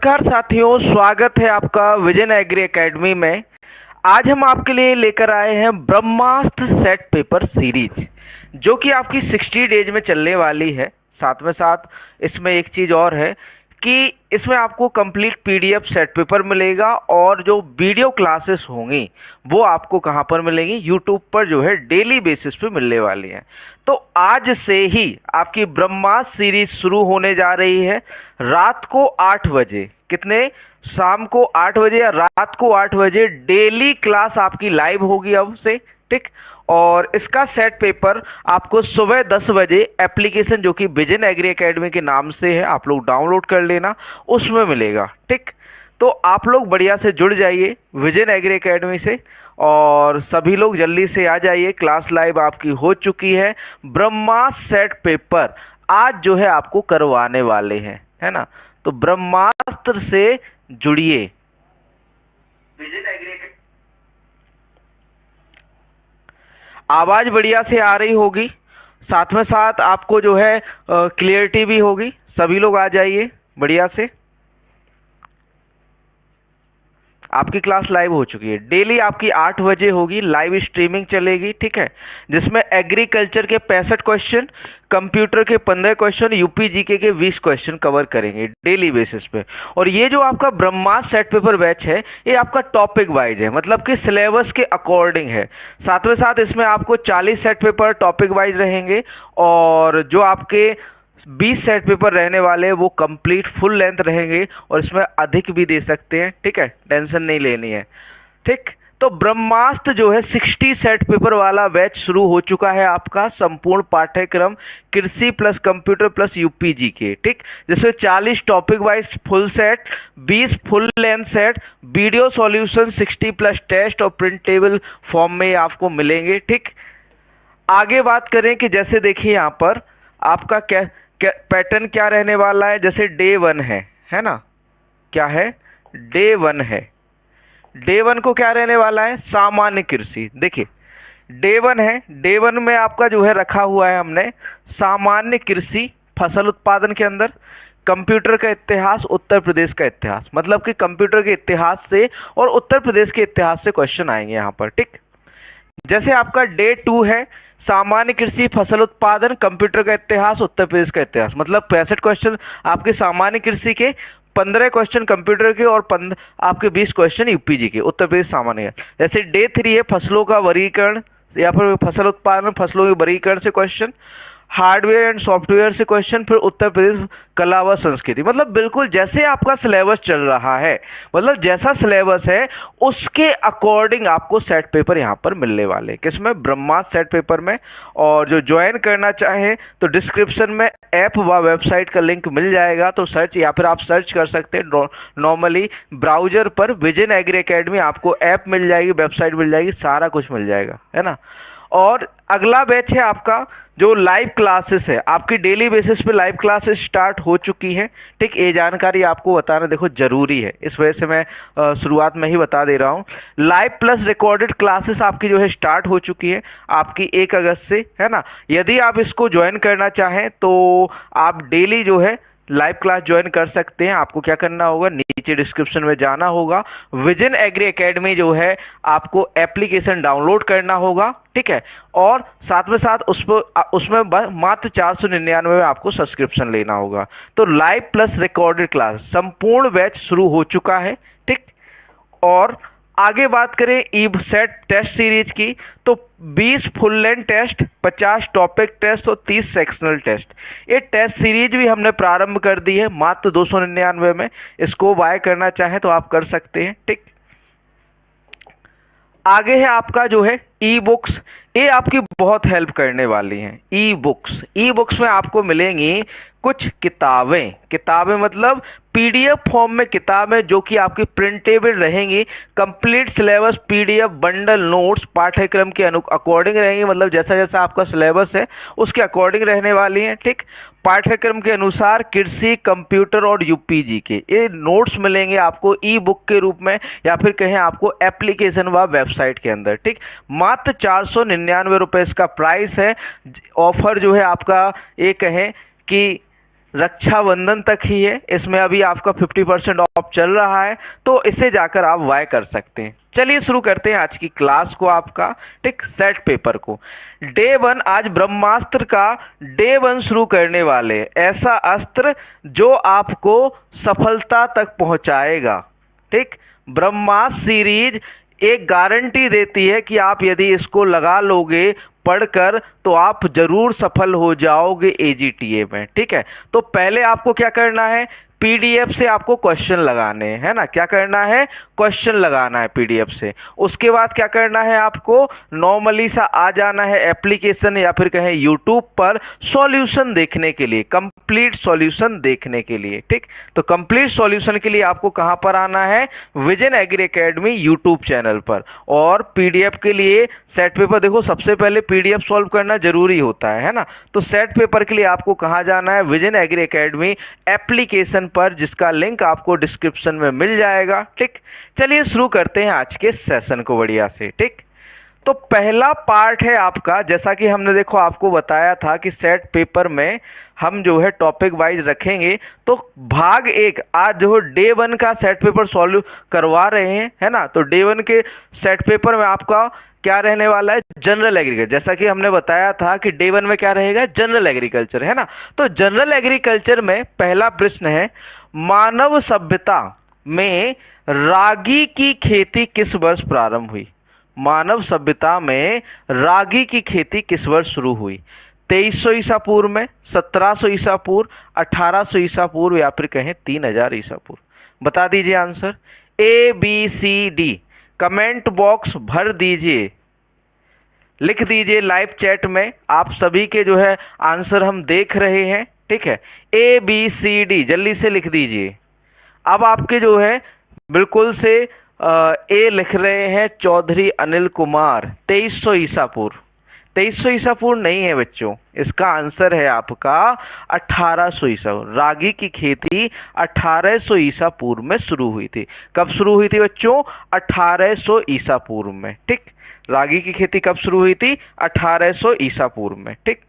नमस्कार साथियों, स्वागत है आपका विजन एग्री एकेडमी में। आज हम आपके लिए लेकर आए हैं ब्रह्मास्त्र सेट पेपर सीरीज, जो कि आपकी 60 डेज में चलने वाली है। साथ में साथ इसमें एक चीज़ और है कि इसमें आपको कंप्लीट पीडीएफ सेट पेपर मिलेगा और जो वीडियो क्लासेस होंगी वो आपको कहाँ पर मिलेंगी, यूट्यूब पर जो है डेली बेसिस पे मिलने वाली हैं। तो आज से ही आपकी ब्रह्मास्त्र सीरीज शुरू होने जा रही है। रात को 8 बजे, कितने, शाम को 8 बजे या रात को 8 बजे डेली क्लास आपकी लाइव होगी अब से, ठीक। और इसका सेट पेपर आपको सुबह 10 बजे एप्लीकेशन जो कि विजन एग्री एकेडमी के नाम से है, आप लोग डाउनलोड कर लेना, उसमें मिलेगा, ठीक। तो आप लोग बढ़िया से जुड़ जाइए विजन एग्री एकेडमी से और सभी लोग जल्दी से आ जाइए। क्लास लाइव आपकी हो चुकी है। ब्रह्मास्त्र सेट पेपर आज जो है आपको करवाने वाले हैं, है ना। तो ब्रह्मास्त्र से जुड़िए। विजन एग्री आवाज बढ़िया से आ रही होगी, साथ में साथ आपको जो है क्लियरिटी भी होगी। सभी लोग आ जाइए बढ़िया से। आपकी क्लास लाइव हो चुकी है। डेली आपकी 8 बजे होगी, लाइव स्ट्रीमिंग चलेगी, ठीक है, जिसमें एग्रीकल्चर के 65 क्वेश्चन, कंप्यूटर के 15 क्वेश्चन, यूपी जीके के 20 क्वेश्चन कवर करेंगे डेली बेसिस पे। और ये जो आपका ब्रह्मास्त्र सेट पेपर बैच है, ये आपका टॉपिक वाइज है, मतलब कि सिलेबस के अकॉर्डिंग है। साथ में साथ इसमें आपको 40 सेट पेपर टॉपिक वाइज रहेंगे और जो आपके 20 सेट पेपर रहने वाले हैं वो कंप्लीट फुल लेंथ रहेंगे और इसमें अधिक भी दे सकते हैं, ठीक है, टेंशन नहीं लेनी है, ठीक। तो ब्रह्मास्त्र जो है 60 सेट पेपर वाला बैच शुरू हो चुका है आपका। संपूर्ण पाठ्यक्रम कृषि plus computer plus UP GK, ठीक, जिसमें 40 topic wise full set, 20 full length set, video solution, 60 plus test और प्रिंटेबल फॉर्म में आपको मिलेंगे, ठीक। आगे बात करें कि जैसे देखिए यहाँ पर आपका क्या पैटर्न क्या रहने वाला है। जैसे डे 1 है ना, क्या है, डे 1 है। डे 1 को क्या रहने वाला है, सामान्य कृषि। देखिए डे 1 है, डे 1 में आपका जो है रखा हुआ है हमने सामान्य कृषि, फसल उत्पादन के अंदर कंप्यूटर का इतिहास, उत्तर प्रदेश का इतिहास, मतलब कि कंप्यूटर के इतिहास से और उत्तर प्रदेश के इतिहास से क्वेश्चन आएंगे यहाँ पर, ठीक। जैसे आपका डे 2 है सामान्य कृषि, फसल उत्पादन, कंप्यूटर का इतिहास, उत्तर प्रदेश का इतिहास, मतलब 65 क्वेश्चन आपके सामान्य कृषि के, 15 क्वेश्चन कंप्यूटर के और 15 आपके 20 क्वेश्चन यूपी जी के, उत्तर प्रदेश सामान्य। जैसे डे 3 है फसलों का वर्गीकरण या फिर फसल उत्पादन, फसलों के वर्गीकरण से क्वेश्चन, हार्डवेयर एंड सॉफ्टवेयर से क्वेश्चन, फिर उत्तर प्रदेश कला व संस्कृति। मतलब बिल्कुल जैसे आपका सिलेबस चल रहा है, मतलब जैसा सिलेबस है उसके अकॉर्डिंग आपको सेट पेपर यहाँ पर मिलने वाले, किसमें, ब्रह्मास्त्र सेट पेपर में। और जो ज्वाइन करना चाहें तो डिस्क्रिप्शन में ऐप व वेबसाइट का लिंक मिल जाएगा, तो सर्च या फिर आप सर्च कर सकते हैं नॉर्मली ब्राउजर पर विजन एग्री एकेडमी, आपको ऐप मिल जाएगी, वेबसाइट मिल जाएगी, सारा कुछ मिल जाएगा, है ना। और अगला बैच है आपका जो लाइव क्लासेस है, आपकी डेली बेसिस पे लाइव क्लासेस स्टार्ट हो चुकी हैं, ठीक। ये जानकारी आपको बताना देखो जरूरी है, इस वजह से मैं शुरुआत में ही बता दे रहा हूँ। लाइव प्लस रिकॉर्डेड क्लासेस आपकी जो है स्टार्ट हो चुकी है आपकी 1 अगस्त से, है ना। यदि आप इसको ज्वाइन करना चाहें तो आप डेली जो है लाइव क्लास ज्वाइन कर सकते हैं। आपको क्या करना होगा, नीचे डिस्क्रिप्शन में जाना होगा, विजन एग्री एकेडमी जो है आपको एप्लीकेशन डाउनलोड करना होगा, ठीक है। और साथ में साथ उसमें मात्र 499 में आपको सब्सक्रिप्शन लेना होगा। तो लाइव प्लस रिकॉर्डेड क्लास संपूर्ण बैच शुरू हो चुका है, ठीक। और आगे बात करें ई सेट टेस्ट सीरीज की, तो 20 full length test, 50 topic test और 30 सेक्शनल टेस्ट, ये टेस्ट सीरीज भी हमने प्रारंभ कर दी है मात्र 299 में। इसको बाय करना चाहें तो आप कर सकते हैं, ठीक। आगे है आपका जो है ई बुक्स, ये आपकी बहुत हेल्प करने वाली हैं। ई बुक्स में आपको मिलेंगी कुछ किताबें मतलब पीडीएफ फॉर्म में किताबें जो कि आपकी प्रिंटेबल रहेंगी, complete syllabus PDF bundle notes पाठ्यक्रम के अकॉर्डिंग रहेंगी, मतलब जैसा जैसा आपका सिलेबस है उसके अकॉर्डिंग रहने वाली हैं, ठीक। पाठ्यक्रम के अनुसार कृषि, कंप्यूटर और यूपी जी के ये नोट्स मिलेंगे आपको ई बुक के रूप में या फिर कहें आपको एप्लीकेशन व वेबसाइट के अंदर, ठीक। मात्र 499 रुपये इसका प्राइस है। ऑफर जो है आपका ये कहें कि रक्षाबंधन तक ही है, इसमें अभी आपका 50% ऑफ चल रहा है, तो इसे जाकर आप बाय कर सकते हैं। चलिए शुरू करते हैं आज की क्लास को आपका, ठीक, सेट पेपर को। डे 1, आज ब्रह्मास्त्र का डे 1 शुरू करने वाले, ऐसा अस्त्र जो आपको सफलता तक पहुंचाएगा, ठीक। ब्रह्मास्त्र सीरीज एक गारंटी देती है कि आप यदि इसको लगा लोगे पढ़कर तो आप जरूर सफल हो जाओगे एजीटीए में, ठीक है। तो पहले आपको क्या करना है, पीडीएफ से आपको क्वेश्चन लगाने हैं, है ना। क्या करना है, क्वेश्चन लगाना है पीडीएफ से। उसके बाद क्या करना है, आपको नॉर्मली सा आ जाना है एप्लीकेशन या फिर कहें यूट्यूब पर सॉल्यूशन देखने के लिए, कंप्लीट सॉल्यूशन देखने के लिए, ठीक। तो कंप्लीट सॉल्यूशन के लिए आपको कहां पर आना है, vision agri academy YouTube channel पर। और पीडीएफ के लिए सेट पेपर, देखो सबसे पहले पीडीएफ सॉल्व करना जरूरी होता है ना। तो सेट पेपर के लिए आपको कहां जाना है, विजन एग्री एकेडमी एप्लीकेशन पर, जिसका लिंक आपको डिस्क्रिप्शन में मिल जाएगा, ठीक। चलिए शुरू करते हैं आज के सेशन को बढ़िया से, ठीक। तो पहला पार्ट है आपका, जैसा कि हमने देखो आपको बताया था कि सेट पेपर में हम जो है टॉपिक वाइज रखेंगे। तो भाग 1 आज जो डे 1 का सेट पेपर सॉल्व करवा रहे हैं, है ना। तो डे 1 के सेट पेपर में आपका क्या रहने वाला है, जनरल एग्रीकल्चर। जैसा कि हमने बताया था कि डे 1 में क्या रहेगा, जनरल एग्रीकल्चर, है ना। तो जनरल एग्रीकल्चर में पहला प्रश्न है, मानव सभ्यता में रागी की खेती किस वर्ष प्रारंभ हुई। मानव सभ्यता में रागी की खेती किस वर्ष शुरू हुई, 2300 ईसा पूर्व में, 1700 ईसा पूर्व, 1800 ईसा पूर्व, या फिर कहें 3000 ईसा पूर्व। बता दीजिए आंसर, ABCD कमेंट बॉक्स भर दीजिए, लिख दीजिए लाइव चैट में। आप सभी के जो है आंसर हम देख रहे हैं, ठीक है। ABCD जल्दी से लिख दीजिए। अब आपके जो है बिल्कुल से ए लिख रहे हैं चौधरी अनिल कुमार, 2300 ईसा पूर्व। 2300 ईसा पूर्व नहीं है बच्चों, इसका आंसर है आपका 1800 ईसा। रागी की खेती 1800 ईसा पूर्व में शुरू हुई थी। कब शुरू हुई थी बच्चों, 1800 ईसा पूर्व में, ठीक। रागी की खेती कब शुरू हुई थी, 1800 ईसा पूर्व में, ठीक।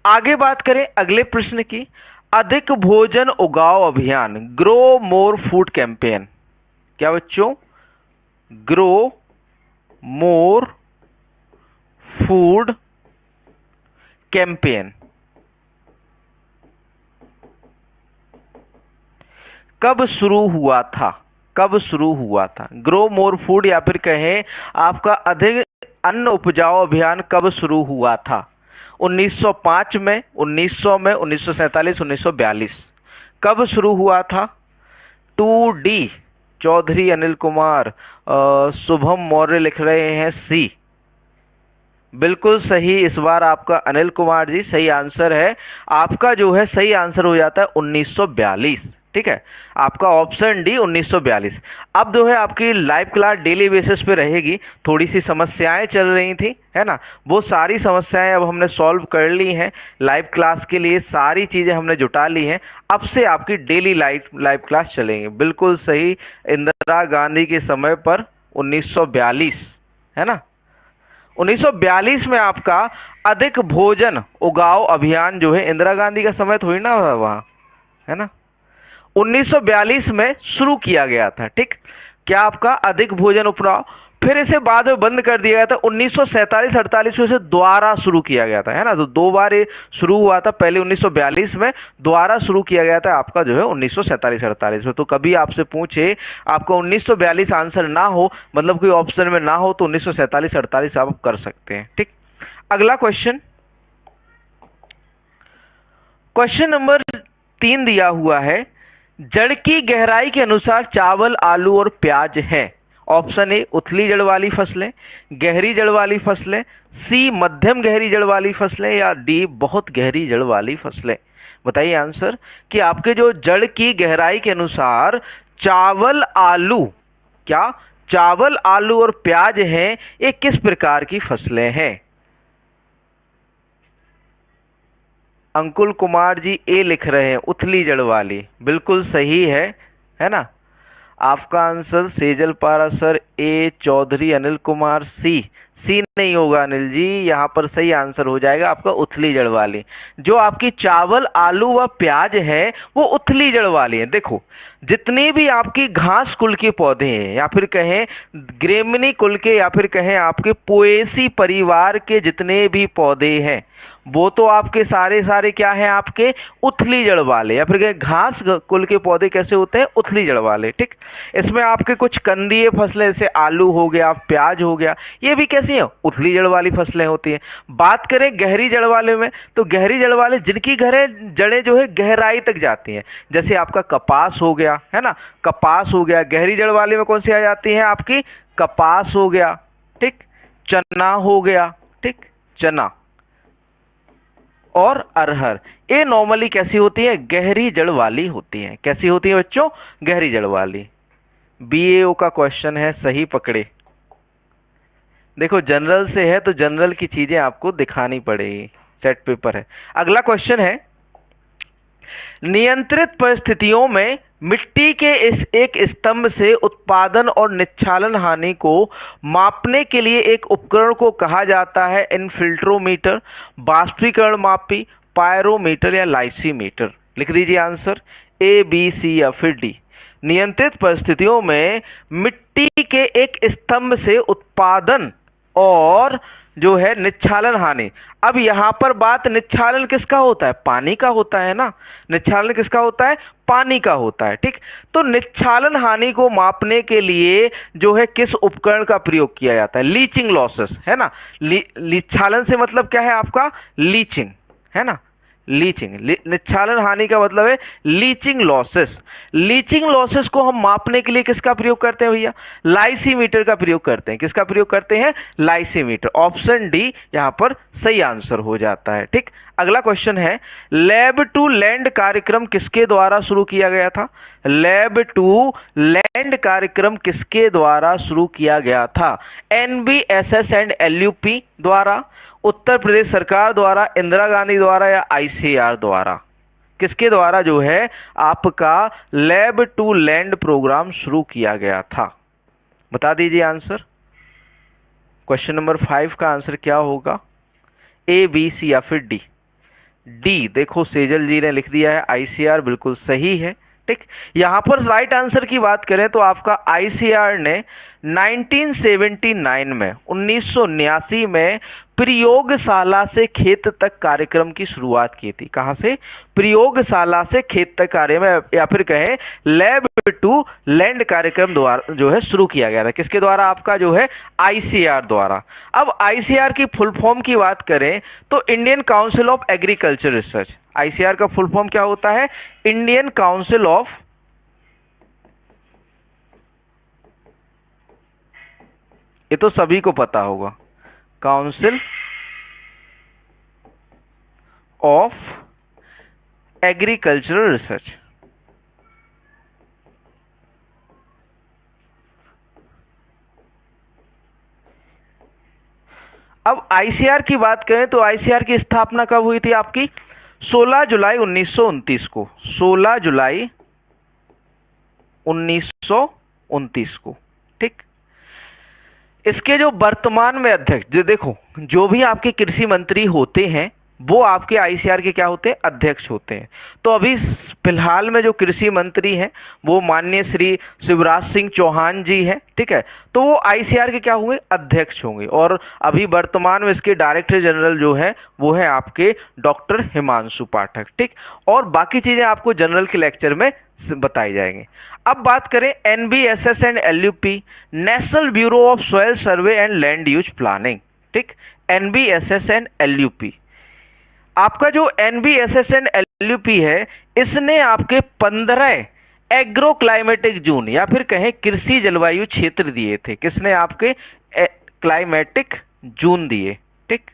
आगे बात करें अगले प्रश्न की, अधिक भोजन उगाओ अभियान, ग्रो मोर फूड कैंपेन। क्या बच्चों, ग्रो मोर फूड कैंपेन कब शुरू हुआ था, कब शुरू हुआ था। ग्रो मोर फूड या फिर कहें आपका अधिक अन्न उपजाओ अभियान कब शुरू हुआ था, 1905 में, 1900 में, 1947, 1942। कब शुरू हुआ था। 2D चौधरी अनिल कुमार, शुभम मौर्य लिख रहे हैं C, बिल्कुल सही। इस बार आपका अनिल कुमार जी सही आंसर है। आपका जो है सही आंसर हो जाता है 1942, ठीक है। आपका ऑप्शन डी 1942। अब जो है आपकी लाइव क्लास डेली बेसिस पे रहेगी। थोड़ी सी समस्याएं चल रही थी, है ना, वो सारी समस्याएं अब हमने सॉल्व कर ली हैं। लाइव क्लास के लिए सारी चीज़ें हमने जुटा ली हैं। अब से आपकी डेली लाइव क्लास चलेंगे। बिल्कुल सही, इंदिरा गांधी के समय पर 1942, है ना। 1942 में आपका अधिक भोजन उगाओ अभियान जो है, इंदिरा गांधी का समय थोड़ी ना हुआ वहाँ, है ना। 1942 में शुरू किया गया था, ठीक। क्या आपका अधिक भोजन उपराव, फिर इसे बाद में बंद कर दिया गया था 1947-48 में से दोबारा शुरू किया गया था, है ना। तो 2 बार ये शुरू हुआ था, पहले 1942 में, दोबारा शुरू किया गया था आपका जो है 1947-48 में। तो कभी आपसे पूछे आपका 1942 आंसर ना हो, मतलब कोई ऑप्शन में ना हो, तो 1947-48 आप कर सकते हैं, ठीक। अगला क्वेश्चन, क्वेश्चन नंबर 3 दिया हुआ है, जड़ की गहराई के अनुसार चावल, आलू और प्याज हैं। ऑप्शन ए उथली जड़ वाली फसलें, गहरी जड़ वाली फसलें, सी मध्यम गहरी जड़ वाली फसलें, या डी बहुत गहरी जड़ वाली फसलें। बताइए आंसर कि आपके जो जड़ की गहराई के अनुसार चावल, आलू, क्या चावल, आलू और प्याज हैं, ये किस प्रकार की फसलें हैं। अंकुल कुमार जी ए लिख रहे हैं उथली जड़ वाली, बिल्कुल सही है ना। आपका आंसर सेजल पारा सर ए, चौधरी अनिल कुमार सी, सी नहीं होगा अनिल जी, यहाँ पर सही आंसर हो जाएगा आपका उथली जड़ वाली। जो आपकी चावल, आलू व प्याज है वो उथली जड़ वाली है। देखो जितनी भी आपकी घास कुल के पौधे हैं, या फिर कहें ग्रेमिनी कुल के, या फिर कहें आपके पोएसी परिवार के जितने भी पौधे हैं, वो तो आपके सारे सारे क्या हैं, आपके उथली जड़ वाले, या फिर कहें घास कुल के पौधे कैसे होते हैं, उथली जड़ वाले। ठीक, इसमें आपके कुछ कंदीय फसलें जैसे आलू हो गया, प्याज हो गया, ये भी कैसी हैं, उथली जड़ वाली फसलें होती हैं। बात करें गहरी जड़ वाले में, तो गहरी जड़ वाले जिनकी जड़ें जो है गहराई तक जाती हैं, जैसे आपका कपास हो गया, है ना, कपास हो गया, गहरी जड़ वाले में कौन सी आ जाती है आपकी, कपास हो गया, ठीक, चना हो गया, ठीक, चना और अरहर, ये नॉर्मली कैसी होती है, गहरी जड़ वाली होती हैं। कैसी होती है बच्चों, गहरी जड़ वाली। बीएओ का क्वेश्चन है, सही पकड़े। देखो जनरल से है तो जनरल की चीजें आपको दिखानी पड़ेगी, सेट पेपर है। अगला क्वेश्चन है, नियंत्रित परिस्थितियों में मिट्टी के इस एक स्तंभ से उत्पादन और निच्छालन हानि को मापने के लिए एक उपकरण को कहा जाता है इनफिल्ट्रोमीटर, बाष्पीकरण मापी, पायरोमीटर या लाइसीमीटर। लिख दीजिए आंसर, ए बी सी या फिर डी। नियंत्रित परिस्थितियों में मिट्टी के एक स्तंभ से उत्पादन और जो है निच्छालन हानि। अब यहां पर बात निच्छालन किसका होता है, पानी का होता है ना, निच्छालन किसका होता है, पानी का होता है। ठीक, तो निच्छालन हानि को मापने के लिए जो है किस उपकरण का प्रयोग किया जाता है, लीचिंग लॉसेस, है ना। निच्छालन से मतलब क्या है आपका, लीचिंग, है ना, लीचिंग। निच्छालन हानि का मतलब है लीचिंग लॉसेस। लीचिंग लॉसेस को हम मापने के लिए किसका प्रयोग करते हैं भैया, लाइसीमीटर का प्रयोग करते हैं। किसका प्रयोग करते हैं, लाइसीमीटर। ऑप्शन डी यहां पर सही आंसर हो जाता है। ठीक, अगला क्वेश्चन है, लैब टू लैंड कार्यक्रम किसके द्वारा शुरू किया गया था। लैब टू लैंड कार्यक्रम किसके द्वारा शुरू किया गया था, एनबीएसएस एंड एलयूपी द्वारा, उत्तर प्रदेश सरकार द्वारा, इंदिरा गांधी द्वारा या आईसीआर द्वारा। किसके द्वारा जो है आपका लैब टू लैंड प्रोग्राम शुरू किया गया था, बता दीजिए आंसर। क्वेश्चन नंबर 5 का आंसर क्या होगा, ए बी सी या फिर डी। डी, देखो सेजल जी ने लिख दिया है आईसीआर, बिल्कुल सही है। ठीक, यहां पर राइट आंसर की बात करें तो आपका आईसीआर ने 1979 में 1979 में प्रयोगशाला से खेत तक कार्यक्रम की शुरुआत की थी। कहां से, प्रयोगशाला से खेत तक कार्य में, या फिर कहें लैब टू लैंड कार्यक्रम द्वारा जो है शुरू किया गया था। किसके द्वारा, आपका जो है आईसीआर द्वारा। अब आईसीआर की फुल फॉर्म की बात करें तो Indian council of agriculture research. ICR का फुल फॉर्म क्या होता है, इंडियन काउंसिल ऑफ, ये तो सभी को पता होगा, काउंसिल ऑफ एग्रीकल्चरल रिसर्च। अब आईसीआर की बात करें तो आईसीआर की स्थापना कब हुई थी आपकी, 16 जुलाई 1929 को, 16 जुलाई 1929 को। ठीक, इसके जो वर्तमान में अध्यक्ष, जो देखो जो भी आपके कृषि मंत्री होते हैं वो आपके आईसीआर के क्या होते हैं, अध्यक्ष होते हैं। तो अभी फिलहाल में जो कृषि मंत्री हैं वो माननीय श्री शिवराज सिंह चौहान जी हैं। ठीक है, तो वो आईसीआर के क्या होंगे, अध्यक्ष होंगे। और अभी वर्तमान में इसके डायरेक्टर जनरल जो है वो है आपके डॉक्टर हिमांशु पाठक। ठीक, और बाकी चीजें आपको जनरल के लेक्चर में बताई जाएंगी। अब बात करें NBSS and LUP, National Bureau of Soil Survey and Land Use Planning. ठीक, एनबीएसएस एंड एलयूपी, आपका जो एनबीएसएस एंड एलयूपी है इसने आपके 15 एग्रो क्लाइमेटिक जोन या फिर कहें कृषि जलवायु क्षेत्र दिए थे। किसने, आपके क्लाइमेटिक जोन दिए। ठीक,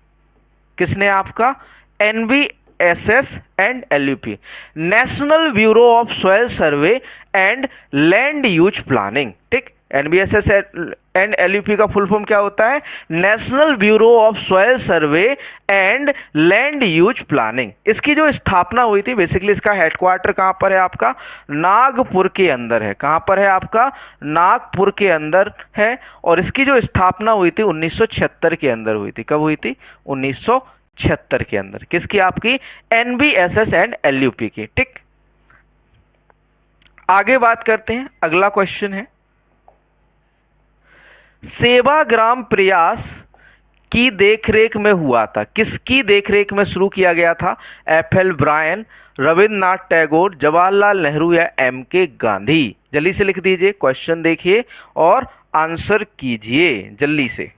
किसने, आपका NBSS and LUP, National Bureau of Soil Survey and Land Use Planning. ठीक, एनबीएसएस एंड एलयूपी का फुल फॉर्म क्या होता है? National Bureau of soil survey and Land Use planning. इसकी जो स्थापना हुई थी, बेसिकली इसका हेडक्वार्टर कहाँ पर है आपका? नागपुर के अंदर है। कहाँ पर है आपका? नागपुर के अंदर है। और इसकी जो स्थापना हुई थी 1976 के अंदर हुई थी। कब हुई थी? 1976 के अंदर। किसकी? आपकी एनबीएसएस एंड एलयूपी की। ठीक, आगे बात करते हैं। अगला क्वेश्चन है, सेवाग्राम प्रयास की देखरेख में हुआ था। किसकी देखरेख में शुरू किया गया था? एफ.एल. ब्रायन, रविन्द्रनाथ टैगोर, जवाहरलाल नेहरू या एम.के. गांधी? जल्दी से लिख दीजिए, क्वेश्चन देखिए और आंसर कीजिए जल्दी से।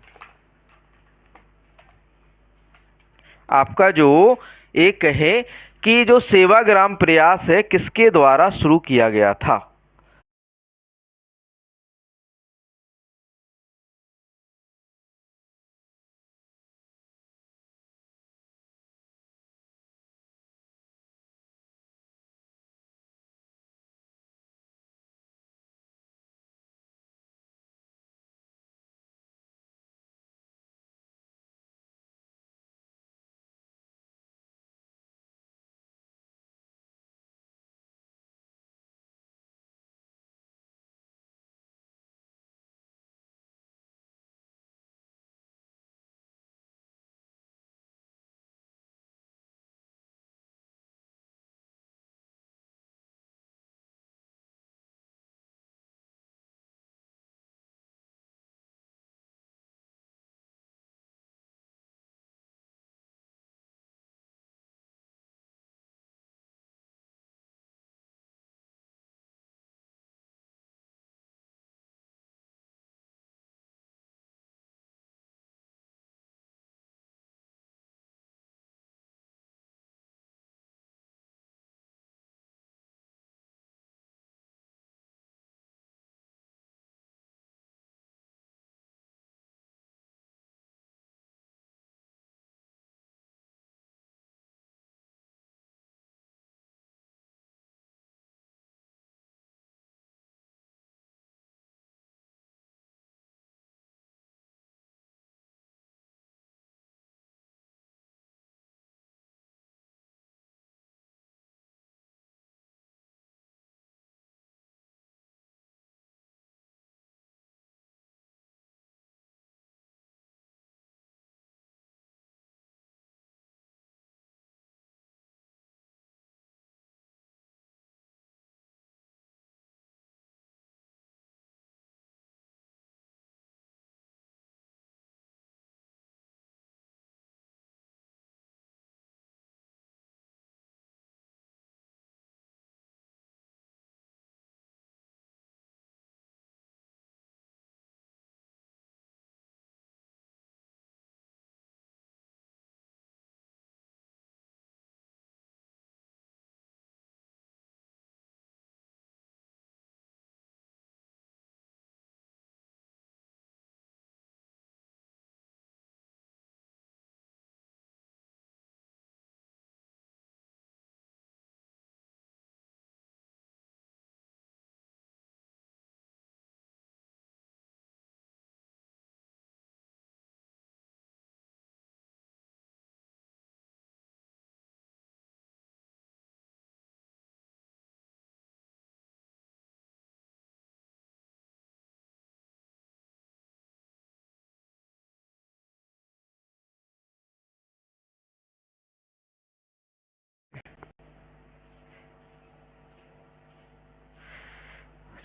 आपका जो एक है कि जो सेवाग्राम प्रयास है किसके द्वारा शुरू किया गया था?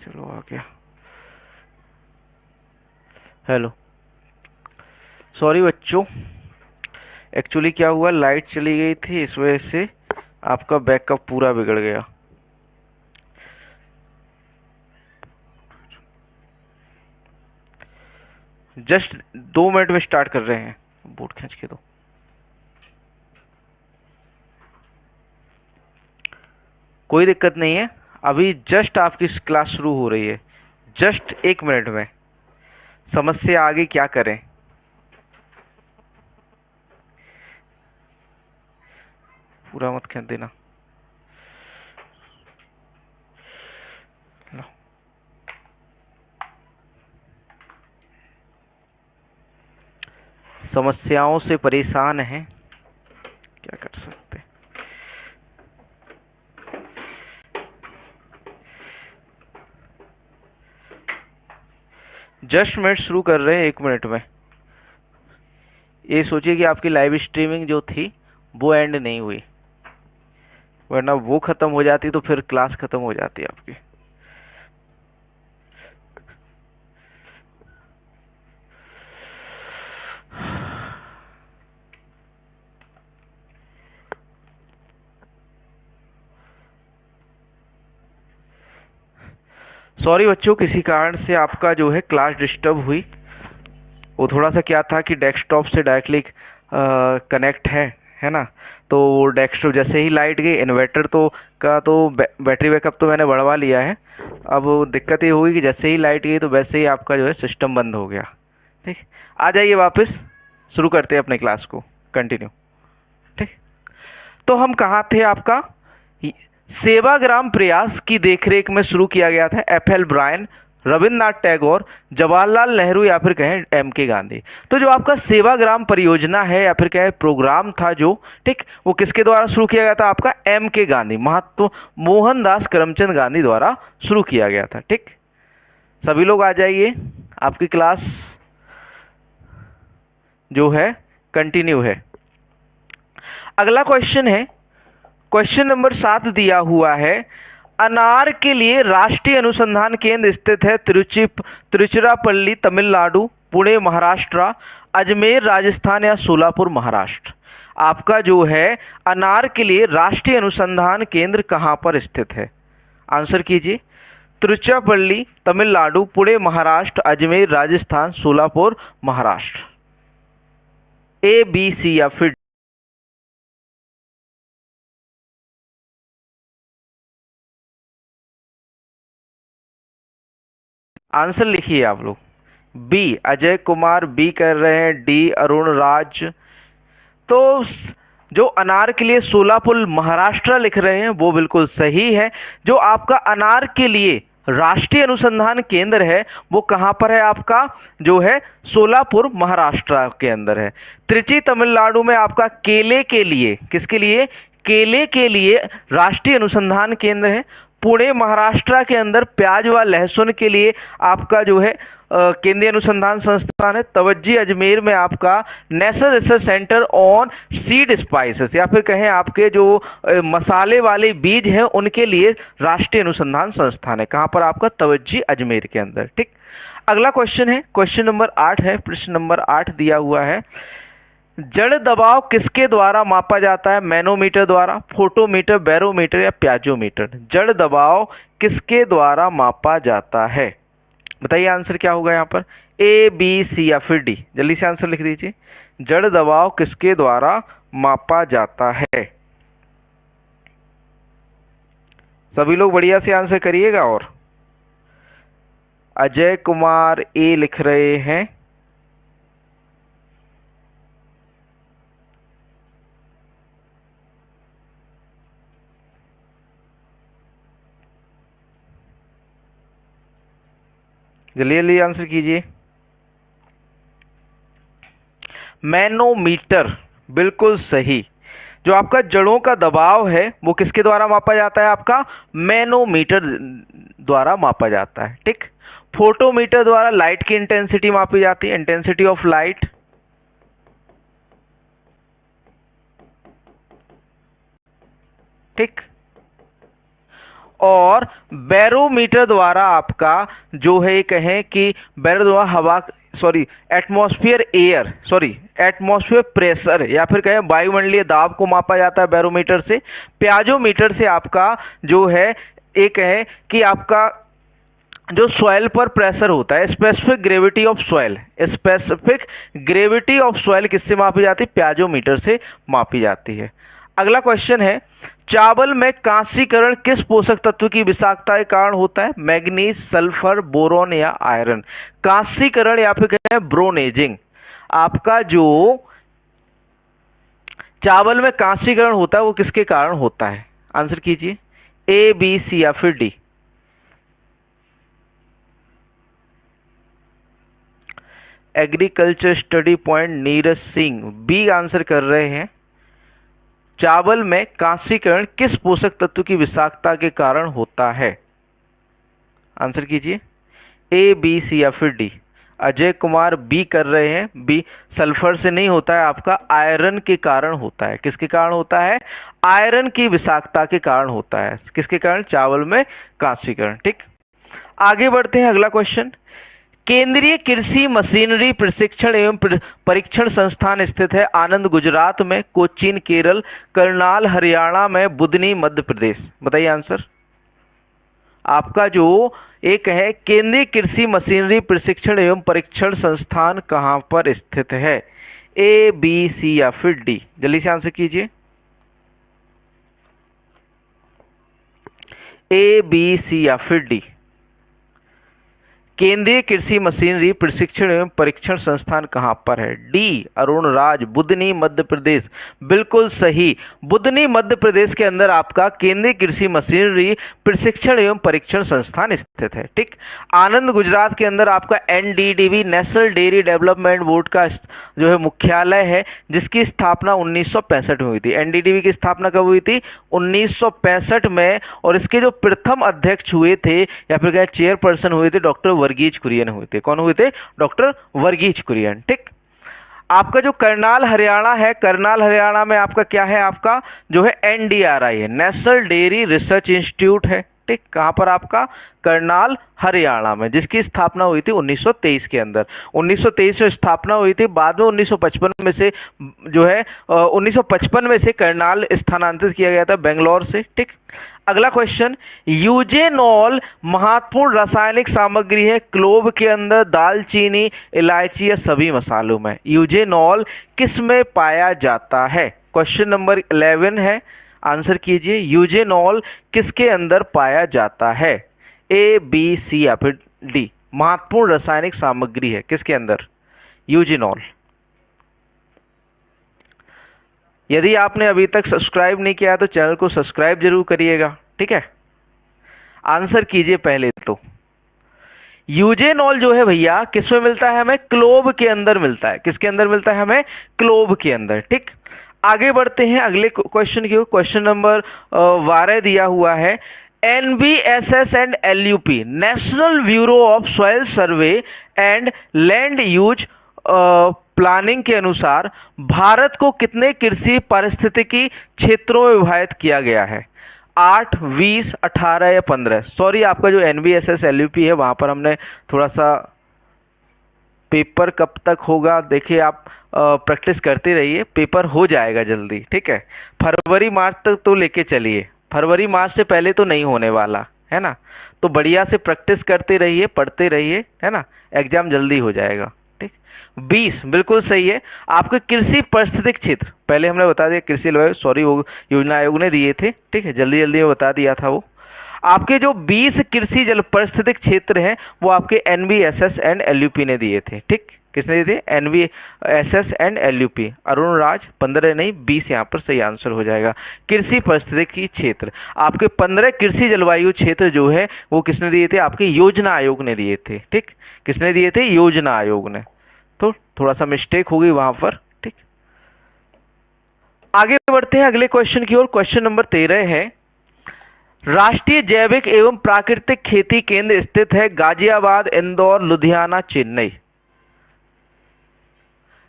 चलो आ गया। हेलो, सॉरी बच्चों, एक्चुअली क्या हुआ, लाइट चली गई थी, इस वजह से आपका बैकअप पूरा बिगड़ गया। जस्ट 2 मिनट में स्टार्ट कर रहे हैं। बोर्ड खींच के दो। कोई दिक्कत नहीं है, अभी जस्ट आपकी क्लास शुरू हो रही है। जस्ट 1 मिनट में समस्या आगे क्या करें। पूरा मत खींच देना। लो। समस्याओं से परेशान हैं, क्या कर सकते हैं। जस्ट मिनट शुरू कर रहे हैं, 1 मिनट में। ये सोचिए कि आपकी लाइव स्ट्रीमिंग जो थी वो एंड नहीं हुई, वरना वो ख़त्म हो जाती तो फिर क्लास ख़त्म हो जाती आपकी। सॉरी बच्चों, किसी कारण से आपका जो है क्लास डिस्टर्ब हुई। वो थोड़ा सा क्या था कि डेस्कटॉप से डायरेक्टली कनेक्ट है ना, तो डेस्कटॉप जैसे ही लाइट गई, इन्वर्टर तो का तो बैटरी बैकअप तो मैंने बढ़वा लिया है। अब दिक्कत ये होगी कि जैसे ही लाइट गई तो वैसे ही आपका जो है सिस्टम बंद हो गया। ठीक, आ जाइए वापस, शुरू करते हैं अपने क्लास को, कंटिन्यू। ठीक, तो हम कहाँ थे, आपका सेवाग्राम प्रयास की देखरेख में शुरू किया गया था। एफ.एल. ब्रायन, रविन्द्रनाथ टैगोर, जवाहरलाल नेहरू या फिर कहें M.K. गांधी। तो जो आपका सेवाग्राम परियोजना है या फिर कहें प्रोग्राम था जो, ठीक, वो किसके द्वारा शुरू किया गया था, आपका M.K. गांधी, महात्मा मोहनदास करमचंद गांधी द्वारा शुरू किया गया था। ठीक, सभी लोग आ जाइए, आपकी क्लास जो है कंटिन्यू है। अगला क्वेश्चन है, क्वेश्चन नंबर 7 दिया हुआ है। अनार के लिए राष्ट्रीय अनुसंधान केंद्र स्थित है तिरुचिरापल्ली तमिलनाडु, पुणे महाराष्ट्र, अजमेर राजस्थान या सोलापुर महाराष्ट्र। आपका जो है अनार के लिए राष्ट्रीय अनुसंधान केंद्र कहाँ पर स्थित है, आंसर कीजिए। Tiruchirappalli Tamil Nadu, Pune Maharashtra, Ajmer Rajasthan, Solapur Maharashtra. A, B, C या फिर आंसर लिखिए आप लोग। बी अजय कुमार बी कर रहे हैं, डी अरुण राज। तो जो अनार के लिए सोलापुर महाराष्ट्र लिख रहे हैं वो बिल्कुल सही है। जो आपका अनार के लिए राष्ट्रीय अनुसंधान केंद्र है वो कहाँ पर है, आपका जो है सोलापुर महाराष्ट्र के अंदर है। त्रिची तमिलनाडु में आपका केले के लिए, किसके लिए, केले के लिए राष्ट्रीय अनुसंधान केंद्र है। पुणे महाराष्ट्र के अंदर प्याज व लहसुन के लिए आपका जो है केंद्रीय अनुसंधान संस्थान है। तवज्जी अजमेर में आपका national research centre on seed spices या फिर कहें आपके जो मसाले वाले बीज हैं उनके लिए राष्ट्रीय अनुसंधान संस्थान है। कहाँ पर, आपका तवज्जी अजमेर के अंदर। ठीक, अगला क्वेश्चन है, क्वेश्चन नंबर 8 है, प्रश्न नंबर 8 दिया हुआ है। जड़ दबाव किसके द्वारा मापा जाता है, मैनोमीटर द्वारा, फोटोमीटर, बैरोमीटर या प्याजोमीटर। जड़ दबाव किसके द्वारा मापा जाता है, बताइए आंसर क्या होगा यहाँ पर, A, B, C या फिर D। जल्दी से आंसर लिख दीजिए। जड़ दबाव किसके द्वारा मापा जाता है, सभी लोग बढ़िया से आंसर करिएगा। और अजय कुमार A लिख रहे हैं, जल्दी जल्दी आंसर कीजिए। मैनोमीटर, बिल्कुल सही। जो आपका जड़ों का दबाव है वो किसके द्वारा मापा जाता है, आपका मैनोमीटर द्वारा मापा जाता है। ठीक, फोटोमीटर द्वारा लाइट की इंटेंसिटी मापी जाती है, इंटेंसिटी ऑफ लाइट। ठीक, और बैरोमीटर द्वारा आपका जो है कहें कि बैरो द्वारा हवा एटमॉस्फेयर एटमॉस्फेयर प्रेशर या फिर कहें वायुमंडलीय दाब को मापा जाता है बैरोमीटर से। प्याजोमीटर से आपका जो है एक है कि आपका जो सॉइल पर प्रेशर होता है, स्पेसिफिक ग्रेविटी ऑफ सॉइल किससे मापी जाती है, प्याजोमीटर से मापी जाती है। अगला क्वेश्चन है, चावल में कांसीकरण किस पोषक तत्व की विषाक्तता के कारण होता है, मैग्नीज, सल्फर, बोरोन या आयरन। कांसीकरण या फिर कहते हैं ब्रोनेजिंग, आपका जो चावल में कांसीकरण होता है वो किसके कारण होता है, आंसर कीजिए। A, B, C या फिर D। Agriculture study point Neeraj Singh B answer कर रहे हैं। चावल में कांसीकरण किस पोषक तत्व की विषाक्तता के कारण होता है? आंसर कीजिए, ए बी सी या फिर डी। अजय कुमार बी कर रहे हैं, बी सल्फर से नहीं होता है, आपका आयरन के कारण होता है। किसके कारण होता है? आयरन की विषाक्तता के कारण होता है। किसके कारण? चावल में कांसीकरण। ठीक, आगे बढ़ते हैं, अगला क्वेश्चन। केंद्रीय कृषि मशीनरी प्रशिक्षण एवं परीक्षण संस्थान स्थित है आनंद गुजरात में, कोचीन केरल, करनाल हरियाणा में, बुधनी मध्य प्रदेश। बताइए आंसर। आपका जो एक है केंद्रीय कृषि मशीनरी प्रशिक्षण एवं परीक्षण संस्थान कहां पर स्थित है? ए बी सी या फिर डी। जल्दी से आंसर कीजिए। ए बी सी या फिर डी। केंद्रीय कृषि मशीनरी प्रशिक्षण एवं परीक्षण संस्थान कहां पर है? डी अरुण राज, बुधनी मध्य प्रदेश। बिल्कुल सही, बुधनी मध्य प्रदेश के अंदर आपका केंद्रीय कृषि मशीनरी प्रशिक्षण एवं परीक्षण संस्थान स्थित है। ठीक, आनंद गुजरात के अंदर आपका NDDB national dairy development board का जो है मुख्यालय है, जिसकी स्थापना 1965 में हुई थी। एनडीडीबी की स्थापना कब हुई थी? 1965 में। और इसके जो प्रथम अध्यक्ष हुए थे या फिर क्या चेयरपर्सन हुए थे, डॉक्टर वर्गीज कुरियन हुए थे। कौन हुए थे? डॉक्टर वर्गीज कुरियन। ठीक, आपका जो करनाल हरियाणा है, करनाल हरियाणा में आपका क्या है? आपका जो है एनडीआरआई है, नेशनल डेयरी रिसर्च इंस्टीट्यूट है। ठीक, कहां पर? आपका करनाल हरियाणा में, जिसकी स्थापना हुई थी 1923 के अंदर। 1923 में स्थापना हुई थी, बाद में 1955 में से जो है 1955 में से करनाल स्थानांतरित किया गया था बेंगलोर से। ठीक, अगला क्वेश्चन। यूजेनॉल महत्वपूर्ण रासायनिक सामग्री है क्लोव के अंदर, दालचीनी, इलायची या सभी मसालों में? यूजेनॉल किस में पाया जाता है? क्वेश्चन नंबर 11 है, आंसर कीजिए। यूजेनॉल किसके अंदर पाया जाता है? ए बी सी या फिर डी। महत्वपूर्ण रासायनिक सामग्री है किसके अंदर? यूजेनॉल। यदि आपने अभी तक सब्सक्राइब नहीं किया तो चैनल को सब्सक्राइब जरूर करिएगा। ठीक है, आंसर कीजिए पहले तो। यूजेनॉल जो है भैया किस में मिलता है? हमें क्लोव के अंदर मिलता है। किसके अंदर मिलता है? हमें क्लोव के अंदर। ठीक, आगे बढ़ते हैं अगले क्वेश्चन की। क्वेश्चन नंबर 12 दिया हुआ है। NBSS and LUP national Bureau of Soil Survey and Land Use planning के अनुसार भारत को कितने कृषि पारिस्थितिकी क्षेत्रों में विभाजित किया गया है? 8, 20, 18 या 15? सॉरी, आपका जो NBSS LUP है वहां पर हमने थोड़ा सा पेपर कब तक होगा देखिए, आप प्रैक्टिस करते रहिए, पेपर हो जाएगा जल्दी। ठीक है, फरवरी मार्च तक तो लेके चलिए, फरवरी मार्च से पहले तो नहीं होने वाला है ना। तो बढ़िया से प्रैक्टिस करते रहिए, पढ़ते रहिए, है ना, एग्जाम जल्दी हो जाएगा। ठीक, 20 बिल्कुल सही है। आपके कृषि पारिस्थितिक क्षेत्र पहले हमने बता दिया, कृषि सॉरी वो योजना आयोग ने दिए थे। ठीक है, जल्दी जल्दी में बता दिया था वो। आपके जो 20 कृषि जल पारिस्थितिक क्षेत्र हैं वो आपके NBSS एंड LUP ने दिए थे। ठीक, किसने दिए थे? NBSS and LUP। अरुण राज 15 नहीं 20 यहाँ पर सही आंसर हो जाएगा। कृषि पारिस्थितिकी क्षेत्र आपके 15 कृषि जलवायु क्षेत्र जो है वो किसने दिए थे? आपके योजना आयोग ने दिए थे। ठीक, किसने दिए थे? योजना आयोग ने। तो थोड़ा सा मिस्टेक होगी वहां पर। ठीक, आगे बढ़ते हैं अगले क्वेश्चन की ओर। क्वेश्चन नंबर 13 है। राष्ट्रीय जैविक एवं प्राकृतिक खेती केंद्र स्थित है गाजियाबाद, इंदौर, लुधियाना, चेन्नई।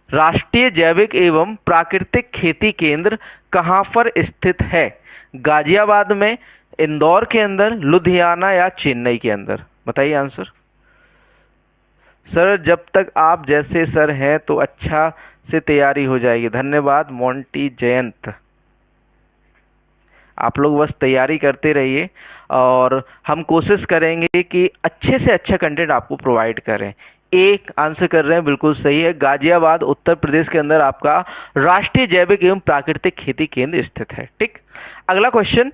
राष्ट्रीय जैविक एवं प्राकृतिक खेती केंद्र कहां पर स्थित है? गाजियाबाद में, इंदौर के अंदर, लुधियाना या चेन्नई के अंदर? बताइए आंसर। सर जब तक आप जैसे सर हैं तो अच्छा से तैयारी हो जाएगी। धन्यवाद मोंटी जयंत। आप लोग बस तैयारी करते रहिए और हम कोशिश करेंगे कि अच्छे से अच्छा कंटेंट आपको प्रोवाइड करें। एक आंसर कर रहे हैं, बिल्कुल सही है। गाजियाबाद उत्तर प्रदेश के अंदर आपका राष्ट्रीय जैविक एवं प्राकृतिक खेती केंद्र स्थित है। ठीक, अगला क्वेश्चन।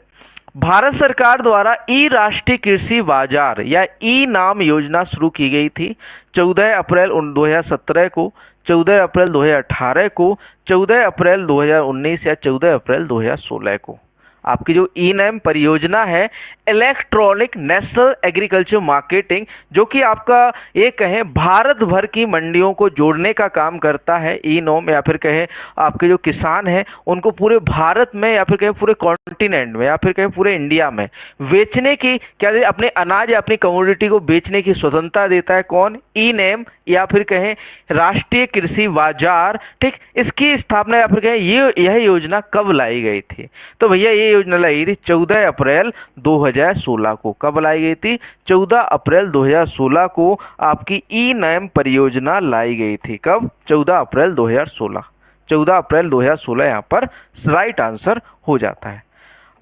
भारत सरकार द्वारा ई राष्ट्रीय कृषि बाजार या ई नाम योजना शुरू की गई थी 14 अप्रैल 2017 को, 14 अप्रैल 2018 को, 14 अप्रैल 2019 या 14 अप्रैल 2016 को? आपकी जो ई नैम परियोजना है, इलेक्ट्रॉनिक नेशनल एग्रीकल्चर मार्केटिंग, जो कि आपका ये कहें भारत भर की मंडियों को जोड़ने का काम करता है। ई नोम या फिर कहें आपके जो किसान हैं उनको पूरे भारत में या फिर कहें पूरे कॉन्टिनेंट में या फिर कहें पूरे इंडिया में बेचने की क्या अपने अनाज या अपनी कमोडिटी को बेचने की स्वतंत्रता देता है। कौन? ई नैम या फिर कहें राष्ट्रीय कृषि बाजार। ठीक, इसकी स्थापना या फिर कहें यह योजना कब लाई गई थी? तो भैया ये योजना लाई गई थी 14 अप्रैल 2016 को। कब लाई गई थी? 14 अप्रैल 2016 को आपकी ई नैम परियोजना लाई गई थी। कब? 14 अप्रैल 2016। 14 अप्रैल 2016 यहाँ पर राइट आंसर हो जाता है।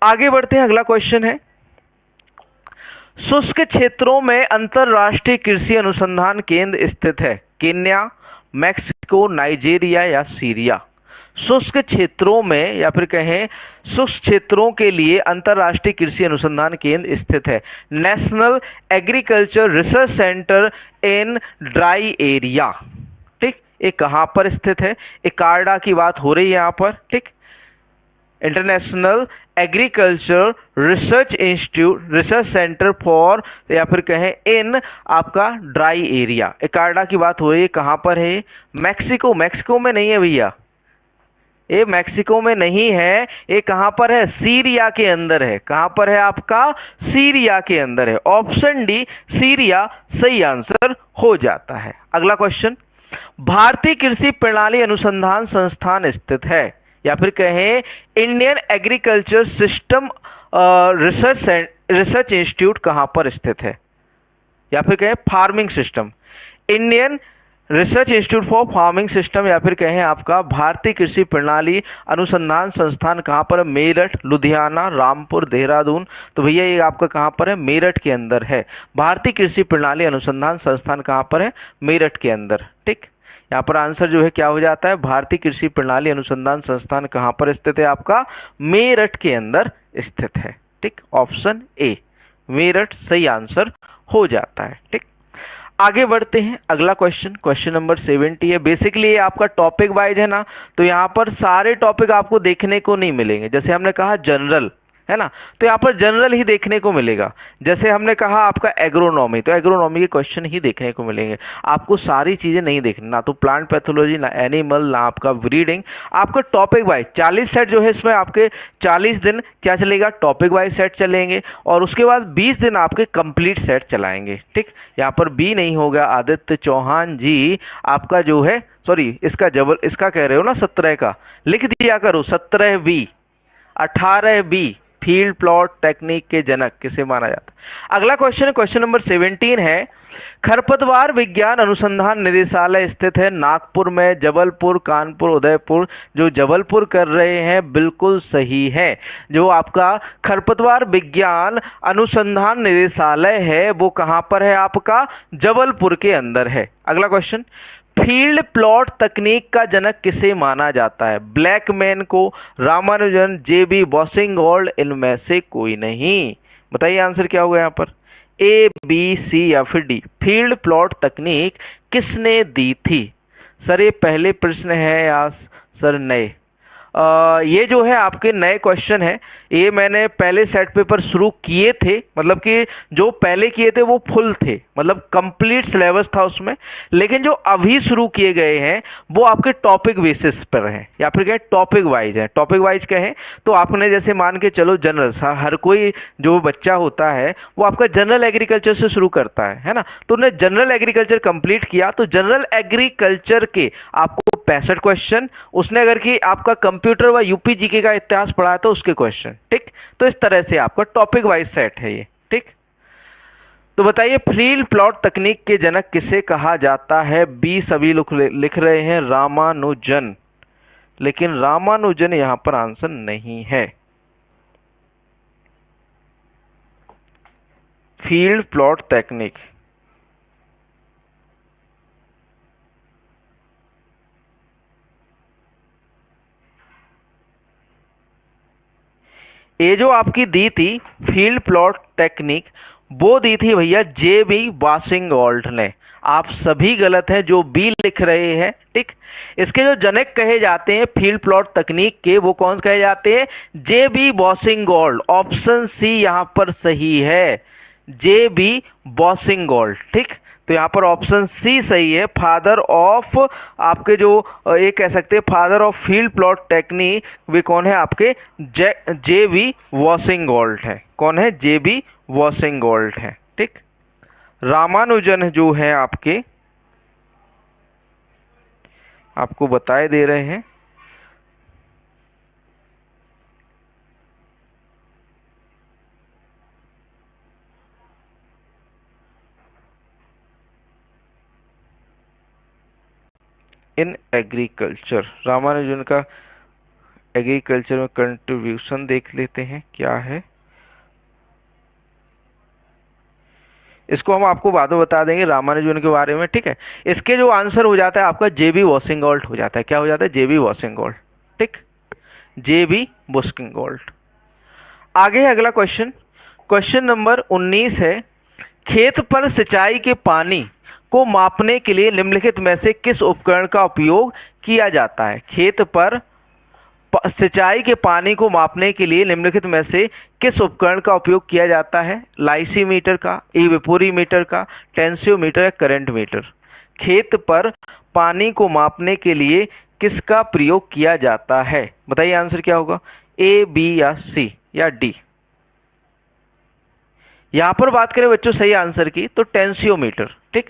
आगे बढ़ते हैं, अगला क्वेश्चन है, शुष्क क्षेत्रों में अंतरराष्ट्रीय कृषि अनुसंधान केंद्र स्थित है? केन्या, मैक्सिको, नाइजीरिया या सीरिया? शुष्क क्षेत्रों में या फिर कहें शुष्क क्षेत्रों के लिए अंतरराष्ट्रीय कृषि अनुसंधान केंद्र स्थित है। National agriculture research centre in dry area. ठीक, ये कहाँ पर स्थित है? इकार्डा की बात हो रही है यहाँ पर। ठीक, international agriculture research institute research centre for या फिर कहें इन आपका ड्राई एरिया, इकार्डा की बात हो रही है। कहाँ पर है? मैक्सिको। मैक्सिको में नहीं है भैया, ये मैक्सिको में नहीं है। ये कहाँ पर है? सीरिया के अंदर है। कहाँ पर है आपका? सीरिया के अंदर है। ऑप्शन डी सीरिया सही आंसर हो जाता है। अगला क्वेश्चन, भारतीय कृषि प्रणाली अनुसंधान संस्थान स्थित है या फिर कहें Indian agriculture system research institute कहाँ पर स्थित है? या फिर कहें farming system, Indian research institute for farming system या फिर कहें आपका भारतीय कृषि प्रणाली अनुसंधान संस्थान कहाँ पर है? मेरठ, लुधियाना, रामपुर, देहरादून। तो भैया ये आपका कहाँ पर है? मेरठ के अंदर है। भारतीय कृषि प्रणाली अनुसंधान संस्थान कहाँ पर है? मेरठ के अंदर। ठीक, यहाँ पर आंसर जो है क्या हो जाता है? भारतीय कृषि प्रणाली अनुसंधान संस्थान कहाँ पर स्थित है? आपका मेरठ के अंदर स्थित है। ठीक, ऑप्शन ए मेरठ सही आंसर हो जाता है। ठीक, आगे बढ़ते हैं, अगला क्वेश्चन, क्वेश्चन नंबर 70 है। बेसिकली ये आपका टॉपिक वाइज है ना, तो यहाँ पर सारे टॉपिक आपको देखने को नहीं मिलेंगे। जैसे हमने कहा जनरल है ना, तो यहाँ पर जनरल ही देखने को मिलेगा। जैसे हमने कहा आपका एग्रोनॉमी, तो एग्रोनॉमी के क्वेश्चन ही देखने को मिलेंगे। आपको सारी चीज़ें नहीं देखनी, ना तो प्लांट पैथोलॉजी, ना एनिमल, ना आपका ब्रीडिंग। आपका टॉपिक वाइज 40 सेट जो है इसमें आपके 40 दिन क्या चलेगा? टॉपिक वाइज सेट चलेंगे और उसके बाद 20 दिन आपके कंप्लीट सेट चलाएंगे। ठीक, यहाँ पर बी नहीं होगा। आदित्य चौहान जी आपका जो है, सॉरी इसका कह रहे हो ना 17 का, लिख दिया करो 17 B. 18 B field plot technique के जनक किसे माना जाता है? अगला क्वेश्चन है, क्वेश्चन नंबर 17 है, खरपतवार विज्ञान अनुसंधान निदेशालय स्थित है नागपुर में, जबलपुर, कानपुर, उदयपुर? जो जबलपुर कर रहे हैं बिल्कुल सही है। जो आपका खरपतवार विज्ञान अनुसंधान निदेशालय है वो कहाँ पर है? आपका जबलपुर के अंदर है। अगला क्वेश्चन, फील्ड प्लॉट तकनीक का जनक किसे माना जाता है? ब्लैकमैन को, रामानुजन, जेबी बॉसिंगहोल्ड, इनमें से कोई नहीं। बताइए आंसर क्या होगा यहाँ पर? ए, बी, सी या फिर डी? फील्ड प्लॉट तकनीक किसने दी थी? सर ये पहले प्रश्न है या सर नए? ये जो है आपके नए क्वेश्चन है, ये मैंने पहले सेट पेपर शुरू किए थे, मतलब कि जो पहले किए थे वो फुल थे, मतलब कंप्लीट सिलेबस था उसमें। लेकिन जो अभी शुरू किए गए हैं वो आपके टॉपिक बेसिस पर हैं या फिर कहें टॉपिक वाइज है। टॉपिक वाइज कहें तो आपने जैसे मान के चलो जनरल, हर कोई जो बच्चा होता है वो आपका जनरल एग्रीकल्चर से शुरू करता है ना, तो उन्हें जनरल एग्रीकल्चर कंप्लीट किया तो जनरल एग्रीकल्चर के आपको 65 क्वेश्चन, उसने अगर कि आपका कंप्यूटर व यूपी जीके का इतिहास पढ़ा है तो उसके क्वेश्चन। ठीक, तो इस तरह से आपका टॉपिक वाइज सेट है ये। ठीक, तो बताइए फील्ड प्लॉट तकनीक के जनक किसे कहा जाता है? बी सभी लोग लिख रहे हैं रामानुजन, लेकिन रामानुजन यहां पर आंसर नहीं है। फील्ड प्लॉट टेक्निक ये जो आपकी दी थी फील्ड प्लॉट टेक्निक, वो दी थी भैया जे बी बॉसिंगॉल्ट ने। आप सभी गलत हैं जो बी लिख रहे हैं, ठीक। इसके जो जनक कहे जाते हैं फील्ड प्लॉट तकनीक के, वो कौन कहे जाते हैं? जे बी बॉसिंगॉल्ट। ऑप्शन सी यहां पर सही है, जे बी बॉसिंगॉल्ट, ठीक। तो यहाँ पर ऑप्शन सी सही है। फादर ऑफ आपके जो ये कह सकते हैं father of field plot technique, वे कौन है आपके? जे बी वॉशिंगॉल्ट है। कौन है? जे बी वॉशिंगॉल्ट है, ठीक। रामानुजन जो है आपके, आपको बताए दे रहे हैं। इन एग्रीकल्चर, रामानुजन का एग्रीकल्चर में कंट्रीब्यूशन देख लेते हैं क्या है। इसको हम आपको बाद में बता देंगे रामानुजन के बारे में, ठीक है। इसके जो आंसर हो जाता है आपका जे बी वॉशिंगॉल्ट हो जाता है। क्या हो जाता है? जे बी वॉशिंगॉल्ट, ठीक। J B Boussingault. आगे है अगला क्वेश्चन। क्वेश्चन नंबर 19 है, खेत पर सिंचाई के पानी को मापने के लिए निम्नलिखित में से किस उपकरण का उपयोग किया जाता है? खेत पर सिंचाई के पानी को मापने के लिए निम्नलिखित में से किस उपकरण का उपयोग किया जाता है? लाइसीमीटर का, इवेपोरीमीटर का, टेंसियोमीटर या करंट मीटर? खेत पर पानी को मापने के लिए किसका प्रयोग किया जाता है? बताइए आंसर क्या होगा? ए, बी या सी या डी? यहां पर बात करें बच्चों सही आंसर की तो टेंसियोमीटर, ठीक।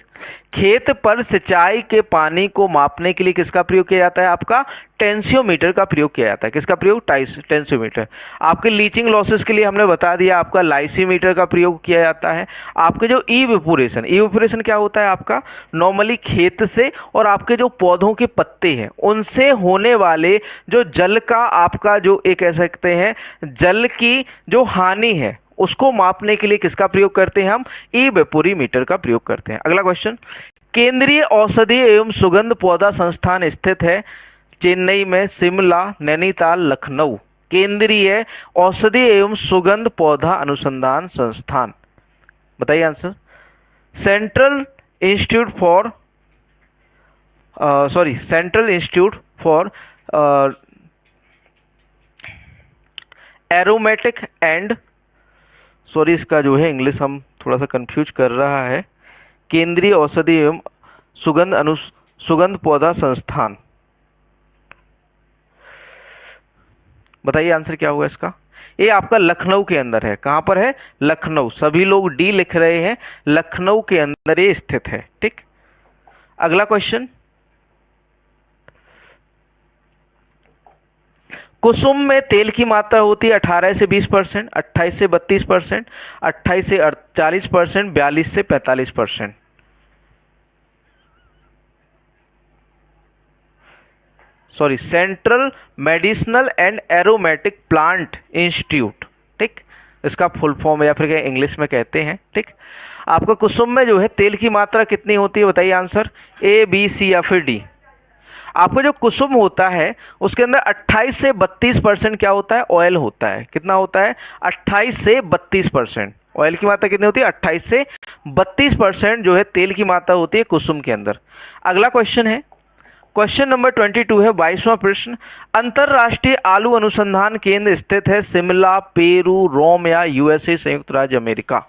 खेत पर सिंचाई के पानी को मापने के लिए किसका प्रयोग किया जाता है? आपका टेंसियोमीटर का प्रयोग किया जाता है। किसका प्रयोग? टेंसियोमीटर। आपके लीचिंग लॉसेस के लिए हमने बता दिया आपका लाइसीमीटर का प्रयोग किया जाता है। आपके जो इवेपोरेशन, इवेपोरेशन क्या होता है आपका? नॉर्मली खेत से और आपके जो पौधों के पत्ते हैं उनसे होने वाले जो जल का आपका जो एक कह सकते हैं जल की जो हानि है उसको मापने के लिए किसका प्रयोग करते हैं हम? इवेपोरीमीटर का प्रयोग करते हैं। अगला क्वेश्चन, केंद्रीय औषधि एवं सुगंध पौधा संस्थान स्थित है चेन्नई में, शिमला, नैनीताल, लखनऊ? केंद्रीय औषधि एवं सुगंध पौधा अनुसंधान संस्थान, बताइए answer. Central institute for central institute for aromatic and इसका जो है इंग्लिश हम थोड़ा सा कंफ्यूज कर रहा है। केंद्रीय औषधि एवं सुगंध पौधा संस्थान, बताइए आंसर क्या होगा इसका? ये आपका लखनऊ के अंदर है। कहां पर है? लखनऊ। सभी लोग डी लिख रहे हैं, लखनऊ के अंदर ये स्थित है, ठीक। अगला क्वेश्चन, कुसुम में तेल की मात्रा होती है 18 से 20%, 28 से 32%, 28 से 40%, 42 से 45%। Central medicinal and aromatic plant institute, ठीक। इसका फुल फॉर्म या फिर इंग्लिश में कहते हैं, ठीक। आपका कुसुम में जो है तेल की मात्रा कितनी होती है? बताइए आंसर। ए, बी, सी या फिर डी? आपका जो कुसुम होता है उसके अंदर 28 से 32% क्या होता है? ऑयल होता है। कितना होता है? 28 से 32%। ऑयल की मात्रा कितनी होती है? 28 से 32% जो है तेल की मात्रा होती है कुसुम के अंदर। अगला क्वेश्चन है, क्वेश्चन नंबर 22 है, 22वां प्रश्न। अंतरराष्ट्रीय आलू अनुसंधान केंद्र स्थित है शिमला, पेरू, रोम या यूएसए संयुक्त राज्य अमेरिका?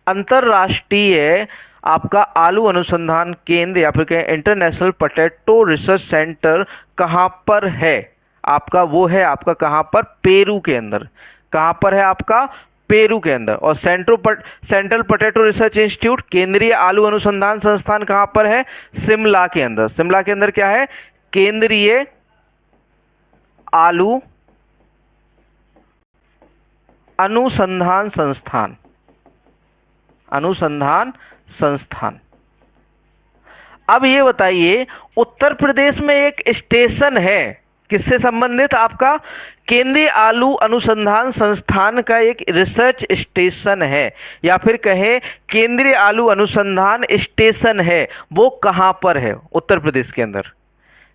अंतरराष्ट्रीय आपका आलू अनुसंधान केंद्र या फिर कहें इंटरनेशनल पोटैटो रिसर्च सेंटर कहाँ पर है? आपका वो है आपका कहाँ पर? पेरू के अंदर। कहाँ पर है आपका? पेरू के अंदर। और सेंट्रल पोटैटो रिसर्च इंस्टीट्यूट, केंद्रीय आलू अनुसंधान संस्थान कहाँ पर है? शिमला के अंदर। शिमला के अंदर क्या है? केंद्रीय आलू अनुसंधान संस्थान, अनुसंधान संस्थान। अब ये बताइए, उत्तर प्रदेश में एक स्टेशन है किससे संबंधित? आपका केंद्रीय आलू अनुसंधान संस्थान का एक रिसर्च स्टेशन है या फिर कहें केंद्रीय आलू अनुसंधान स्टेशन है। वो कहां पर है? उत्तर प्रदेश के अंदर।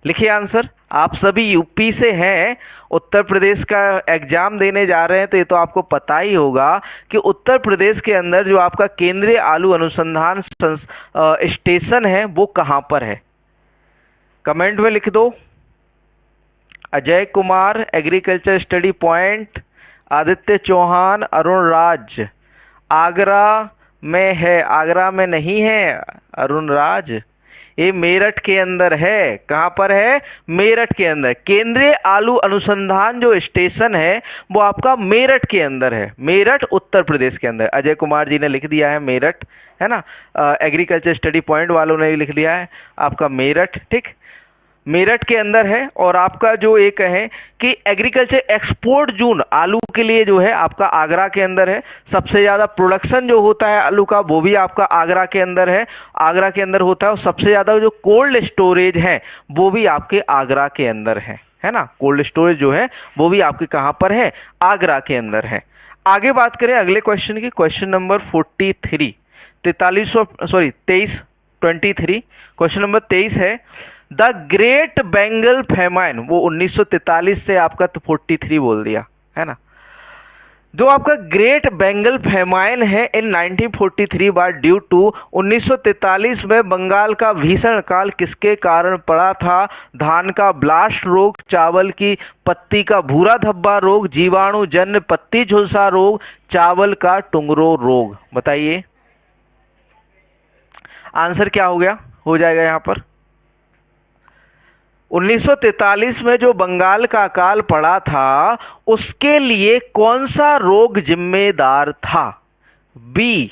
लिखिए आंसर। आप सभी यूपी से हैं, उत्तर प्रदेश का एग्जाम देने जा रहे हैं, तो ये तो आपको पता ही होगा कि उत्तर प्रदेश के अंदर जो आपका केंद्रीय आलू अनुसंधान स्टेशन है वो कहाँ पर है। कमेंट में लिख दो। Ajay Kumar agriculture study point, Aditya Chauhan, Arun Raj. Agra में है, आगरा में नहीं है अरुण राज, ये मेरठ के अंदर है। कहाँ पर है? मेरठ के अंदर। केंद्रीय आलू अनुसंधान जो स्टेशन है वो आपका मेरठ के अंदर है, मेरठ उत्तर प्रदेश के अंदर। अजय कुमार जी ने लिख दिया है मेरठ, है ना। एग्रीकल्चर स्टडी पॉइंट वालों ने भी लिख दिया है आपका मेरठ, ठीक, मेरठ के अंदर है। और आपका जो एक है कि एग्रीकल्चर एक्सपोर्ट जोन आलू के लिए जो है आपका आगरा के अंदर है। सबसे ज़्यादा प्रोडक्शन जो होता है आलू का वो भी आपका आगरा के अंदर है, आगरा के अंदर होता है। और सबसे ज़्यादा जो कोल्ड स्टोरेज है वो भी आपके आगरा के अंदर है ना। कोल्ड स्टोरेज जो है वो भी आपके कहाँ पर है? आगरा के अंदर है। आगे बात करें अगले क्वेश्चन की, क्वेश्चन नंबर 43, 23, क्वेश्चन नंबर 23 है। द ग्रेट बेंगल फेमाइन, वो 1943 से आपका तो 43 बोल दिया, है ना। जो आपका ग्रेट बेंगल फेमाइन है इन 1943 बार ड्यू टू 1943 में बंगाल का भीषण काल किसके कारण पड़ा था? धान का ब्लास्ट रोग, चावल की पत्ती का भूरा धब्बा रोग, जीवाणु जन्य पत्ती झुलसा रोग, चावल का टुंगरो रोग। बताइए आंसर क्या हो गया, हो जाएगा यहाँ पर। 1943 में जो बंगाल का अकाल पड़ा था उसके लिए कौन सा रोग जिम्मेदार था? बी,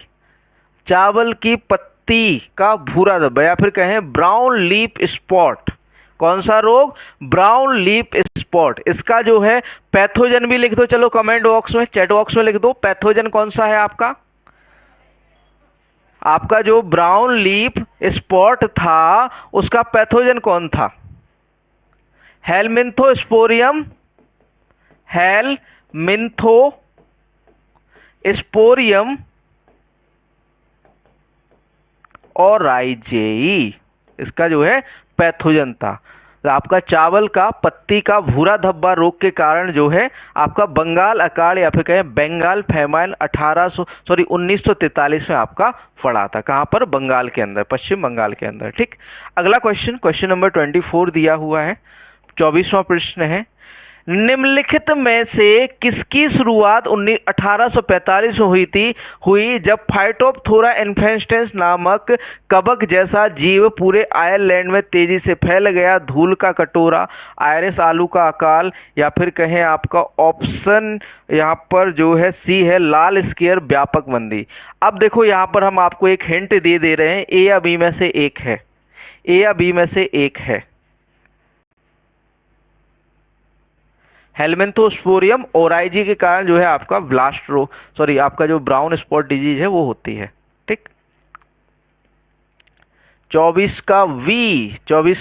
चावल की पत्ती का भूरा धब्बा, या फिर कहें ब्राउन लीफ स्पॉट। कौन सा रोग? Brown leaf spot. इसका जो है पैथोजन भी लिख दो, चलो कमेंट बॉक्स में, चैट बॉक्स में लिख दो पैथोजन कौन सा है आपका। आपका जो ब्राउन लीफ स्पॉट था उसका पैथोजन कौन था? हेलमिंथोस्पोरियम, हेलमिंथोस्पोरियम और राइजेई, इसका जो है पैथोजन था। तो आपका चावल का पत्ती का भूरा धब्बा रोग के कारण जो है आपका बंगाल अकाल या फिर कहें बंगाल फेमाइन 1943 में आपका पड़ा था। कहाँ पर? बंगाल के अंदर, पश्चिम बंगाल के अंदर, ठीक। अगला क्वेश्चन, क्वेश्चन नंबर 24 दिया हुआ है, 24वां प्रश्न है। निम्नलिखित में से किसकी शुरुआत 1845 में हुई जब फाइटोप्थोरा इन्फेस्टेंस नामक कवक जैसा जीव पूरे आयरलैंड में तेजी से फैल गया? धूल का कटोरा, आयरिस आलू का अकाल, या फिर कहें आपका ऑप्शन यहाँ पर जो है सी है लाल स्केयर व्यापक मंदी। अब देखो यहाँ पर हम आपको एक हिंट दे रहे हैं, ए या बी में से एक है, ए या बी में से एक है। हेलमिंथोस्पोरियम ओराइजी के कारण जो है आपका ब्लास्ट रोग, सॉरी आपका जो ब्राउन स्पॉट डिजीज है वो होती है, ठीक। 24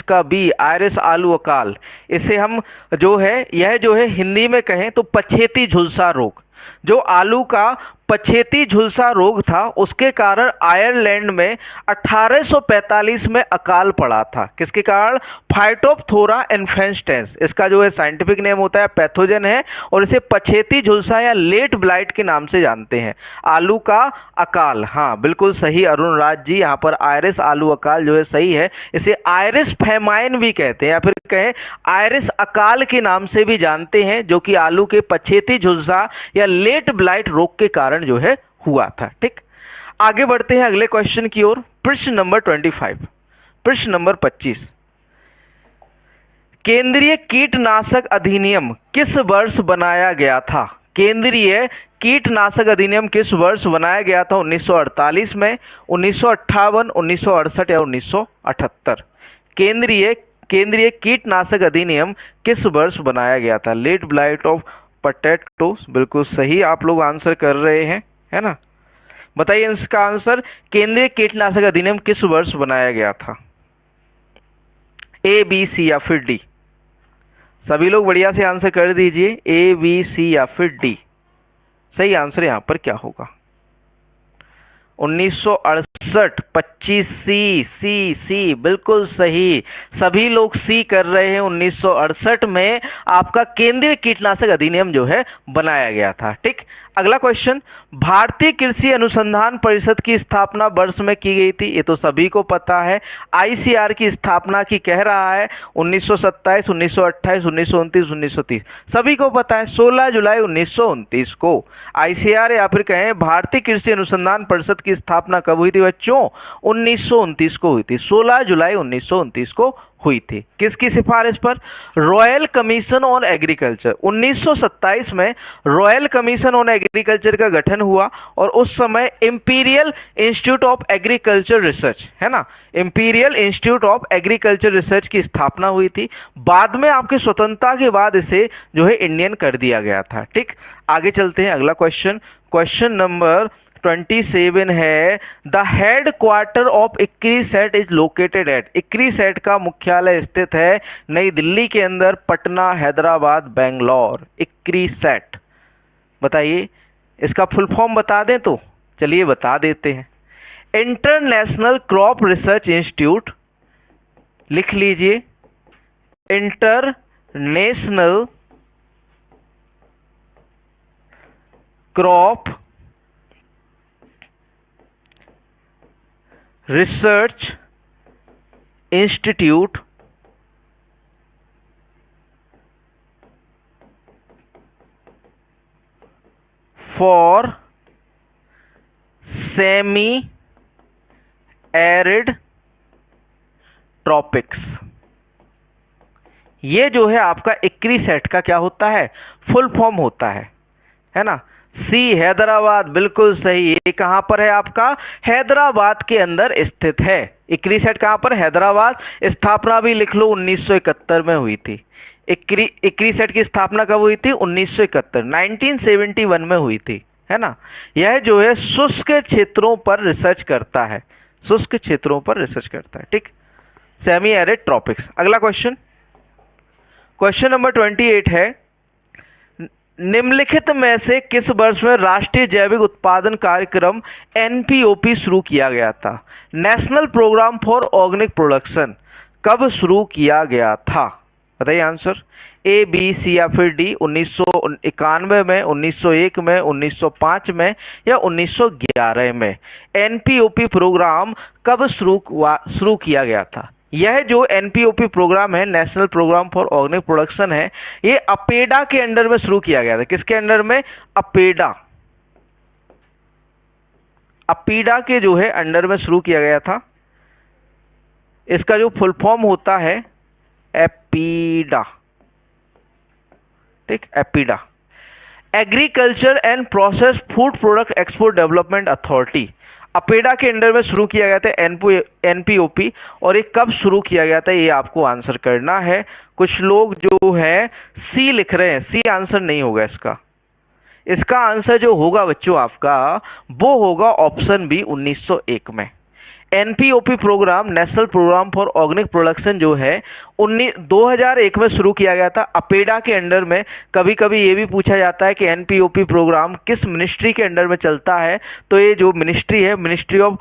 का बी आयरिस आलू अकाल, इसे हम जो है यह जो है हिंदी में कहें तो पछेती झुलसा रोग, जो आलू का पछेती झुलसा रोग था उसके कारण आयरलैंड में 1845 में अकाल पड़ा था। किसके कारण? फाइटोप्थोरा इन्फेस्टेंस, इसका जो है साइंटिफिक नेम होता है, पैथोजन है, और इसे पछेती झुलसा या लेट ब्लाइट के नाम से जानते हैं। आलू का अकाल, हाँ बिल्कुल सही अरुण राज जी, यहाँ पर आयरिस आलू अकाल जो है सही है। इसे आयरिस फेमाइन भी कहते हैं या फिर कहें आयरिस अकाल के नाम से भी जानते हैं, जो कि आलू के पछेती झुलसा या लेट ब्लाइट रोग के कारण जो है हुआ था, ठीक। आगे बढ़ते हैं अगले क्वेश्चन की ओर, प्रश्न नंबर 25, प्रश्न नंबर 25। केंद्रीय कीटनाशक अधिनियम किस वर्ष बनाया गया था? केंद्रीय कीटनाशक अधिनियम किस वर्ष बनाया गया था? 1948 में, 1958, 1968 या 1978? केंद्रीय कीटनाशक अधिनियम किस वर्ष बनाया गया था? लेट ब्लाइट ऑफ पोटैटो, बिल्कुल सही आप लोग आंसर कर रहे हैं, है ना। बताइए इसका आंसर, केंद्रीय कीटनाशक अधिनियम किस वर्ष बनाया गया था? ए, बी, सी या फिर डी? सभी लोग बढ़िया से आंसर कर दीजिए, ए, बी, सी या फिर डी। सही आंसर यहाँ पर क्या होगा? 1968, 25 सी, सी सी बिल्कुल सही। सभी लोग सी कर रहे हैं। 1968 में आपका केंद्रीय कीटनाशक अधिनियम जो है बनाया गया था। ठीक, अगला क्वेश्चन, भारतीय कृषि अनुसंधान परिषद की स्थापना वर्ष में की गई थी। ये तो सभी को पता है। आईसीआर की स्थापना की कह रहा है 1927, 1928, 1929, 1930। सभी को पता है 16 जुलाई 1929 को आईसीआर या फिर कहें भारतीय कृषि अनुसंधान परिषद की स्थापना कब हुई थी बच्चों? 1929 को हुई थी। 16 जुलाई 1929 को हुई थी। किसकी सिफारिश पर? Royal commission on agriculture. 1927 में रॉयल कमीशन ऑन एग्रीकल्चर का गठन हुआ और उस समय imperial institute of agriculture research, है ना, imperial institute of agriculture research की स्थापना हुई थी। बाद में आपकी स्वतंत्रता के बाद इसे जो है इंडियन कर दिया गया था। ठीक, आगे चलते हैं। अगला क्वेश्चन, क्वेश्चन नंबर 27 है, द हेड क्वार्टर ऑफ इक्री सेट इज लोकेटेड एट। इक्री सेट का मुख्यालय स्थित है नई दिल्ली के अंदर, पटना, हैदराबाद, बेंगलोर। इक्री सेट बताइए, इसका फुल फॉर्म बता दें तो चलिए बता देते हैं। इंटरनेशनल क्रॉप रिसर्च इंस्टीट्यूट, लिख लीजिए, international crop research institute for semi arid tropics. ये जो है आपका इक्री सेट का क्या होता है? फुल फॉर्म होता है ना। सी, हैदराबाद, बिल्कुल सही। ये कहां पर है आपका? हैदराबाद के अंदर स्थित है। इक्री सेट कहां पर? हैदराबाद। स्थापना भी लिख लो, 1971 में हुई थी। इक्री सेट की स्थापना कब हुई थी? 1971, 1971 में हुई थी, है ना। यह जो है शुष्क क्षेत्रों पर रिसर्च करता है, शुष्क क्षेत्रों पर रिसर्च करता है। ठीक, सेमी एरिड ट्रॉपिक्स। अगला क्वेश्चन, क्वेश्चन नंबर 28 है, निम्नलिखित में से किस वर्ष में राष्ट्रीय जैविक उत्पादन कार्यक्रम एनपीओपी शुरू किया गया था? National programme for organic production कब शुरू किया गया था? बताइए आंसर। ए, बी, सी या फिर डी। 1991 में, 1901 में, 1905 में या 1911 में? एनपीओपी प्रोग्राम कब शुरू किया गया था? यह जो एनपीओपी प्रोग्राम है, national programme for organic production है, ये अपेडा के अंडर में शुरू किया गया था। किसके अंडर में? अपेडा। अपेडा के जो है अंडर में शुरू किया गया था। इसका जो फुल फॉर्म होता है एपीडा। ठीक, APEDA, agriculture and process food Product Export Development authority. APEDA के अंडर में शुरू किया गया था एनपीओपी। और ये कब शुरू किया गया था ये आपको आंसर करना है। कुछ लोग जो है सी लिख रहे हैं, सी आंसर नहीं होगा इसका। इसका आंसर जो होगा बच्चों आपका, वो होगा ऑप्शन बी, 1901 में। NPOP programme, national programme for organic production जो है 2001 में शुरू किया गया था अपेडा के अंडर में। कभी कभी ये भी पूछा जाता है कि एनपीओपी प्रोग्राम किस मिनिस्ट्री के अंडर में चलता है, तो ये जो मिनिस्ट्री है, ministry of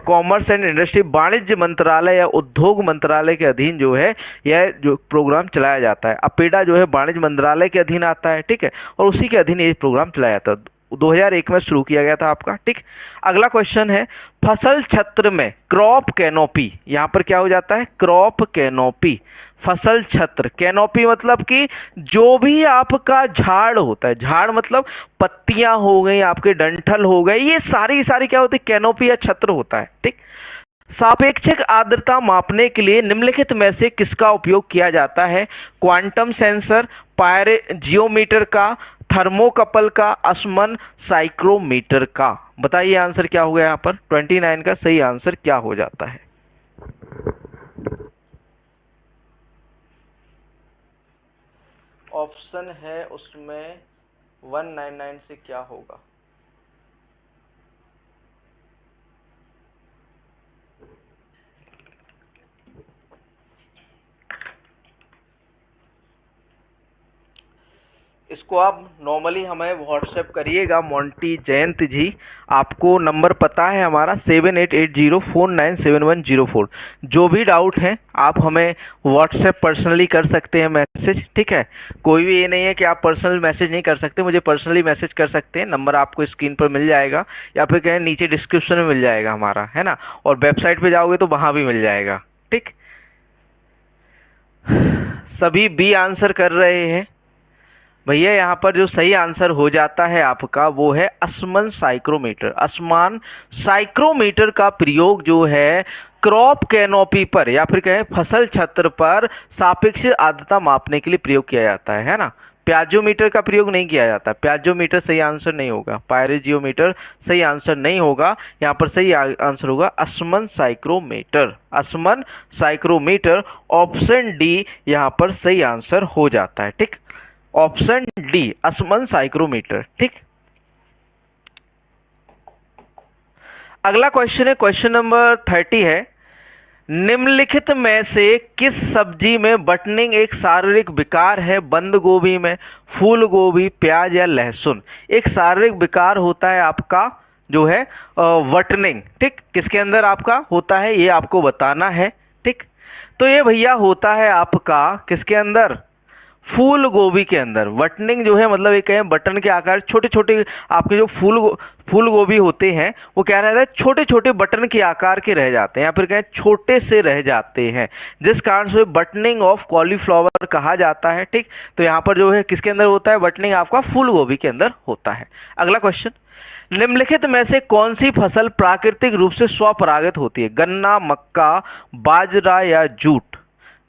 commerce and industry, वाणिज्य मंत्रालय या उद्योग मंत्रालय के अधीन जो है यह जो प्रोग्राम चलाया जाता है। अपेडा जो है वाणिज्य मंत्रालय के अधीन आता है, ठीक है, और उसी के अधीन ये प्रोग्राम चलाया जाता है। 2001 में शुरू किया गया था आपका। ठीक, अगला क्वेश्चन है, फसल छत्र में क्रॉप कैनोपी, यहां पर क्या हो जाता है? Crop canopy. फसल छत्र, कैनोपी मतलब कि जो भी आपका झाड़ होता है, झाड़ मतलब पत्तियां हो गई, आपके डंठल हो गए, ये सारी सारी क्या होती है? कैनोपी या छत्र होता है। ठीक, सापेक्षिक आर्द्रता मापने के लिए निम्नलिखित में से किसका उपयोग किया जाता है? क्वांटम सेंसर, पायरे जियोमीटर का, थर्मोकपल का, असमन साइक्रोमीटर का। बताइए आंसर क्या हो गया यहाँ पर? 29 का सही आंसर क्या हो जाता है? ऑप्शन है उसमें 199 से क्या होगा? इसको आप नॉर्मली हमें व्हाट्सएप करिएगा मोंटी जयंत जी। आपको नंबर पता है हमारा 7880497104। जो भी डाउट है आप हमें व्हाट्सएप पर्सनली कर सकते हैं मैसेज, ठीक है। कोई भी ये नहीं है कि आप पर्सनल मैसेज नहीं कर सकते, मुझे पर्सनली मैसेज कर सकते हैं। नंबर आपको स्क्रीन पर मिल जाएगा या फिर कहें नीचे डिस्क्रिप्शन में मिल जाएगा हमारा, है ना। और वेबसाइट पे जाओगे तो वहाँ भी मिल जाएगा, ठीक। सभी बी आंसर कर रहे हैं भैया। यहाँ पर जो सही आंसर हो जाता है आपका वो है असमान साइक्रोमीटर। असमान साइक्रोमीटर का प्रयोग जो है क्रॉप कैनोपी पर या फिर कहें फसल छत्र पर सापेक्ष आर्द्रता मापने के लिए प्रयोग किया जाता है ना। प्याजोमीटर का प्रयोग नहीं किया जाता। प्याजोमीटर सही आंसर नहीं होगा। पायरोजियोमीटर सही आंसर नहीं होगा। यहाँ पर सही आंसर होगा असमान साइक्रोमीटर। असमान साइक्रोमीटर ऑप्शन डी यहाँ पर सही आंसर हो जाता है, ठीक। ऑप्शन डी असमान साइक्रोमीटर, ठीक। अगला क्वेश्चन है, क्वेश्चन नंबर 30 है। निम्नलिखित में से किस सब्जी में बटनिंग एक शारीरिक विकार है? बंद गोभी में, फूल गोभी, प्याज या लहसुन। एक शारीरिक विकार होता है आपका जो है वटनिंग, ठीक। किसके अंदर आपका होता है ये आपको बताना है, ठीक। तो ये भैया होता है आपका किसके अंदर? फूल गोभी के अंदर। वटनिंग जो है मतलब ये कहें बटन के आकार छोटे छोटे आपके जो फूल गोभी होते हैं वो क्या रहता है, छोटे छोटे बटन के आकार के रह जाते हैं या फिर कहें छोटे से रह जाते हैं, जिस कारण से बटनिंग ऑफ कॉलीफ्लावर कहा जाता है, ठीक। तो यहाँ पर जो है किसके अंदर होता है बटनिंग? आपका फूल गोभी के अंदर होता है। अगला क्वेश्चन, निम्नलिखित में से कौन सी फसल प्राकृतिक रूप से स्वपरागित होती है? गन्ना, मक्का, बाजरा या जूट।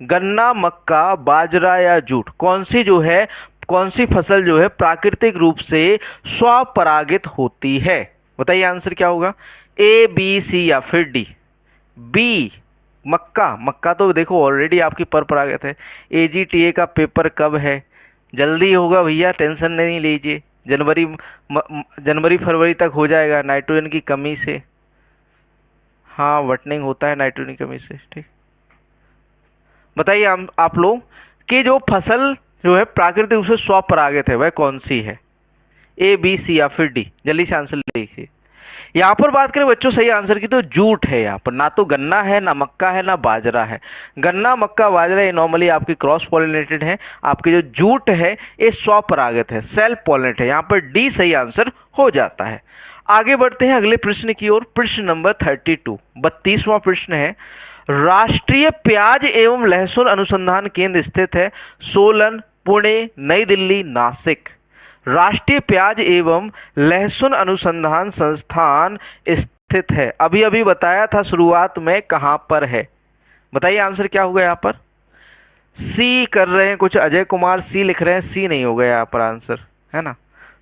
गन्ना, मक्का, बाजरा या जूट, कौन सी जो है कौन सी फसल जो है प्राकृतिक रूप से स्वपरागित होती है? बताइए आंसर क्या होगा? ए, बी, सी या फिर डी? बी मक्का। मक्का तो देखो ऑलरेडी आपकी परपरागत है। एजीटीए का पेपर कब है? जल्दी होगा भैया, टेंशन नहीं लीजिए। जनवरी फरवरी तक हो जाएगा नाइट्रोजन की कमी से। हाँ वटनिंग होता है नाइट्रोजन की कमी से, ठीक। बताइए आप लोग कि जो फसल जो है प्राकृतिक रूप से स्वपरागित है वह कौन सी है? ए, बी, सी या फिर डी? जल्दी से आंसर लिखिए। यहाँ पर बात करें बच्चों सही आंसर की तो जूट है। यहाँ पर ना तो गन्ना है, ना मक्का है, ना बाजरा है। गन्ना, मक्का, बाजरा ये नॉर्मली आपकी क्रॉस पॉलिनेटेड है। आपकी जो जूट है ये स्वपरागित है, सेल्फ पॉलिनेटेड है। यहाँ पर डी सही आंसर हो जाता है। आगे बढ़ते हैं अगले प्रश्न की ओर। प्रश्न नंबर 32, 32वां प्रश्न है। राष्ट्रीय प्याज एवं लहसुन अनुसंधान केंद्र स्थित है सोलन, पुणे, नई दिल्ली, नासिक। राष्ट्रीय प्याज एवं लहसुन अनुसंधान संस्थान स्थित है, अभी अभी बताया था शुरुआत में, कहां पर है? बताइए आंसर क्या होगा? यहाँ पर सी कर रहे हैं कुछ, अजय कुमार सी लिख रहे हैं। सी नहीं होगा यहाँ पर आंसर, है ना।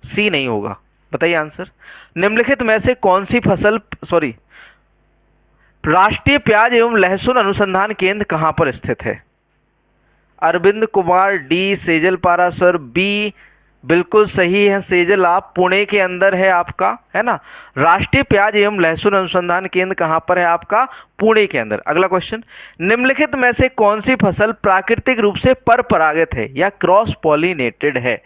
सी नहीं होगा। बताइए आंसर। निम्नलिखित में से कौन सी फसल राष्ट्रीय प्याज एवं लहसुन अनुसंधान केंद्र कहां पर स्थित है? अरविंद कुमार डी, सेजल पारा सर बी बिल्कुल सही है। सेजल आप पुणे के अंदर है आपका, है ना। राष्ट्रीय प्याज एवं लहसुन अनुसंधान केंद्र कहां पर है आपका? पुणे के अंदर। अगला क्वेश्चन, निम्नलिखित में से कौन सी फसल प्राकृतिक रूप से परपरागित है या क्रॉस पॉलिनेटेड है?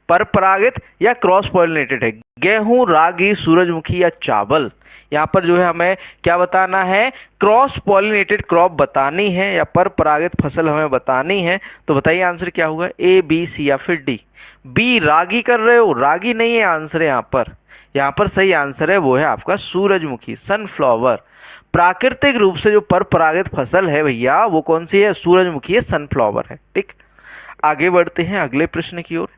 परपरागित या क्रॉस पॉलिनेटेड है? गेहूं, रागी, सूरजमुखी या चावल। यहाँ पर जो है हमें क्या बताना है? क्रॉस पॉलिनेटेड क्रॉप बतानी है या परपरागित फसल हमें बतानी है। तो बताइए आंसर क्या होगा? ए, बी, सी या फिर डी? बी रागी कर रहे हो? रागी नहीं है आंसर यहाँ पर। यहाँ पर सही आंसर है वो है आपका सूरजमुखी, सनफ्लावर। प्राकृतिक रूप से जो परपरागित फसल है भैया वो कौन सी है? सूरजमुखी है, सनफ्लावर है, ठीक। आगे बढ़ते हैं अगले प्रश्न की ओर।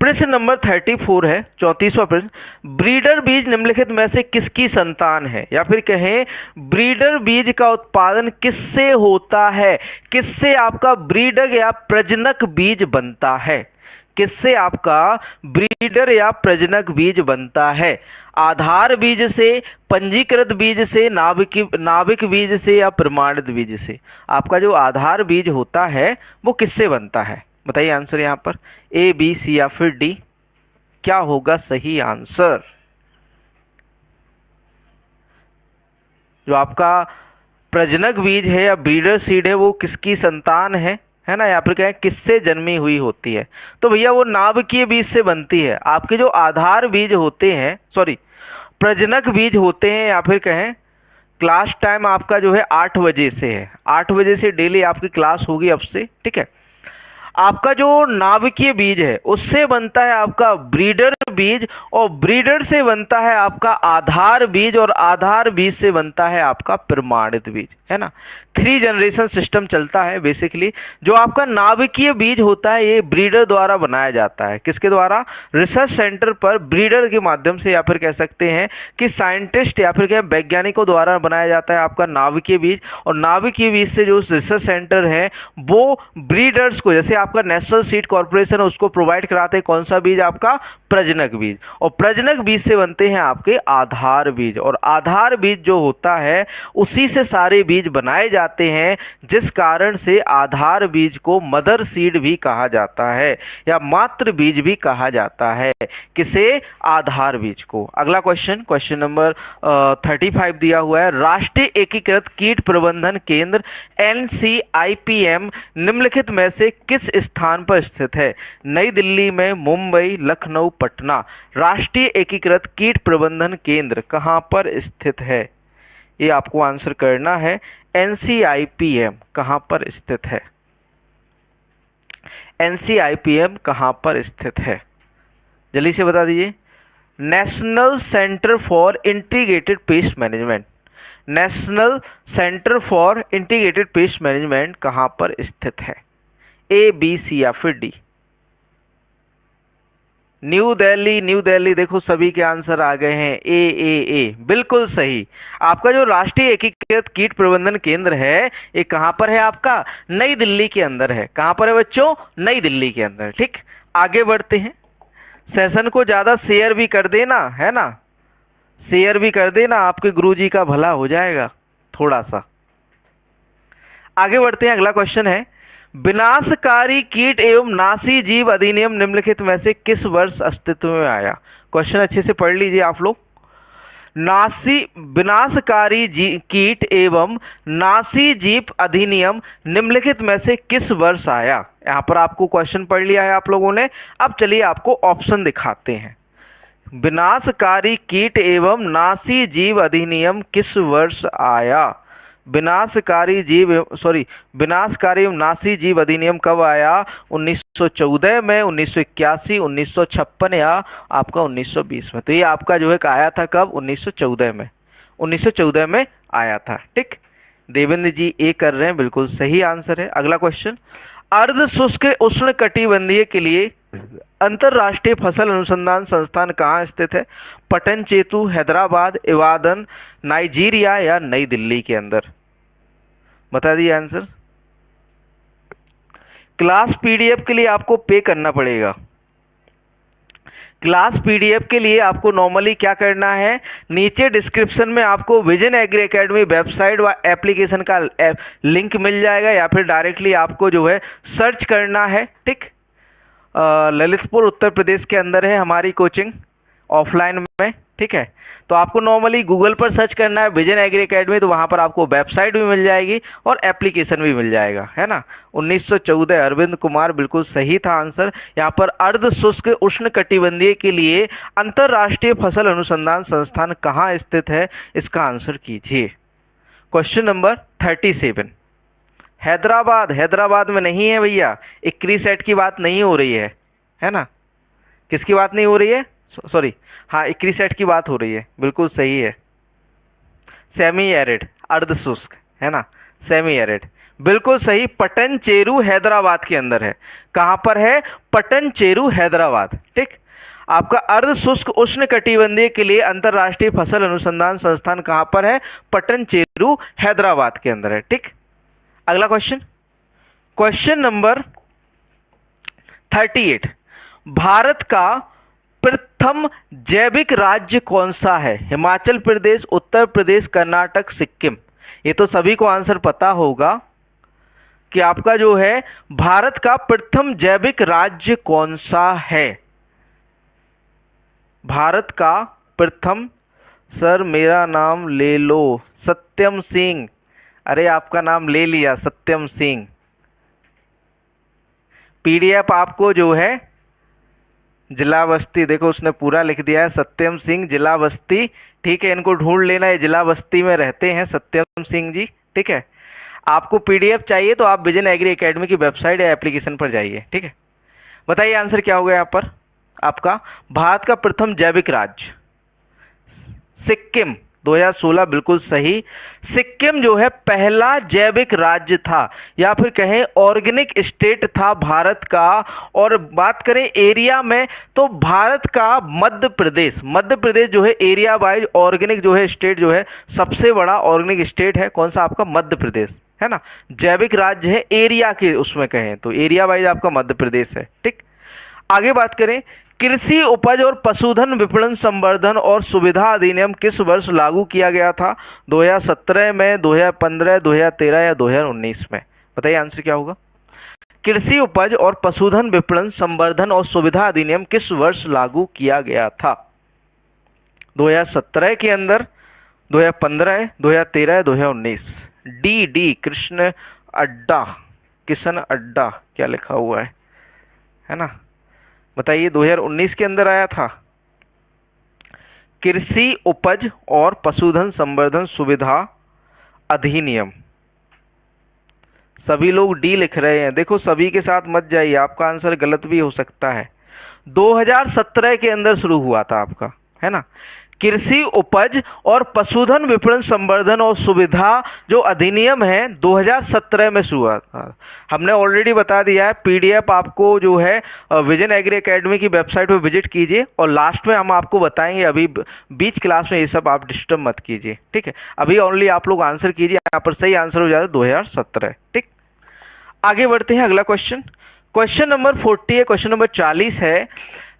प्रश्न नंबर 34 है, 34वां प्रश्न। ब्रीडर बीज निम्नलिखित में से किसकी संतान है? या फिर कहें ब्रीडर बीज का उत्पादन किससे होता है? किससे आपका ब्रीडर या प्रजनक बीज बनता है? किससे आपका ब्रीडर या प्रजनक बीज बनता है? आधार बीज से, पंजीकृत बीज से, नाभिक बीज से या प्रमाणित बीज से? आपका जो आधार बीज होता है वो किससे बनता है? बताइए आंसर यहाँ पर। ए, बी, सी या फिर डी? क्या होगा सही आंसर? जो आपका प्रजनक बीज है या ब्रीडर सीड है वो किसकी संतान है है ना, या फिर कहें किससे जन्मी हुई होती है, तो भैया वो नाभिकीय बीज से बनती है। आपके जो आधार बीज होते हैं, सॉरी प्रजनक बीज होते हैं, या फिर कहें क्लास टाइम आपका जो है 8 बजे से है, 8 बजे से डेली आपकी क्लास होगी अब से, ठीक है। आपका जो नाभिकीय बीज है उससे बनता है आपका ब्रीडर बीज, और ब्रीडर से बनता है आपका आधार बीज, और आधार बीज से बनता है आपका प्रमाणित बीज, है ना। 3 जनरेशन सिस्टम चलता है बेसिकली। जो आपका नाभिकीय बीज होता है ये ब्रीडर द्वारा बनाया जाता है। किसके द्वारा? रिसर्च सेंटर पर ब्रीडर के माध्यम से, या फिर कह सकते हैं कि साइंटिस्ट या फिर क्या वैज्ञानिकों द्वारा बनाया जाता है आपका नाभिकीय बीज। और नाभिकीय बीज से जो रिसर्च सेंटर है वो ब्रीडर्स को, जैसे आपका नेशनल सीड कॉर्पोरेशन है उसको प्रोवाइड कराते हैं कौन सा बीज? आपका प्रजनक बीज। और प्रजनक बीज से बनते हैं आपके आधार बीज, और आधार बीज जो होता है उसी से सारे बीज बनाए जाते हैं, जिस कारण से आधार बीज को मदर सीड भी कहा जाता है या मातृ बीज भी कहा जाता है। किसे? आधार बीज को। अगला क्वेश्चन, क्वेश्चन नंबर 35 दिया हुआ है। राष्ट्रीय एकीकृत कीट प्रबंधन केंद्र NCIPM निम्नलिखित में से किस स्थान पर स्थित है? नई दिल्ली में, मुंबई, लखनऊ, पटना। राष्ट्रीय एकीकृत कीट प्रबंधन केंद्र कहां पर स्थित है? ये आपको आंसर करना है। NCIPM कहां पर स्थित है? NCIPM कहां पर स्थित है? जल्दी से बता दीजिए। National centre for integrated pest management, national centre for integrated pest management कहां पर स्थित है? A, B, C या फिर D? New Delhi, new Delhi. देखो सभी के आंसर आ गए हैं। ए बिल्कुल सही। आपका जो राष्ट्रीय एकीकृत कीट प्रबंधन केंद्र है ये कहां पर है? आपका नई दिल्ली के अंदर है। कहां पर है बच्चों? नई दिल्ली के अंदर। ठीक, आगे बढ़ते हैं। सेशन को ज्यादा शेयर भी कर देना, है ना, शेयर भी कर देना, आपके गुरुजी का भला हो जाएगा थोड़ा सा। आगे बढ़ते हैं। अगला क्वेश्चन है, विनाशकारी कीट एवं नासी जीव अधिनियम निम्नलिखित में से किस वर्ष अस्तित्व में आया? क्वेश्चन अच्छे से पढ़ लीजिए आप लोग। विनाशकारी कीट एवं नासी जीव अधिनियम निम्नलिखित में से किस वर्ष आया? यहाँ पर आपको क्वेश्चन पढ़ लिया है आप लोगों ने। अब चलिए आपको ऑप्शन दिखाते हैं। विनाशकारी कीट एवं नासी जीव अधिनियम किस वर्ष आया? विनाशकारी एवं नासी जीव अधिनियम कब आया? 1914 में, 1981, 1956 या आपका 1920 में। तो ये आपका जो है आया था कब? 1914 में, 1914 में आया था। ठीक, देवेंद्र जी ए कर रहे हैं, बिल्कुल सही आंसर है। अगला क्वेश्चन, अर्ध शुष्क उष्ण कटिबंधीय के लिए अंतरराष्ट्रीय फसल अनुसंधान संस्थान कहाँ स्थित है? पटनचेरू, हैदराबाद, इबादन, नाइजीरिया या नई दिल्ली के अंदर? बता दिए आंसर। क्लास पीडीएफ के लिए आपको पे करना पड़ेगा। क्लास पीडीएफ के लिए आपको नॉर्मली क्या करना है, नीचे डिस्क्रिप्शन में आपको विजन एग्री एकेडमी वेबसाइट व एप्लीकेशन का लिंक मिल जाएगा, या फिर डायरेक्टली आपको जो है सर्च करना है। ठीक, ललितपुर उत्तर प्रदेश के अंदर है हमारी कोचिंग ऑफलाइन में। ठीक है, तो आपको नॉर्मली गूगल पर सर्च करना है विजन एग्री एकेडमी, तो वहाँ पर आपको वेबसाइट भी मिल जाएगी और एप्लीकेशन भी मिल जाएगा, है ना। 1914, अरविंद कुमार बिल्कुल सही था आंसर। यहाँ पर अर्ध शुष्क उष्ण कटिबंधीय के लिए अंतरराष्ट्रीय फसल अनुसंधान संस्थान कहाँ स्थित है? इसका आंसर कीजिए। Question number 37, Hyderabad. हैदराबाद में नहीं है भैया, इक्री सेट की बात नहीं हो रही है ना। किसकी बात नहीं हो रही है? सॉरी, हाँ इक्री सेट की बात हो रही है, बिल्कुल सही है। सेमी एरिड, अर्ध शुष्क, है ना, सेमी एरिड, बिल्कुल सही। पटनचेरू हैदराबाद के अंदर है। कहाँ पर है? पटनचेरू हैदराबाद। ठीक, आपका अर्ध शुष्क उष्ण कटिबंधीय के लिए अंतरराष्ट्रीय फसल अनुसंधान संस्थान कहाँ पर है? पटनचेरू हैदराबाद के अंदर है। ठीक, अगला क्वेश्चन, क्वेश्चन नंबर 38, भारत का प्रथम जैविक राज्य कौन सा है? हिमाचल प्रदेश, उत्तर प्रदेश, कर्नाटक, सिक्किम। ये तो सभी को आंसर पता होगा कि आपका जो है भारत का प्रथम जैविक राज्य कौन सा है। भारत का प्रथम, सर मेरा नाम ले लो, सत्यम सिंह। अरे आपका नाम ले लिया, सत्यम सिंह। पीडीएफ आपको जो है जिला बस्ती, देखो उसने पूरा लिख दिया है, सत्यम सिंह जिला बस्ती, ठीक है, इनको ढूंढ लेना है, जिला बस्ती में रहते हैं सत्यम सिंह जी, ठीक है। आपको पीडीएफ चाहिए तो आप विजन एग्री एकेडमी की वेबसाइट या एप्लीकेशन पर जाइए, ठीक है। बताइए आंसर क्या होगा यहाँ पर आपका। भारत का प्रथम जैविक राज्य सिक्किम, 2016 बिल्कुल सही। सिक्किम जो है पहला जैविक राज्य था या फिर कहें ऑर्गेनिक स्टेट था भारत का। और बात करें एरिया में तो भारत का मध्य प्रदेश जो है एरिया वाइज ऑर्गेनिक जो है स्टेट जो है सबसे बड़ा ऑर्गेनिक स्टेट है। कौन सा आपका? मध्य प्रदेश, है ना। जैविक राज्य है एरिया के उसमें कहें तो एरिया वाइज आपका मध्य प्रदेश है, ठीक। आगे बात करें, कृषि उपज और पशुधन विपणन संवर्धन और सुविधा अधिनियम किस वर्ष लागू किया गया था? 2017 में, 2015, 2013 या 2019 में? बताइए आंसर क्या होगा। कृषि उपज और पशुधन विपणन संवर्धन और सुविधा अधिनियम किस वर्ष लागू किया गया था? 2017 के अंदर, 2015, 2013, 2019? डी कृष्ण अड्डा, किशन अड्डा क्या लिखा हुआ है ना। बताइए 2019 के अंदर आया था। कृषि उपज और पशुधन संवर्धन सुविधा अधिनियम। सभी लोग डी लिख रहे हैं, देखो सभी के साथ मत जाइए, आपका आंसर गलत भी हो सकता है। 2017 के अंदर शुरू हुआ था आपका, है ना। कृषि उपज और पशुधन विपणन संवर्धन और सुविधा जो अधिनियम है 2017 में शुरू हुआ था। हमने ऑलरेडी बता दिया है, पीडीएफ आपको जो है विजन एग्री एकेडमी की वेबसाइट पर विजिट कीजिए और लास्ट में हम आपको बताएंगे। अभी बीच क्लास में ये सब आप डिस्टर्ब मत कीजिए, ठीक है। अभी ओनली आप लोग आंसर कीजिए, यहाँ पर सही आंसर हो जाता है 2017, ठीक। आगे बढ़ते हैं, अगला क्वेश्चन, क्वेश्चन नंबर 40 है, क्वेश्चन नंबर 40 है।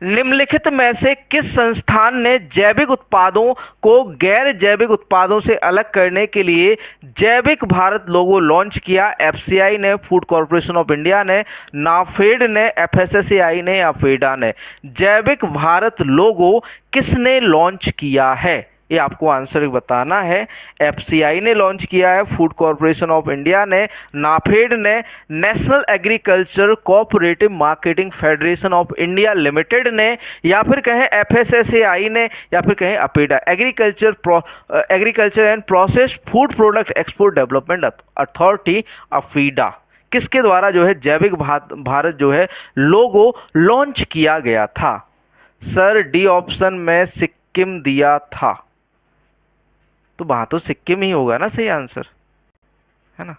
निम्नलिखित में से किस संस्थान ने जैविक उत्पादों को गैर जैविक उत्पादों से अलग करने के लिए जैविक भारत लोगो लॉन्च किया? एफसीआई ने, फूड कॉर्पोरेशन ऑफ इंडिया ने, नाफेड ने, एफएसएसएआई ने या फेडा ने? जैविक भारत लोगो किसने लॉन्च किया है, ये आपको आंसर बताना है। एफसीआई ने लॉन्च किया है, फूड कॉर्पोरेशन ऑफ इंडिया ने, नाफेड ने, National Agriculture Cooperative Marketing Federation of India Limited ने, या फिर कहें एफएसएसएआई ने, या फिर कहें APEDA, Agriculture and Processed Food Product Export Development Authority APEDA. किसके द्वारा जो है जैविक भारत जो है लोगो लॉन्च किया गया था? सर डी ऑप्शन में सिक्किम दिया था, तो वहां तो सिक्किम ही होगा ना सही आंसर, है ना।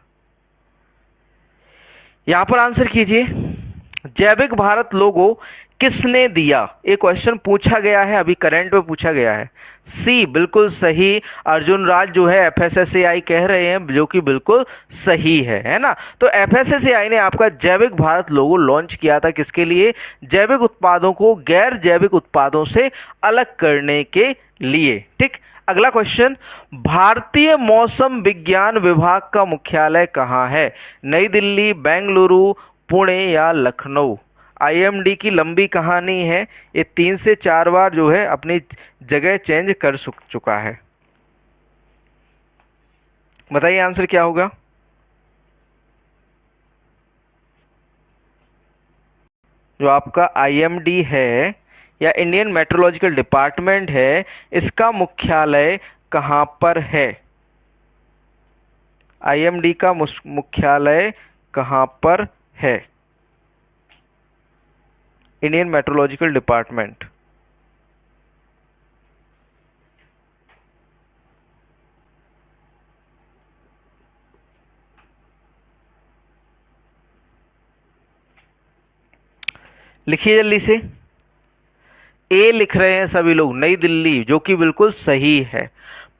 यहां पर आंसर कीजिए, जैविक भारत लोगो किसने दिया? ये क्वेश्चन पूछा गया है, अभी करंट में पूछा गया है। सी बिल्कुल सही, अर्जुन राज जो है एफएसएसएआई कह रहे हैं, जो कि बिल्कुल सही है ना। तो एफएसएसएआई ने आपका जैविक भारत लोगो लॉन्च किया था किसके लिए? जैविक उत्पादों को गैर जैविक उत्पादों से अलग करने के लिए, ठीक। अगला क्वेश्चन, भारतीय मौसम विज्ञान विभाग का मुख्यालय कहाँ है? नई दिल्ली, बेंगलुरु, पुणे या लखनऊ? आईएमडी की लंबी कहानी है, ये 3 से 4 बार जो है अपनी जगह चेंज कर चुका है। बताइए आंसर क्या होगा। जो आपका आईएमडी है या इंडियन मेट्रोलॉजिकल डिपार्टमेंट है, इसका मुख्यालय कहां पर है? आईएमडी का मुख्यालय कहां पर है? Indian meteorological department. लिखिए जल्दी से। ए लिख रहे हैं सभी लोग, नई दिल्ली, जो कि बिल्कुल सही है।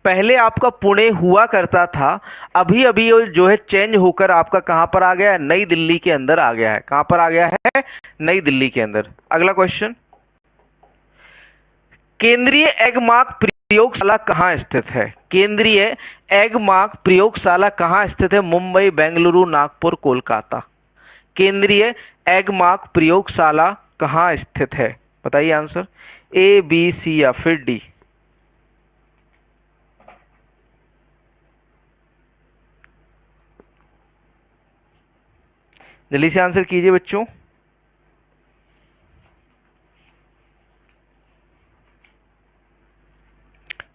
पहले आपका पुणे हुआ करता था, अभी अभी जो है चेंज होकर आपका कहां पर आ गया है? नई दिल्ली के अंदर आ गया है। कहां पर आ गया है? नई दिल्ली के अंदर। अगला क्वेश्चन, केंद्रीय एगमार्क प्रयोगशाला कहां स्थित है? केंद्रीय एगमार्क प्रयोगशाला कहां स्थित है? मुंबई, बेंगलुरु, नागपुर, कोलकाता? केंद्रीय एगमार्क प्रयोगशाला कहां स्थित है? बताइए आंसर, ए बी सी या फिर डी? जल्दी से आंसर कीजिए बच्चों।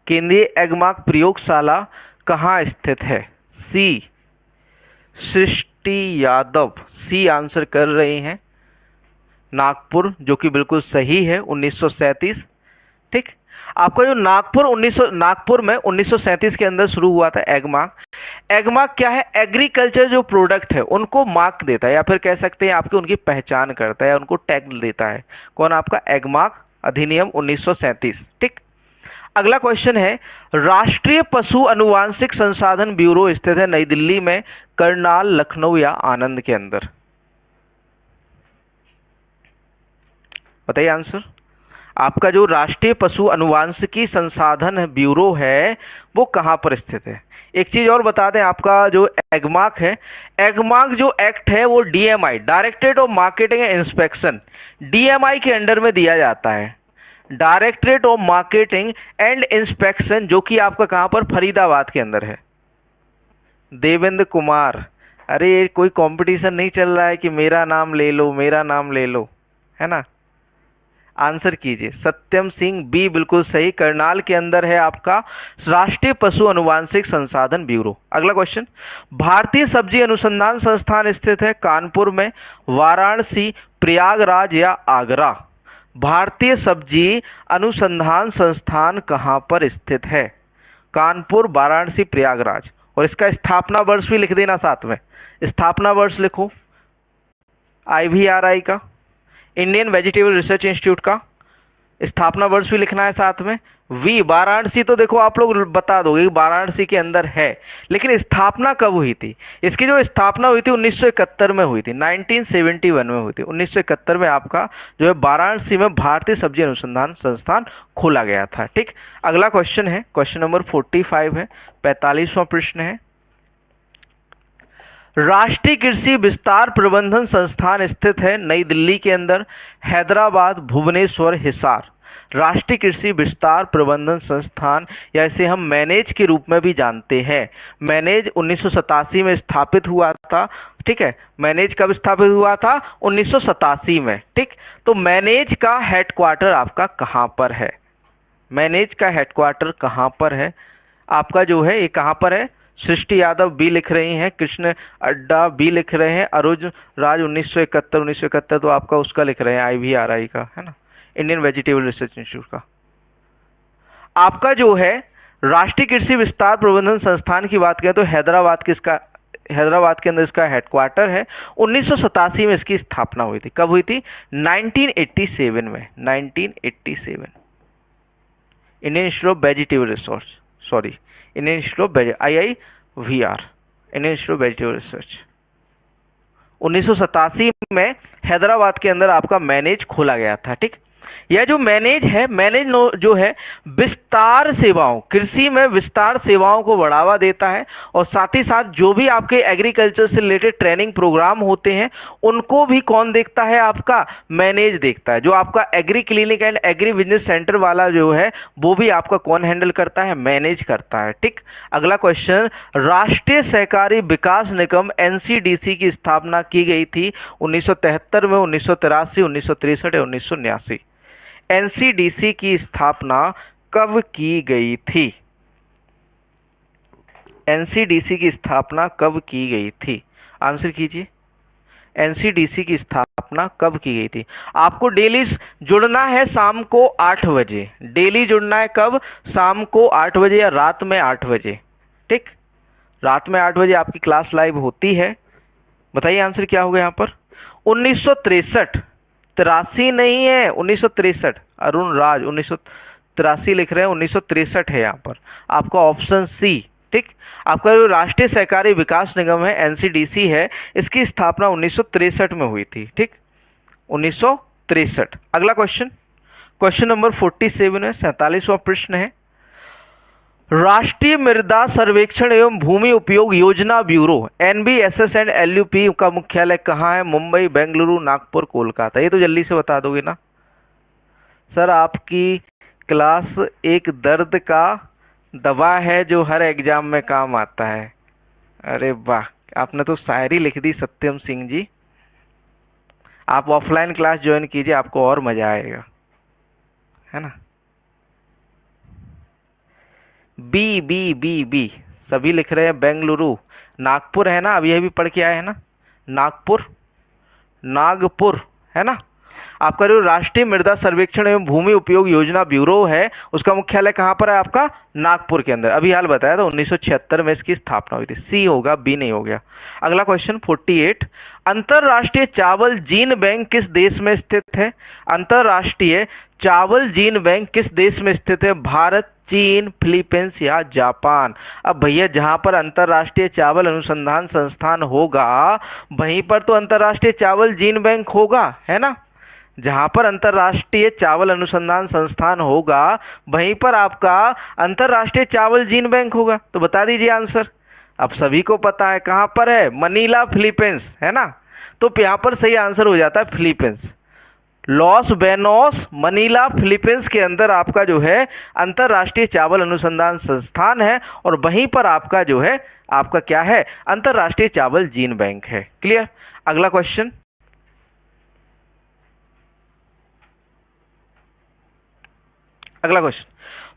केंद्रीय एगमार्क प्रयोगशाला कहाँ स्थित है? सी सृष्टि यादव, सी आंसर कर रही हैं, नागपुर, जो कि बिल्कुल सही है, 1937। ठीक, आपका जो नागपुर में 1937 के अंदर शुरू हुआ था एगमार्क। एगमार्क क्या है? एग्रीकल्चर जो प्रोडक्ट है उनको मार्क देता है, या फिर कह सकते हैं आपकी उनकी पहचान करता है, उनको टैग देता है। कौन? आपका एगमार्क अधिनियम 1937। ठीक, अगला क्वेश्चन है, राष्ट्रीय पशु अनुवांशिक संसाधन ब्यूरो स्थित है नई दिल्ली में, करनाल, लखनऊ या आनंद के अंदर? बताइए आंसर। आपका जो राष्ट्रीय पशु अनुवांशिकी संसाधन ब्यूरो है वो कहाँ पर स्थित है? एक चीज और बता दें, आपका जो एगमार्क है, एगमार्क जो एक्ट है वो DMI, directorate of marketing and inspection, DMI के अंडर में दिया जाता है। Directorate of marketing and inspection, जो कि आपका कहाँ पर? फरीदाबाद के अंदर है। देवेंद्र कुमार, अरे ये कोई कंपटीशन नहीं चल रहा है कि मेरा नाम ले लो, मेरा नाम ले लो, है ना? आंसर कीजिए। सत्यम सिंह, बी बिल्कुल सही, करनाल के अंदर है आपका राष्ट्रीय पशु अनुवांशिक संसाधन ब्यूरो। अगला क्वेश्चन, भारतीय सब्जी अनुसंधान संस्थान स्थित है कानपुर में, वाराणसी, प्रयागराज या आगरा? भारतीय सब्जी अनुसंधान संस्थान कहाँ पर स्थित है? कानपुर, वाराणसी, प्रयागराज। और इसका स्थापना वर्ष भी लिख देना साथ में, स्थापना वर्ष लिखो IVRI का, इंडियन वेजिटेबल रिसर्च इंस्टीट्यूट का स्थापना वर्ष भी लिखना है साथ में। वी, वाराणसी तो देखो आप लोग बता दोगे वाराणसी के अंदर है, लेकिन स्थापना कब हुई थी? इसकी जो स्थापना हुई थी 1971 में हुई थी, 1971 में हुई थी। 1971 में आपका जो है वाराणसी में भारतीय सब्जी अनुसंधान संस्थान खोला गया था। ठीक, अगला क्वेश्चन है, क्वेश्चन नंबर 45 है, 45वां प्रश्न है, राष्ट्रीय कृषि विस्तार प्रबंधन संस्थान स्थित है नई दिल्ली के अंदर, हैदराबाद, भुवनेश्वर, हिसार? राष्ट्रीय कृषि विस्तार प्रबंधन संस्थान, या इसे हम मैनेज के रूप में भी जानते हैं। मैनेज 1987 में स्थापित हुआ था। ठीक है, मैनेज कब स्थापित हुआ था? 1987 में। ठीक, तो मैनेज का हेडक्वार्टर आपका कहाँ पर है? मैनेज का हेडक्वार्टर कहाँ पर है? आपका जो है ये कहाँ पर है? सृष्टि यादव बी लिख रही हैं, कृष्ण अड्डा बी लिख रहे हैं, अरुज राज 1971 तो आपका उसका लिख रहे हैं IVRI का, है ना, इंडियन वेजिटेबल रिसर्च इंस्टीट्यूट का। आपका जो है राष्ट्रीय कृषि विस्तार प्रबंधन संस्थान की बात करें तो हैदराबाद के अंदर इसका हेडक्वार्टर है। 1987 में इसकी स्थापना हुई थी। कब हुई थी? 1987 में, 1987। Indian institute of vegetable research, sorry, Indian institute of IIVR, Indian institute of vegetable research. 1987 में हैदराबाद के अंदर आपका मैनेज खोला गया था। ठीक, यह जो मैनेज है, जो है विस्तार सेवाओं, कृषि में विस्तार सेवाओं को बढ़ावा देता है, और साथ ही साथ जो भी आपके एग्रीकल्चर से रिलेटेड ट्रेनिंग प्रोग्राम होते हैं उनको भी कौन देखता है? आपका मैनेज देखता है। जो आपका agree clinic and agri business centre वाला जो है वो भी आपका कौन हैंडल करता है? मैनेज करता है। ठीक, अगला क्वेश्चन, राष्ट्रीय सहकारी विकास निगम NCDC की स्थापना की गई थी 1973 में, 1983, 1963 या 1989? NCDC की स्थापना कब की गई थी? NCDC की स्थापना कब की गई थी? आंसर कीजिए। NCDC की स्थापना कब की गई थी? आपको डेली जुड़ना है शाम को 8 बजे। डेली जुड़ना है कब? शाम को 8 बजे या रात में 8 बजे। ठीक, रात में 8 बजे आपकी क्लास लाइव होती है। बताइए आंसर क्या होगा यहाँ पर? 1963, 83 नहीं है, 1963। अरुण राज 1983 लिख रहे हैं, 1963 है यहाँ पर आपका ऑप्शन सी। ठीक, आपका जो राष्ट्रीय सहकारी विकास निगम है NCDC है, इसकी स्थापना 1963 में हुई थी। ठीक, 1963। अगला क्वेश्चन, क्वेश्चन नंबर 47 है, 47वां प्रश्न है, राष्ट्रीय मृदा सर्वेक्षण एवं भूमि उपयोग योजना ब्यूरो NBSS एंड LUP का मुख्यालय कहाँ है? मुंबई, बेंगलुरु, नागपुर, कोलकाता? ये तो जल्दी से बता दोगे ना सर। आपकी क्लास एक दर्द का दवा है जो हर एग्जाम में काम आता है। अरे वाह, आपने तो शायरी लिख दी सत्यम सिंह जी। आप ऑफलाइन क्लास ज्वाइन कीजिए, आपको और मजा आएगा, है ना। बी बी बी बी, सभी लिख रहे हैं बेंगलुरु। नागपुर है ना, अब यह भी पढ़ के आए हैं ना, नागपुर, नागपुर है ना। आपका जो राष्ट्रीय मृदा सर्वेक्षण एवं भूमि उपयोग योजना ब्यूरो है, उसका मुख्यालय कहाँ पर है आपका, नागपुर के अंदर। अभी हाल बताया था 1976 में इसकी स्थापना हुई थी। सी होगा, बी नहीं हो गया। अगला क्वेश्चन 48, अंतरराष्ट्रीय चावल जीन बैंक किस देश में स्थित है। अंतरराष्ट्रीय चावल जीन बैंक किस देश में स्थित है, भारत, चीन, फिलीपींस या जापान। अब भैया जहां पर अंतरराष्ट्रीय चावल अनुसंधान संस्थान होगा वहीं पर तो अंतरराष्ट्रीय चावल जीन बैंक होगा, है ना। जहां पर अंतरराष्ट्रीय चावल अनुसंधान संस्थान होगा वहीं पर आपका अंतरराष्ट्रीय चावल जीन बैंक होगा। तो बता दीजिए आंसर। अब सभी को पता है कहां पर है, मनीला, फिलीपींस, है ना। तो यहाँ पर सही आंसर हो जाता है फिलीपींस। लॉस बेनोस, मनीला, फिलीपींस के अंदर आपका जो है अंतरराष्ट्रीय चावल अनुसंधान संस्थान है और वहीं पर आपका जो है आपका क्या है, अंतरराष्ट्रीय चावल जीन बैंक है। क्लियर। अगला क्वेश्चन, अगला क्वेश्चन,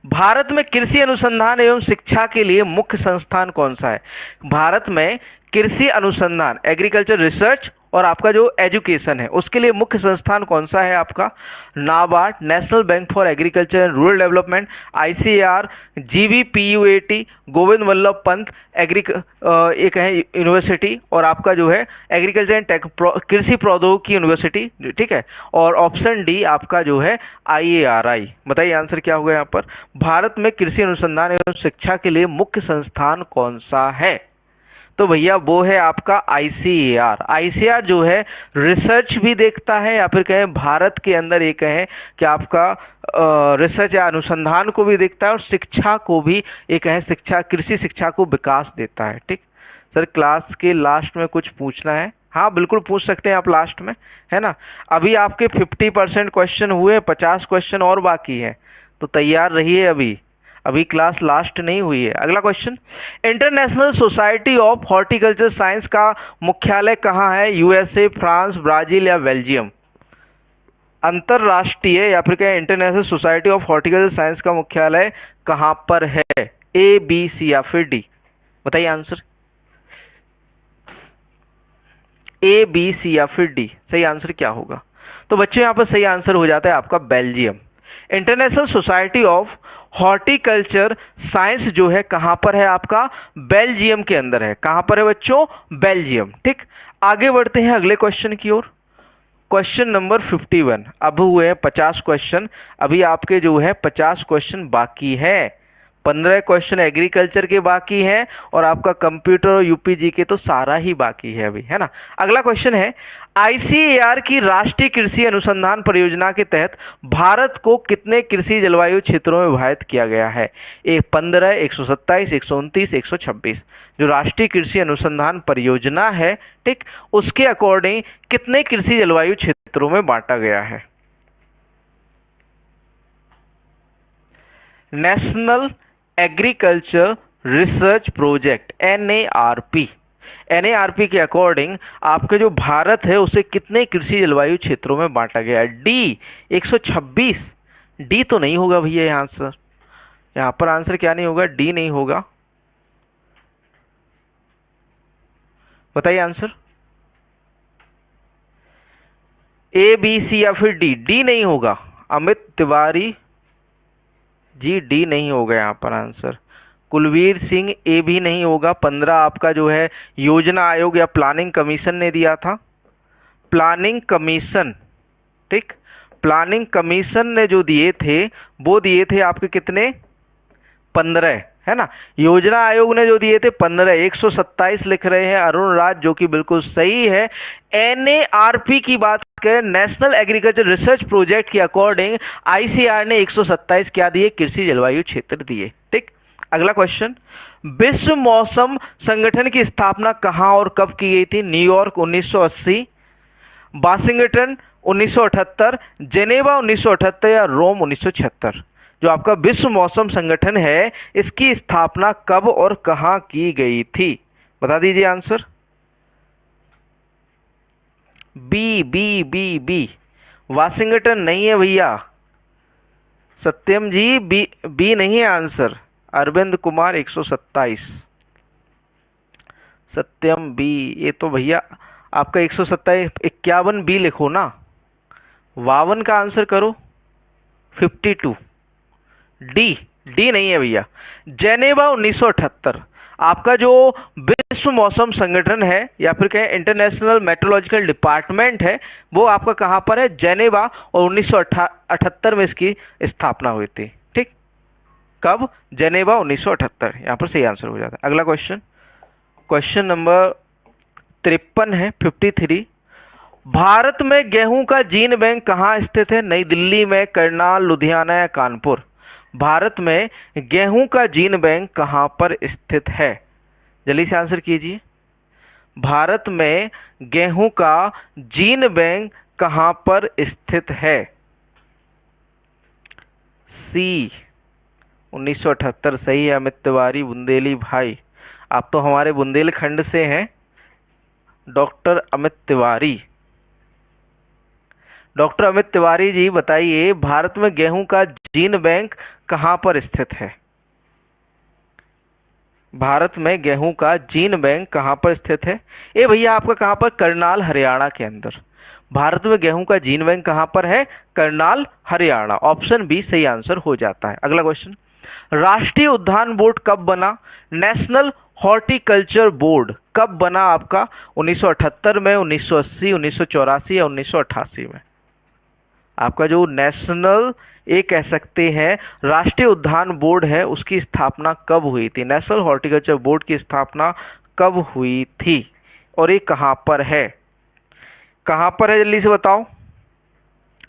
भारत में कृषि अनुसंधान एवं शिक्षा के लिए मुख्य संस्थान कौन सा है। भारत में कृषि अनुसंधान, एग्रीकल्चर रिसर्च और आपका जो एजुकेशन है उसके लिए मुख्य संस्थान कौन सा है आपका, NABARD, National Bank for Agriculture and Rural Development, ICAR, GVPUAT, Govind Vallabh Pant एक है यूनिवर्सिटी और आपका जो है एग्रीकल्चर एंड कृषि प्रौद्योगिकी यूनिवर्सिटी, ठीक है। और ऑप्शन डी आपका जो है आईएआरआई। बताइए आंसर क्या होगा यहाँ पर। भारत में कृषि अनुसंधान एवं शिक्षा के लिए मुख्य संस्थान कौन सा है, तो भैया वो है आपका आईसीएआर। आईसीएआर जो है रिसर्च भी देखता है या फिर कहें भारत के अंदर ये कहें कि आपका रिसर्च या अनुसंधान को भी देखता है और शिक्षा को भी ये कहें शिक्षा, कृषि शिक्षा को विकास देता है। ठीक सर, क्लास के लास्ट में कुछ पूछना है, हाँ बिल्कुल पूछ सकते हैं आप लास्ट में, है ना। अभी आपके 50% क्वेश्चन हुए, 50 क्वेश्चन और बाकी हैं, तो तैयार रहिए, अभी क्लास लास्ट नहीं हुई है। अगला question, international society of horticulture science का मुख्यालय कहाँ है, यूएसए, फ्रांस, ब्राजील या बेल्जियम। अंतरराष्ट्रीय या फिर क्या international society of horticulture science का मुख्यालय कहाँ पर है, ए, बी, सी या फिर डी। बताइए आंसर, ए, बी, सी या फिर डी। सही आंसर क्या होगा, तो बच्चों यहाँ पर सही आंसर हो जाता है आपका Belgium. International society of horticulture science जो है कहां पर है आपका, बेल्जियम के अंदर है। कहां पर है बच्चों, बेल्जियम। ठीक, आगे बढ़ते हैं अगले क्वेश्चन की ओर। Question number 51। अब हुए हैं 50 क्वेश्चन, अभी आपके जो है 50 क्वेश्चन बाकी है। 15 क्वेश्चन एग्रीकल्चर के बाकी हैं और आपका कंप्यूटर और यूपीजी के तो सारा ही बाकी है अभी, है ना। अगला क्वेश्चन है, आईसीएआर की राष्ट्रीय कृषि अनुसंधान परियोजना के तहत भारत को कितने कृषि जलवायु क्षेत्रों में विभाजित किया गया है, 15, 127, 129, 126। जो राष्ट्रीय कृषि अनुसंधान परियोजना है, ठीक, उसके अकॉर्डिंग कितने कृषि जलवायु क्षेत्रों में बांटा गया है। नेशनल एग्रीकल्चर रिसर्च प्रोजेक्ट, एनएआरपी, एनएआरपी के अकॉर्डिंग आपके जो भारत है उसे कितने कृषि जलवायु क्षेत्रों में बांटा गया है, डी 126। डी तो नहीं होगा भैया, यहाँ आंसर, यहाँ पर आंसर क्या नहीं होगा, डी नहीं होगा। बताइए आंसर, ए, बी, सी या फिर डी। डी नहीं होगा, अमित तिवारी जी, डी नहीं होगा यहाँ पर आंसर। कुलवीर सिंह, ए भी नहीं होगा। 15 आपका जो है योजना आयोग या प्लानिंग कमीशन ने दिया था, प्लानिंग कमीशन, ठीक, प्लानिंग कमीशन ने जो दिए थे वो दिए थे आपके कितने, 15, है ना। योजना आयोग ने जो दिए थे 15, 127 लिख रहे हैं अरुण राज, जो कि बिल्कुल सही है। एनएआरपी की बात करें, नेशनल एग्रीकल्चर रिसर्च प्रोजेक्ट के अकॉर्डिंग आईसीआर ने 127 क्या दिए, कृषि जलवायु क्षेत्र दिए। ठीक, अगला क्वेश्चन, विश्व मौसम संगठन की स्थापना कहां और कब की गई थी, न्यूयॉर्क 1980, वाशिंगटन 1978, जेनेवा 1978 या रोम 1976। जो आपका विश्व मौसम संगठन है इसकी स्थापना कब और कहां की गई थी, बता दीजिए answer. B B B B, Washington नहीं है भैया, सत्यम जी, बी बी नहीं है आंसर। अरविंद कुमार 127। सत्यम बी, ये तो भैया आपका 127, 51 बी लिखो ना। 52 का आंसर करो 52। डी, डी नहीं है भैया। जेनेवा 1978, आपका जो विश्व मौसम संगठन है या फिर कहें इंटरनेशनल मेट्रोलॉजिकल डिपार्टमेंट है, वो आपका कहाँ पर है? जेनेवा। और 1978 में इसकी स्थापना हुई थी। ठीक, कब? जेनेवा 1978। यहाँ पर सही आंसर हो जाता है। अगला क्वेश्चन, क्वेश्चन नंबर 53 है, 53। भारत में गेहूं का जीन बैंक कहाँ स्थित है? नई दिल्ली में, करनाल, लुधियाना या कानपुर? भारत में गेहूं का जीन बैंक कहाँ पर स्थित है? जल्दी से आंसर कीजिए। भारत में गेहूं का जीन बैंक कहाँ पर स्थित है? सी, 1978 सही है। अमित तिवारी, बुंदेली भाई, आप तो हमारे बुंदेलखंड से हैं। डॉक्टर अमित तिवारी, डॉक्टर अमित तिवारी जी बताइए, भारत में गेहूं का जीन बैंक कहाँ पर स्थित है? भारत में गेहूं का जीन बैंक कहाँ पर स्थित है? ए भैया आपका कहाँ पर? करनाल, हरियाणा के अंदर। भारत में गेहूं का जीन बैंक कहाँ पर है? करनाल, हरियाणा। ऑप्शन बी सही आंसर हो जाता है। अगला क्वेश्चन, राष्ट्रीय उद्यान बोर्ड कब बना? नेशनल हॉर्टिकल्चर बोर्ड कब बना आपका? 1978 में, 1980, 1984 या 1988 में? आपका जो नेशनल, ये कह सकते हैं राष्ट्रीय उद्यान बोर्ड है, उसकी स्थापना कब हुई थी? नेशनल हॉर्टिकल्चर बोर्ड की स्थापना कब हुई थी और ये कहाँ पर है? कहाँ पर है जल्दी से बताओ।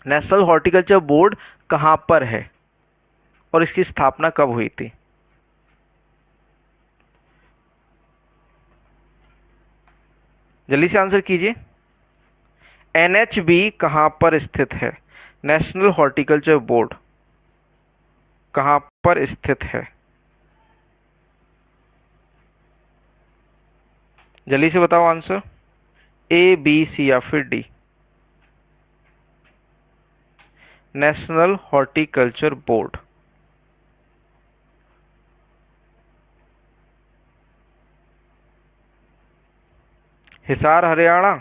नेशनल हॉर्टिकल्चर बोर्ड कहाँ पर है और इसकी स्थापना कब हुई थी? जल्दी से आंसर कीजिए। एनएचबी कहाँ पर स्थित है? नेशनल हॉर्टिकल्चर बोर्ड कहाँ पर स्थित है? जल्दी से बताओ आंसर। ए, बी, सी या फिर D? National horticulture board. Hisar, Haryana.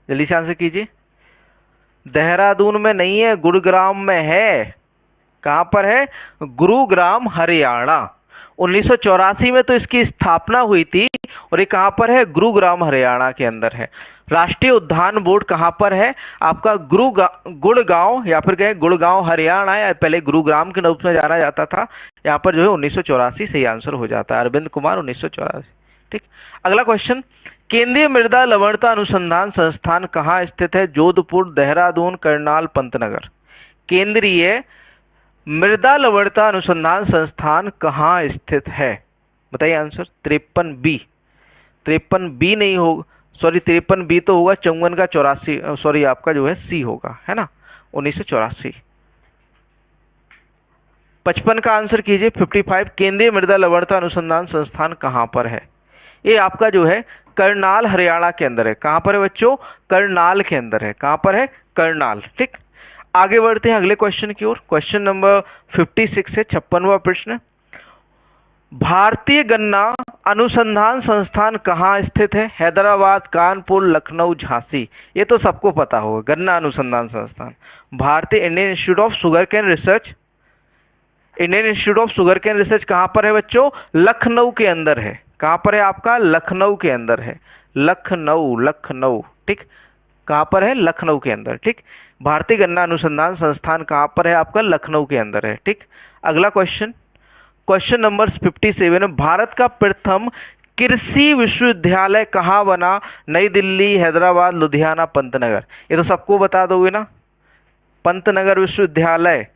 जल्दी से आंसर कीजिए। देहरादून में नहीं है, गुरुग्राम में है। कहां पर है? गुरुग्राम, हरियाणा। 1984 में तो इसकी स्थापना हुई थी और ये कहां पर है? गुरुग्राम, हरियाणा के अंदर है। राष्ट्रीय उद्यान बोर्ड कहां पर है? आपका गुड़गांव या फिर कहें गुड़गांव, हरियाणा, या पहले गुरुग्राम के रूप में जाना जाता था। यहाँ पर जो है 1984 सही आंसर हो जाता है। अरविंद कुमार, 1984। ठीक, अगला क्वेश्चन, केंद्रीय मृदा लवणता अनुसंधान संस्थान कहाँ स्थित है? जोधपुर, देहरादून, करनाल, पंतनगर? केंद्रीय मृदा लवणता अनुसंधान संस्थान कहाँ स्थित है? बताइए आंसर। 53 बी, 53 बी नहीं होगा, सॉरी 53 बी तो होगा 54 का 84, सॉरी आपका जो है सी होगा, है ना, 1984। 55 का आंसर कीजिए। 55, केंद्रीय मृदा लवणता अनुसंधान संस्थान कहाँ पर है? ये आपका जो है करनाल, हरियाणा के अंदर है। कहाँ पर है बच्चों? करनाल के अंदर है। कहाँ पर है? करनाल। ठीक, आगे बढ़ते हैं अगले क्वेश्चन की ओर। क्वेश्चन नंबर 56 है, 56वां प्रश्न। भारतीय गन्ना अनुसंधान संस्थान कहाँ स्थित है? हैदराबाद, कानपुर, लखनऊ, झांसी? ये तो सबको पता होगा, गन्ना अनुसंधान संस्थान। भारतीय Indian institute of sugar cane research, Indian institute of sugar cane research कहाँ पर है बच्चों? लखनऊ के अंदर है। कहाँ पर है आपका? लखनऊ के अंदर है। लखनऊ, लखनऊ। ठीक, कहाँ पर है? लखनऊ के अंदर। ठीक, भारतीय गन्ना अनुसंधान संस्थान कहाँ पर है आपका? लखनऊ के अंदर है। ठीक, अगला क्वेश्चन, क्वेश्चन नंबर 57, भारत का प्रथम कृषि विश्वविद्यालय कहाँ बना? नई दिल्ली, हैदराबाद, लुधियाना, पंतनगर? ये तो सबको बता दोगे ना। पंतनगर विश्वविद्यालय,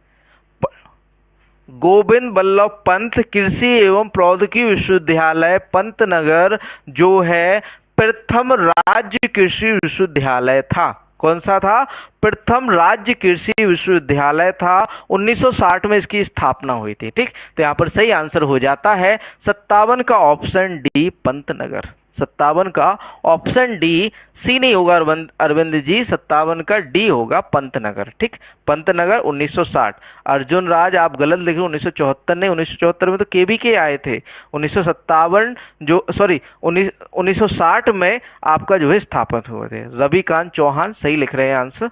गोविंद बल्लभ पंत कृषि एवं प्रौद्योगिकी विश्वविद्यालय पंतनगर जो है प्रथम राज्य कृषि विश्वविद्यालय था। कौन सा था? प्रथम राज्य कृषि विश्वविद्यालय था। 1960 में इसकी स्थापना हुई थी। ठीक, तो यहाँ पर सही आंसर हो जाता है 57 का ऑप्शन डी, पंतनगर। 57 का ऑप्शन डी। सी नहीं होगा अरविंद जी, 57 का डी होगा पंतनगर। ठीक, पंतनगर 1960। अर्जुन राज आप गलत लिखे, 1974 नहीं, 1974 में तो केबीके आए थे। 1957 जो सॉरी 1960 में आपका जो है स्थापित हुए थे। रविकांत चौहान सही लिख रहे हैं आंसर।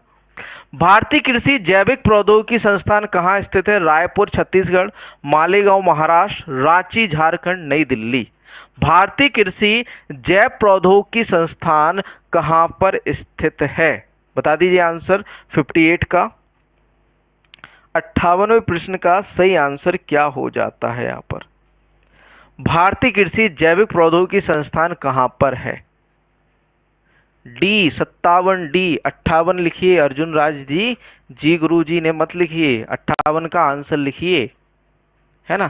भारतीय कृषि जैविक प्रौद्योगिकी संस्थान कहाँ स्थित है? रायपुर छत्तीसगढ़, मालेगांव महाराष्ट्र, रांची झारखंड, नई दिल्ली। भारतीय कृषि जैव प्रौद्योगिकी संस्थान कहाँ पर स्थित है? बता दीजिए आंसर। 58 का 58वें प्रश्न का सही आंसर क्या हो जाता है यहाँ पर? भारतीय कृषि जैविक प्रौद्योगिकी संस्थान कहाँ पर है? डी 57, डी 58 लिखिए अर्जुन राज जी। जी गुरु जी ने मत लिखिए, 58 का आंसर लिखिए, है ना।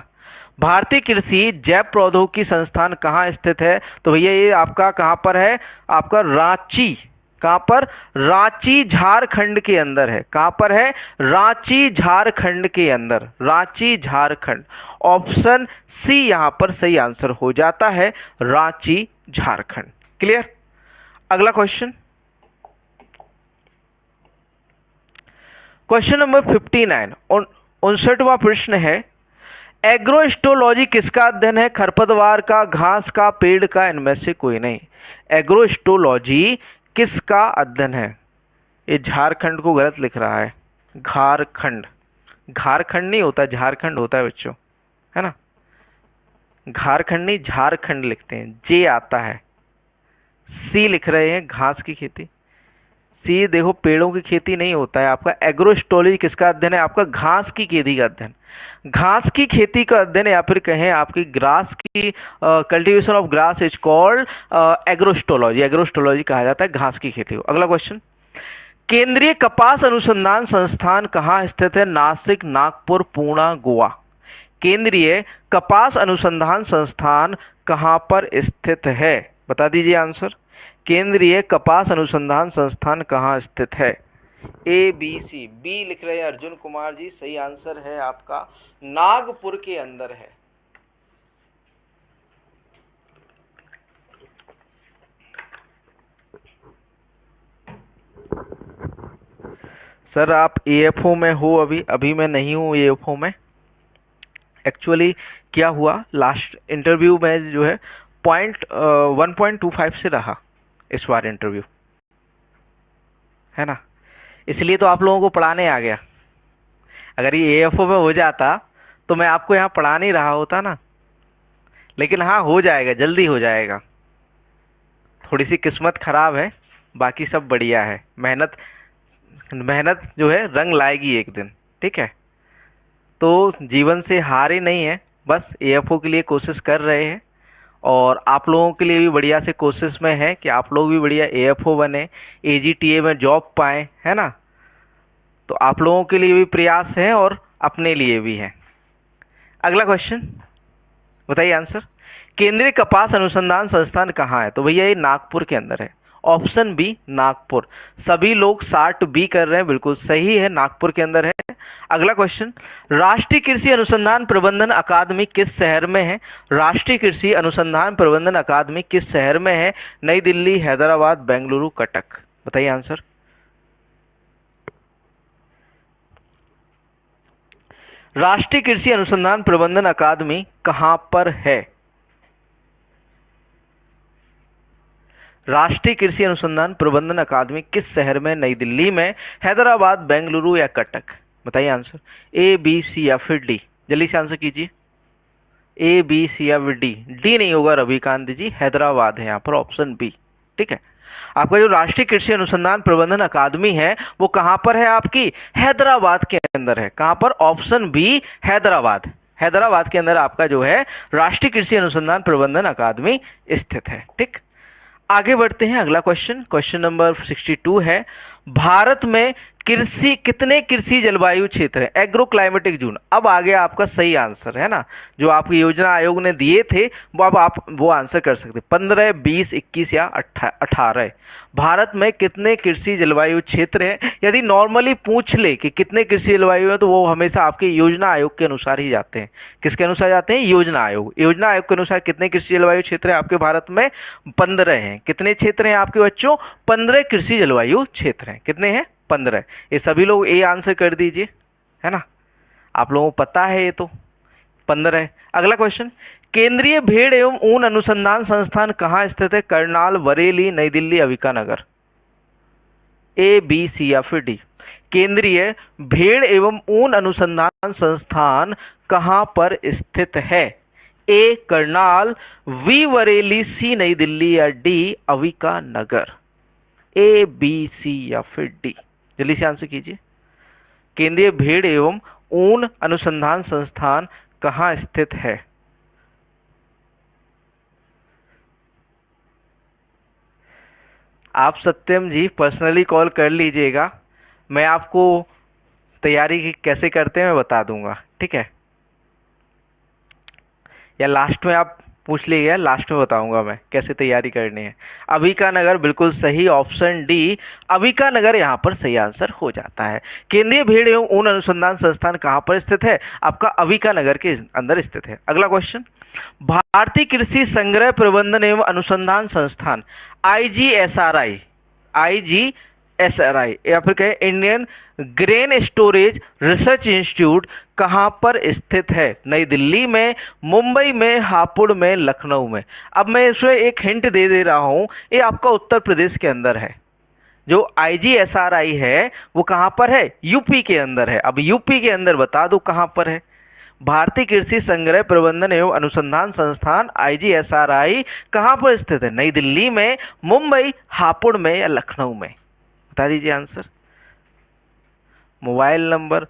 भारतीय कृषि जैव प्रौद्योगिकी संस्थान कहाँ स्थित है? तो भैया ये आपका कहाँ पर है? आपका रांची। कहाँ पर? रांची झारखंड के अंदर है। कहाँ पर है? रांची झारखंड के अंदर, रांची झारखंड। ऑप्शन सी यहाँ पर सही आंसर हो जाता है, रांची झारखंड। क्लियर? अगला क्वेश्चन, क्वेश्चन नंबर 59, 59वां प्रश्न है, एग्रोस्टोलॉजी किसका अध्ययन है? खरपतवार का, घास का, पेड़ का, इनमें से कोई नहीं। एग्रोस्टोलॉजी किसका अध्ययन है? ये झारखंड को गलत लिख रहा है, झारखंड। झारखंड नहीं होता, झारखंड होता है बच्चों, है ना। झारखंड नहीं, झारखंड लिखते हैं, जे आता है। सी लिख रहे हैं घास की खेती। सी देखो पेड़ों की खेती नहीं होता है आपका। एग्रोस्टोलॉजी किसका अध्ययन है? आपका घास की खेती का अध्ययन। घास की खेती का अध्ययन या फिर कहें आपकी ग्रास की cultivation of grass is called agrostology. Agrostology कहा जाता है घास की खेती को। अगला क्वेश्चन, केंद्रीय कपास अनुसंधान संस्थान कहाँ स्थित है? नासिक, नागपुर, पुणे, गोवा। केंद्रीय कपास अनुसंधान संस्थान कहाँ पर स्थित है? बता दीजिए आंसर। केंद्रीय कपास अनुसंधान संस्थान कहाँ स्थित है? ए बी सी। बी लिख रहे हैं अर्जुन कुमार जी, सही आंसर है आपका नागपुर के अंदर है। सर आप एएफओ में हो अभी? अभी मैं नहीं हूँ एएफओ में। एक्चुअली क्या हुआ, लास्ट इंटरव्यू में जो है 1.25 से रहा इस बार इंटरव्यू, है ना, इसलिए तो आप लोगों को पढ़ाने आ गया। अगर ये एएफओ में हो जाता तो मैं आपको यहाँ पढ़ा नहीं रहा होता ना। लेकिन हाँ, हो जाएगा, जल्दी हो जाएगा। थोड़ी सी किस्मत खराब है, बाकी सब बढ़िया है। मेहनत मेहनत जो है रंग लाएगी एक दिन, ठीक है। तो जीवन से हार ही नहीं है, बस एएफओ के लिए कोशिश कर रहे हैं। और आप लोगों के लिए भी बढ़िया से कोशिश में है कि आप लोग भी बढ़िया एएफओ बने, एजीटीए में जॉब पाएँ, है ना। तो आप लोगों के लिए भी प्रयास है और अपने लिए भी है। अगला क्वेश्चन बताइए आंसर। केंद्रीय कपास अनुसंधान संस्थान कहाँ है? तो भैया ये नागपुर के अंदर है। Option B Nagpur. सभी लोग 60 बी कर रहे हैं, बिल्कुल सही है, नागपुर के अंदर है। अगला क्वेश्चन, राष्ट्रीय कृषि अनुसंधान प्रबंधन अकादमी किस शहर में है? राष्ट्रीय कृषि अनुसंधान प्रबंधन अकादमी किस शहर में है? नई दिल्ली, हैदराबाद, बेंगलुरु, कटक। बताइए आंसर। राष्ट्रीय कृषि अनुसंधान प्रबंधन अकादमी कहां पर है? राष्ट्रीय कृषि अनुसंधान प्रबंधन अकादमी किस शहर में? नई दिल्ली में, हैदराबाद, बेंगलुरु या कटक। बताइए आंसर। ए बी सी या फिर डी, जल्दी से आंसर कीजिए। ए बी सी या फिर डी? डी नहीं होगा रविकांत जी, हैदराबाद है यहाँ पर, ऑप्शन बी। ठीक है, आपका जो राष्ट्रीय कृषि अनुसंधान प्रबंधन अकादमी है वो कहाँ पर है? आपकी हैदराबाद के अंदर है। कहाँ पर? Option B, Hyderabad. हैदराबाद के अंदर आपका जो है राष्ट्रीय कृषि अनुसंधान प्रबंधन अकादमी स्थित है। ठीक, आगे बढ़ते हैं। अगला क्वेश्चन, क्वेश्चन नंबर 62 है, भारत में कृषि, कितने कृषि जलवायु क्षेत्र है? Agro climatic zone. अब आ गया आपका सही आंसर, है ना, जो आपकी योजना आयोग ने दिए थे वो अब आप वो आंसर कर सकते। 15, 20, 21 या 18। भारत में कितने कृषि जलवायु क्षेत्र है? यदि नॉर्मली पूछ ले कि कितने कृषि जलवायु है तो वो हमेशा आपके योजना आयोग के अनुसार ही जाते हैं। किसके अनुसार जाते हैं? योजना आयोग। योजना आयोग के अनुसार कितने कृषि जलवायु क्षेत्र है आपके भारत में? 15 हैं। कितने क्षेत्र हैं आपके बच्चों? 15 कृषि जलवायु क्षेत्र हैं। कितने हैं? 15। ये सभी लोग ए आंसर कर दीजिए, है ना, आप लोगों को पता है ये तो 15 है। अगला क्वेश्चन, केंद्रीय भेड़ एवं ऊन अनुसंधान संस्थान कहाँ स्थित है? करनाल, बरेली, नई दिल्ली, अंबिका नगर। ए, बी, सी या फिर डी? केंद्रीय भेड़ एवं ऊन अनुसंधान संस्थान कहाँ पर स्थित है? ए करनाल, बी बरेली, सी नई दिल्ली या डी अंबिका नगर। ए, बी, सी या फिर डी? जल्दी से आंसर कीजिए। केंद्रीय भेड़ एवं ऊन अनुसंधान संस्थान कहाँ स्थित है? आप सत्यम जी पर्सनली कॉल कर लीजिएगा, मैं आपको तैयारी कैसे करते हैं मैं बता दूंगा, ठीक है, या लास्ट में आप पूछ लीजिए, लास्ट में बताऊंगा मैं कैसे तैयारी करनी है। अंबिका नगर बिल्कुल सही, ऑप्शन डी अंबिका नगर यहाँ पर सही आंसर हो जाता है। केंद्रीय भेड़ एवं ऊन अनुसंधान संस्थान कहाँ पर स्थित है? आपका अंबिका नगर के अंदर स्थित है। अगला क्वेश्चन, भारतीय कृषि संग्रह प्रबंधन एवं अनुसंधान संस्थान IGSRI, IGSRI या फिर कहे Indian grain storage research institute कहाँ पर स्थित है? नई दिल्ली में, मुंबई में, हापुड़ में, लखनऊ में। अब मैं इसमें एक हिंट दे रहा हूँ, ये आपका उत्तर प्रदेश के अंदर है। जो IGSRI है वो कहाँ पर है? यूपी के अंदर है। अब यूपी के अंदर बता दो कहाँ पर है। भारतीय कृषि संग्रह प्रबंधन एवं अनुसंधान संस्थान IGSRI कहाँ पर स्थित है? नई दिल्ली में, मुंबई, हापुड़ में या लखनऊ में? बता दीजिए आंसर। मोबाइल नंबर,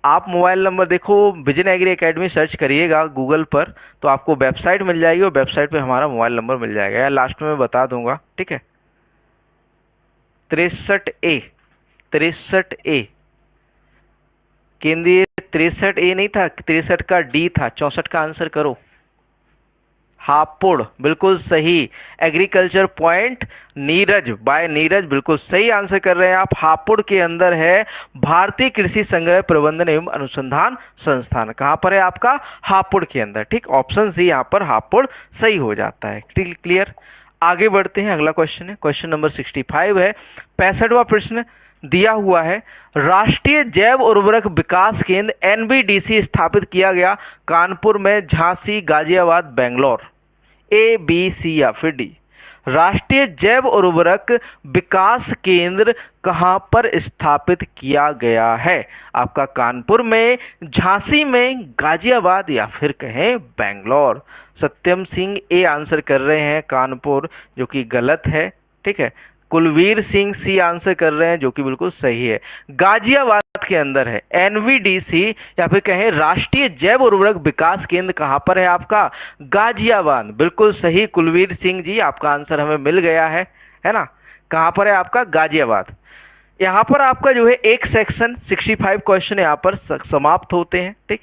आप मोबाइल नंबर देखो, विजन एग्री एकेडमी सर्च करिएगा गूगल पर तो आपको वेबसाइट मिल जाएगी और वेबसाइट पे हमारा मोबाइल नंबर मिल जाएगा, या लास्ट में मैं बता दूंगा, ठीक है। 63A, 63A केंद्रीय 63A नहीं था, 63 का डी था, 64 का आंसर करो। हापुड़ बिल्कुल सही। Agriculture point Neeraj, bye Neeraj बिल्कुल सही आंसर कर रहे हैं आप। हापुड़ के अंदर है भारतीय कृषि संग्रह प्रबंधन एवं अनुसंधान संस्थान। कहाँ पर है आपका? हापुड़ के अंदर, ठीक। ऑप्शन सी यहाँ पर हापुड़ सही हो जाता है। क्लियर? आगे बढ़ते हैं, अगला क्वेश्चन है, क्वेश्चन नंबर 65 है। 65वां प्रश्न दिया हुआ है, राष्ट्रीय जैव उर्वरक विकास केंद्र NBDC स्थापित किया गया कानपुर में, Jhansi, Ghaziabad, Bangalore. A, B, C या फिर डी? राष्ट्रीय जैव उर्वरक विकास केंद्र कहाँ पर स्थापित किया गया है? आपका कानपुर में, झांसी में, गाजियाबाद या फिर कहें बेंगलोर। सत्यम सिंह ए आंसर कर रहे हैं कानपुर, जो कि गलत है, ठीक है। कुलवीर सिंह सी आंसर कर रहे हैं, जो कि बिल्कुल सही है। गाजियाबाद के अंदर है NVDC या फिर कहें राष्ट्रीय जैव उर्वरक विकास केंद्र कहां पर है आपका? गाजियाबाद। बिल्कुल सही कुलवीर सिंह जी, आपका आंसर हमें मिल गया है ना। कहां पर है आपका? गाजियाबाद। यहां पर आपका जो है एक सेक्शन 65 क्वेश्चन यहां पर समाप्त होते हैं, ठीक।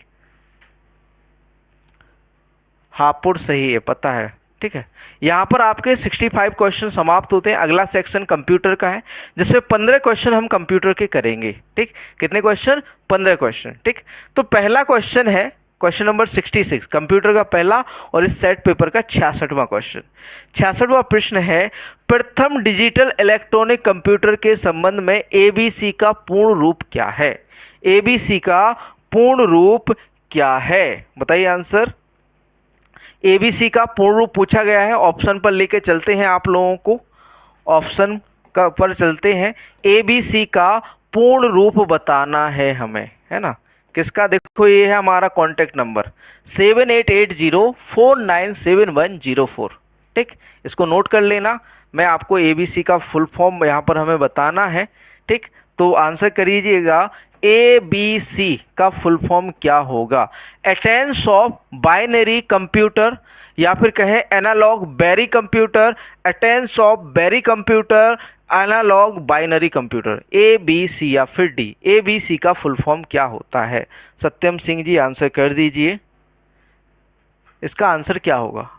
हापुड़ सही है, पता है, ठीक है। यहाँ पर आपके 65 क्वेश्चन समाप्त होते हैं। अगला सेक्शन कंप्यूटर का है, जिसमें 15 क्वेश्चन हम कंप्यूटर के करेंगे, ठीक। कितने क्वेश्चन? 15 क्वेश्चन, ठीक। तो पहला क्वेश्चन है क्वेश्चन नंबर 66, कंप्यूटर का पहला और इस सेट पेपर का 66वां क्वेश्चन। 66वां प्रश्न है, प्रथम डिजिटल इलेक्ट्रॉनिक कंप्यूटर के संबंध में ABC का पूर्ण रूप क्या है? ABC का पूर्ण रूप क्या है? बताइए आंसर। ABC का पूर्ण रूप पूछा गया है, ऑप्शन पर लेके चलते हैं आप लोगों को, ऑप्शन का पर चलते हैं। ABC का पूर्ण रूप बताना है हमें, है ना। किसका? देखो ये है हमारा कॉन्टेक्ट नंबर 7880497104, ठीक। इसको नोट कर लेना, मैं आपको ABC का फुल फॉर्म यहाँ पर हमें बताना है, ठीक। तो आंसर करिएगा, ABC का फुल फॉर्म क्या होगा? एटेंस ऑफ बाइनरी कंप्यूटर या फिर कहें एनालॉग बैरी कंप्यूटर, एटेंस of binary computer, analog binary computer, A B C या फिर डी। ए बी सी का फुल फॉर्म क्या होता है? सत्यम सिंह जी आंसर कर दीजिए, इसका आंसर क्या होगा?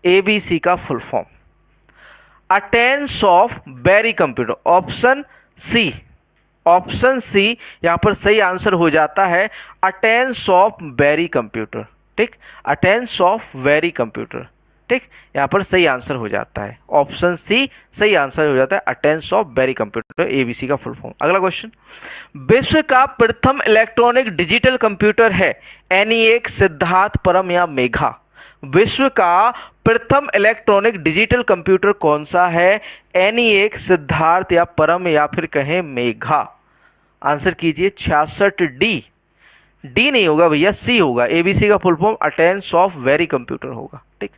ए बी सी का full form Atanasoff Berry computer, option C. Option C यहाँ पर सही आंसर हो जाता है, अटेंस ऑफ वेरी कंप्यूटर। ठीक, अटेंस ऑफ वेरी कंप्यूटर। ठीक, यहाँ पर सही आंसर हो जाता है, ऑप्शन सी सही आंसर हो जाता है, Atanasoff Berry computer, ABC का फुल फॉर्म। अगला क्वेश्चन, विश्व का प्रथम इलेक्ट्रॉनिक डिजिटल कंप्यूटर है एनिएक, सिद्धार्थ, परम या मेघा? विश्व का प्रथम इलेक्ट्रॉनिक डिजिटल कंप्यूटर कौन सा है? एनिएक, सिद्धार्थ या परम या फिर कहें मेघा? आंसर कीजिए 66 डी। डी नहीं होगा भैया, सी होगा। एबीसी का full form Atanasoff Berry computer होगा। ठीक,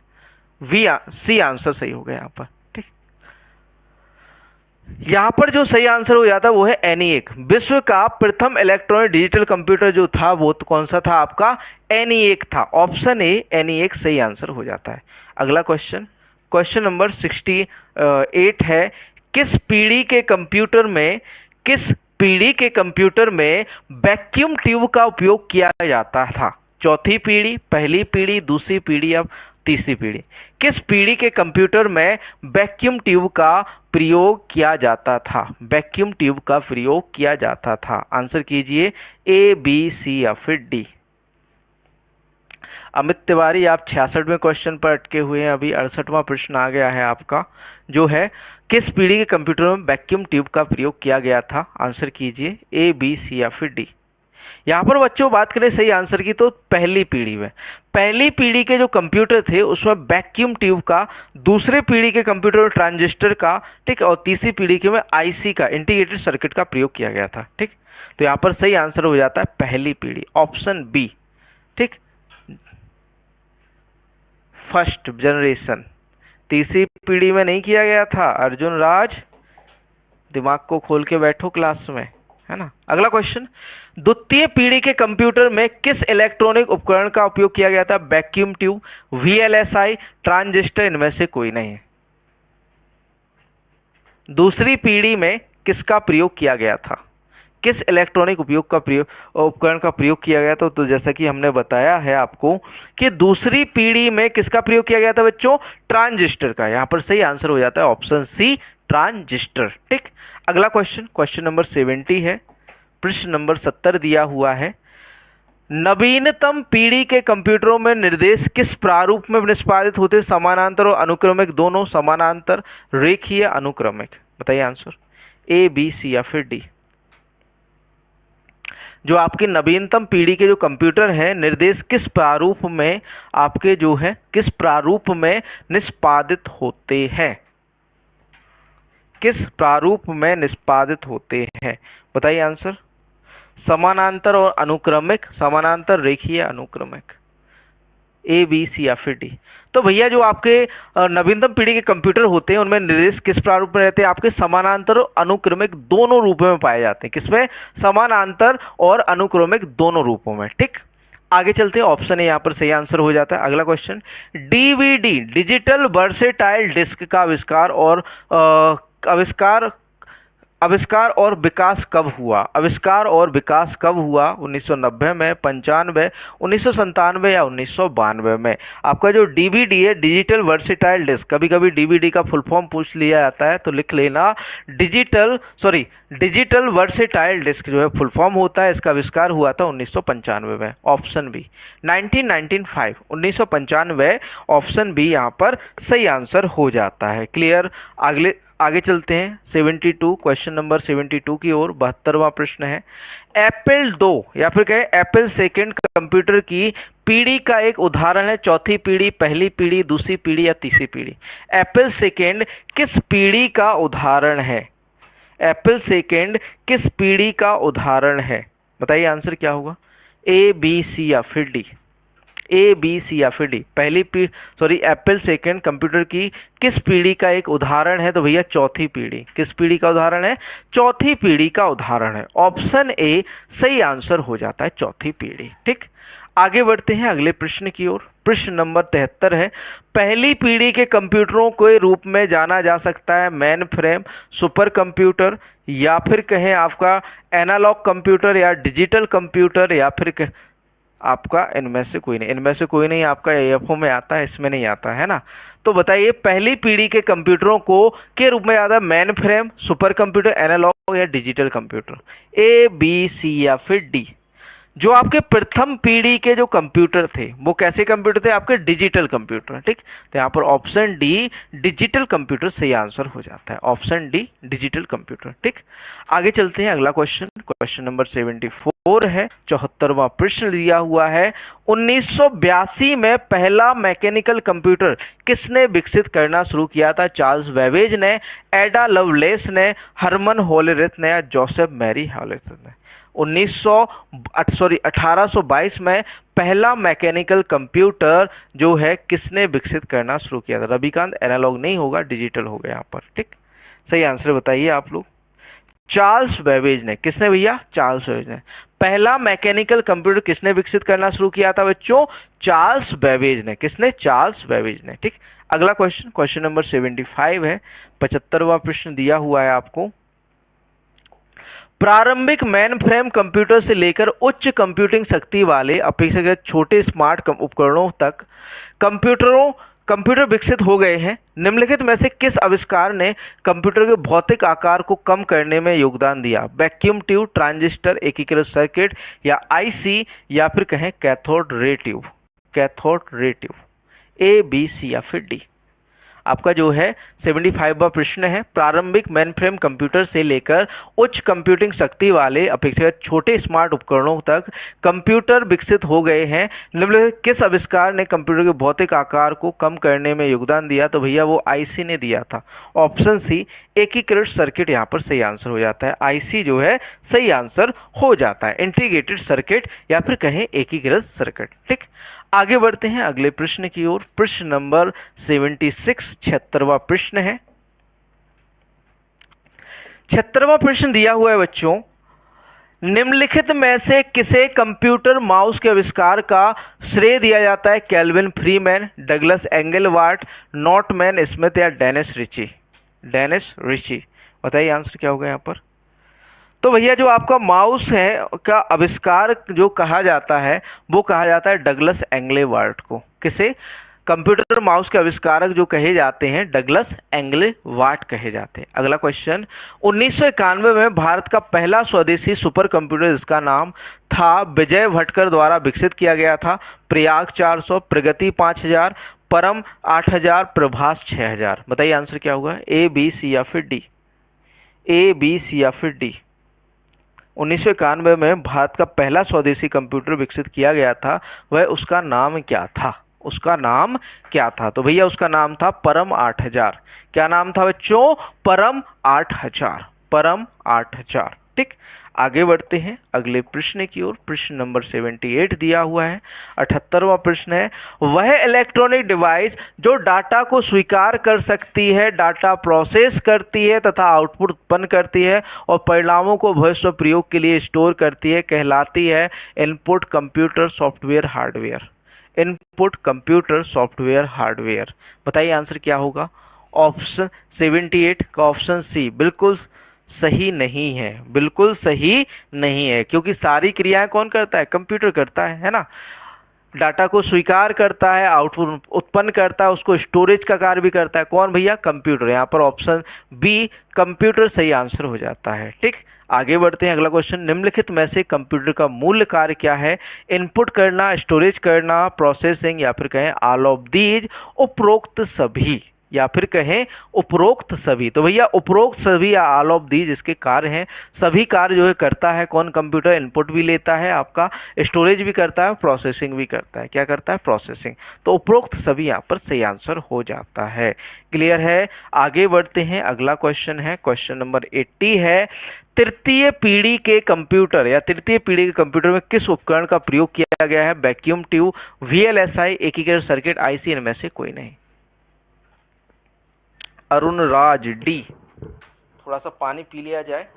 सी आंसर सही होगा यहाँ पर। ठीक, यहाँ पर जो सही आंसर हो जाता है वो है एनिएक। विश्व का प्रथम इलेक्ट्रॉनिक डिजिटल कंप्यूटर जो था वो तो कौन सा था आपका? एनिएक था। ऑप्शन ए एनिएक सही आंसर हो जाता है। अगला क्वेश्चन, क्वेश्चन नंबर 68 है, किस पीढ़ी के कंप्यूटर में वैक्यूम ट्यूब का उपयोग किया जाता था? चौथी पीढ़ी, पहली पीढ़ी, दूसरी पीढ़ी या तीसरी पीढ़ी? किस पीढ़ी के कंप्यूटर में वैक्यूम ट्यूब का प्रयोग किया जाता था? वैक्यूम ट्यूब का प्रयोग किया जाता था। आंसर कीजिए ए बी सी या फिर डी। अमित तिवारी आप 66वें क्वेश्चन पर अटके हुए हैं, अभी 68वां प्रश्न आ गया है आपका, जो है किस पीढ़ी के कंप्यूटर में वैक्यूम ट्यूब का प्रयोग किया गया था? आंसर कीजिए ए बी सी या फिर डी। यहाँ पर बच्चों बात करें सही आंसर की तो पहली पीढ़ी में, पहली पीढ़ी के जो कंप्यूटर थे उसमें वैक्यूम ट्यूब का, दूसरे पीढ़ी के कंप्यूटर में ट्रांजिस्टर का, ठीक, और तीसरी पीढ़ी के में आईसी का, इंटीग्रेटेड सर्किट का प्रयोग किया गया था। ठीक, तो यहाँ पर सही आंसर हो जाता है पहली पीढ़ी, ऑप्शन बी। ठीक, फर्स्ट जनरेशन, तीसरी पीढ़ी में नहीं किया गया था। अर्जुन राज दिमाग को खोल के बैठो क्लास में, है ना। अगला क्वेश्चन, द्वितीय पीढ़ी के कंप्यूटर में किस इलेक्ट्रॉनिक उपकरण का उपयोग किया गया था? वैक्यूम ट्यूब, वीएलएसआई, ट्रांजिस्टर, इनमें से कोई नहीं है। दूसरी पीढ़ी में किसका प्रयोग किया गया था? किस इलेक्ट्रॉनिक उपकरण का प्रयोग किया गया था? तो जैसा कि हमने बताया है आपको कि दूसरी पीढ़ी में किसका प्रयोग किया गया था बच्चों? ट्रांजिस्टर का। यहाँ पर सही आंसर हो जाता है ऑप्शन सी, ट्रांजिस्टर। ठीक, अगला क्वेश्चन, क्वेश्चन नंबर 70 है, प्रश्न नंबर 70 दिया हुआ है, नवीनतम पीढ़ी के कंप्यूटरों में निर्देश किस प्रारूप में निष्पादित होते? समानांतर और अनुक्रमिक दोनों, समानांतर, रेखीय, अनुक्रमिक? बताइए आंसर, ए बी सी या फिर डी। जो आपके नवीनतम पीढ़ी के जो कंप्यूटर हैं, निर्देश किस प्रारूप में आपके जो है किस प्रारूप में निष्पादित होते हैं? किस प्रारूप में निष्पादित होते हैं? बताइए आंसर, समानांतर और अनुक्रमिक, समानांतर, रेखीय, अनुक्रमिक? ए बी सी या फिर डी। तो भैया जो आपके नवीनतम पीढ़ी के कंप्यूटर होते हैं उनमें निर्देश किस प्रारूप में रहते हैं? आपके समानांतर और अनुक्रमिक दोनों रूपों में पाए जाते हैं। किसमें? समानांतर और अनुक्रमिक दोनों रूपों में। ठीक, आगे चलते हैं, ऑप्शन ए यहाँ पर सही आंसर हो जाता है। अगला question, DVD digital versatile disc का आविष्कार और विकास कब हुआ? आविष्कार और विकास कब हुआ? 1990 में, 95, 1997 या 1992 में? आपका जो डीवीडी है, डिजिटल वर्सेटाइल डिस्क, कभी कभी डीवीडी का फुल फॉर्म पूछ लिया जाता है तो लिख लेना डिजिटल वर्सेटाइल डिस्क जो है फुल फॉर्म होता है, इसका आविष्कार हुआ था 1995 में, ऑप्शन बी। 1995, 1995, ऑप्शन बी यहाँ पर सही आंसर हो जाता है। क्लियर? आगे चलते हैं 72, क्वेश्चन नंबर 72 की ओर। 72वां प्रश्न है, एप्पल 2 या फिर कहे एप्पल सेकेंड कंप्यूटर की पीढ़ी का एक उदाहरण है? चौथी पीढ़ी, पहली पीढ़ी, दूसरी पीढ़ी या तीसरी पीढ़ी? एप्पल सेकेंड किस पीढ़ी का उदाहरण है? एप्पल सेकेंड किस पीढ़ी का उदाहरण है? बताइए आंसर क्या होगा, ए बी सी या फिर डी। ए बी सी या फिर डी। एप्पल सेकंड कंप्यूटर की किस पीढ़ी का एक उदाहरण है? तो भैया चौथी पीढ़ी। किस पीढ़ी का उदाहरण है? चौथी पीढ़ी का उदाहरण है। ऑप्शन ए सही आंसर हो जाता है, चौथी पीढ़ी। ठीक, आगे बढ़ते हैं अगले प्रश्न की ओर। प्रश्न नंबर 73 है, पहली पीढ़ी के कंप्यूटरों के रूप में जाना जा सकता है मेन फ्रेम, सुपर कंप्यूटर, या फिर कहें आपका एनालॉग कंप्यूटर या डिजिटल कंप्यूटर, या फिर आपका इनमें से कोई नहीं। इनमें से कोई नहीं आपका एएफओ में आता है, इसमें नहीं आता है ना। तो बताइए पहली पीढ़ी के कंप्यूटरों को के रूप में आता है mainframe, super computer, analog या digital computer. A B C या फिर डी। जो आपके प्रथम पीढ़ी के जो कंप्यूटर थे वो कैसे कंप्यूटर थे? आपके डिजिटल कंप्यूटर। ठीक, तो यहाँ पर ऑप्शन डी डिजिटल कंप्यूटर सही आंसर हो जाता है। Option D digital computer. ठीक, आगे चलते हैं अगला क्वेश्चन। क्वेश्चन नंबर 74 है, 74वां प्रश्न दिया हुआ है, 1982 में पहला मैकेनिकल कंप्यूटर किसने विकसित करना शुरू किया था? चार्ल्स बेबेज ने, एडा लवलेस ने, हरमन होलेरिथ ने या जोसेफ मैरी हॉलेरिथ ने? 1822 में पहला मैकेनिकल कंप्यूटर जो है किसने विकसित करना शुरू किया था? रविकांत, एनालॉग नहीं होगा, डिजिटल होगा यहाँ पर। ठीक, सही आंसर बताइए आप लोग। चार्ल्स बेबेज ने। किसने भैया? चार्ल्स बेबेज ने। पहला मैकेनिकल कंप्यूटर किसने विकसित करना शुरू किया था बच्चों? चार्ल्स बेबेज ने। किसने? चार्ल्स बेबेज ने। ठीक, अगला क्वेश्चन, क्वेश्चन नंबर 75 है, 75वां प्रश्न दिया हुआ है आपको, प्रारंभिक मेन फ्रेम कंप्यूटर से लेकर उच्च कंप्यूटिंग शक्ति वाले अपेक्षाकृत छोटे स्मार्ट उपकरणों तक कंप्यूटर विकसित हो गए हैं। निम्नलिखित में से किस आविष्कार ने कंप्यूटर के भौतिक आकार को कम करने में योगदान दिया? वैक्यूम ट्यूब, ट्रांजिस्टर, एकीकृत सर्किट या आईसी, या फिर कहें cathode ray tube? Cathode ray tube. A B C या फिर डी। आपका जो है 75वां प्रश्न है, प्रारंभिक मेनफ्रेम कंप्यूटर से लेकर उच्च कंप्यूटिंग शक्ति वाले अपेक्षाकृत छोटे स्मार्ट उपकरणों तक कंप्यूटर विकसित हो गए हैं। निम्नलिखित किस आविष्कार ने कंप्यूटर के भौतिक आकार को कम करने में योगदान दिया? तो भैया वो आईसी ने दिया था। ऑप्शन सी एकीकृत सर्किट यहाँ पर सही आंसर हो जाता है। आईसी जो है सही आंसर हो जाता है, इंटीग्रेटेड सर्किट या फिर कहें एकीकृत सर्किट। ठीक, आगे बढ़ते हैं अगले प्रश्न की ओर। प्रश्न नंबर 76, 76वां प्रश्न है। 76वां प्रश्न दिया हुआ है बच्चों, निम्नलिखित में से किसे कंप्यूटर माउस के आविष्कार का श्रेय दिया जाता है? केल्विन फ्रीमैन, डगलस एंगलवार्ट, नॉटमैन स्मिथ या डेनिस रिची? Dennis Ritchie. बताइए आंसर क्या होगा यहाँ पर? तो भैया जो आपका माउस है का आविष्कार जो कहा जाता है वो कहा जाता है डगलस एंगलेवार्ट को। किसे? कंप्यूटर माउस के आविष्कारक जो कहे जाते हैं डगलस एंगलेवार्ट कहे जाते हैं। अगला क्वेश्चन, 1991 में भारत का पहला स्वदेशी सुपर कंप्यूटर जिसका नाम था विजय भटकर द्वारा विकसित किया गया था। प्रयाग 400, प्रगति 5000, परम 8000, प्रभास 6000। बताइए आंसर क्या होगा? ए बी सी या फिर डी? ए बी सी या फिर डी? 1991 में भारत का पहला स्वदेशी कंप्यूटर विकसित किया गया था, वह उसका नाम क्या था? उसका नाम क्या था? तो भैया उसका नाम था परम 8000। क्या नाम था बच्चों? परम 8000। परम 8000। ठीक, आगे बढ़ते हैं अगले प्रश्न की ओर। प्रश्न नंबर 78 दिया हुआ है, 78वां प्रश्न है, वह इलेक्ट्रॉनिक डिवाइस जो डाटा को स्वीकार कर सकती है, डाटा प्रोसेस करती है तथा आउटपुट उत्पन्न करती है और परिणामों को भविष्य में प्रयोग के लिए स्टोर करती है, कहलाती है input computer software hardware. Input computer software hardware. बताइए आंसर क्या होगा? ऑप्शन 78 का ऑप्शन सी बिल्कुल सही नहीं है। बिल्कुल सही नहीं है, क्योंकि सारी क्रियाएं कौन करता है? कंप्यूटर करता है ना। डाटा को स्वीकार करता है, आउटपुट उत्पन्न करता है, उसको स्टोरेज का कार्य भी करता है। कौन भैया? कंप्यूटर। यहाँ पर ऑप्शन बी कंप्यूटर सही आंसर हो जाता है। ठीक, आगे बढ़ते हैं अगला क्वेश्चन, निम्नलिखित में से कंप्यूटर का मूल कार्य क्या है? इनपुट करना, स्टोरेज करना, प्रोसेसिंग या फिर कहें ऑल ऑफ दीज, उपरोक्त सभी। या फिर कहें उपरोक्त सभी। तो भैया उपरोक्त सभी या ऑल ऑफ दी जिसके कार्य हैं, सभी कार्य जो है करता है कौन? कंप्यूटर। इनपुट भी लेता है आपका, स्टोरेज भी करता है, प्रोसेसिंग भी करता है। क्या करता है? प्रोसेसिंग। तो उपरोक्त सभी यहाँ पर सही आंसर हो जाता है। क्लियर है? आगे बढ़ते हैं, अगला क्वेश्चन है, क्वेश्चन नंबर 80 है, तृतीय पीढ़ी के कंप्यूटर या तृतीय पीढ़ी के कंप्यूटर में किस उपकरण का प्रयोग किया गया है? वैक्यूम ट्यूब, वीएलएसआई, एकीकृत सर्किट, आईसी, इनमें से कोई नहीं। अरुण राज डी। थोड़ा सा पानी पी लिया जाए।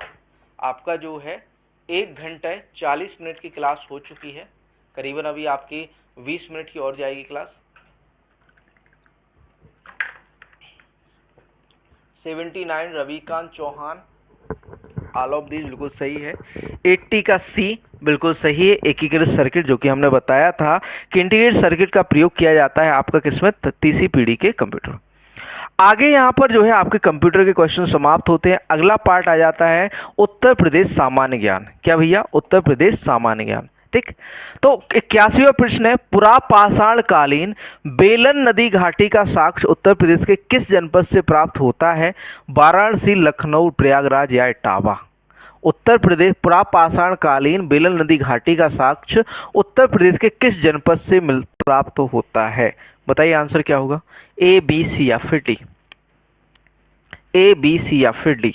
आपका जो है 1 घंटे 40 मिनट की क्लास हो चुकी है, करीबन अभी आपकी 20 मिनट की और जाएगी class. 79 Ravikant Chauhan, all of these बिल्कुल सही है। 80 का सी बिल्कुल सही है, एकीकृत सर्किट, जो कि हमने बताया था कि इंटीग्रेटेड सर्किट का प्रयोग किया जाता है आपका किसमें? तीसरी पीढ़ी के कंप्यूटर। आगे यहाँ पर जो है आपके कंप्यूटर के क्वेश्चन समाप्त होते हैं। अगला पार्ट आ जाता है उत्तर प्रदेश सामान्य ज्ञान। क्या भैया? उत्तर प्रदेश सामान्य ज्ञान। ठीक, तो 81वां प्रश्न है, पुरापाषाण कालीन बेलन नदी घाटी का साक्ष्य उत्तर प्रदेश के किस जनपद से प्राप्त होता है? वाराणसी, लखनऊ, प्रयागराज या इटावा। उत्तर प्रदेश पुरापाषाण कालीन बेलन नदी घाटी का साक्ष्य उत्तर प्रदेश के किस जनपद से प्राप्त होता है? बताइए आंसर क्या होगा? ए, बी, सी या फिर डी? ए, बी, सी या फिर डी?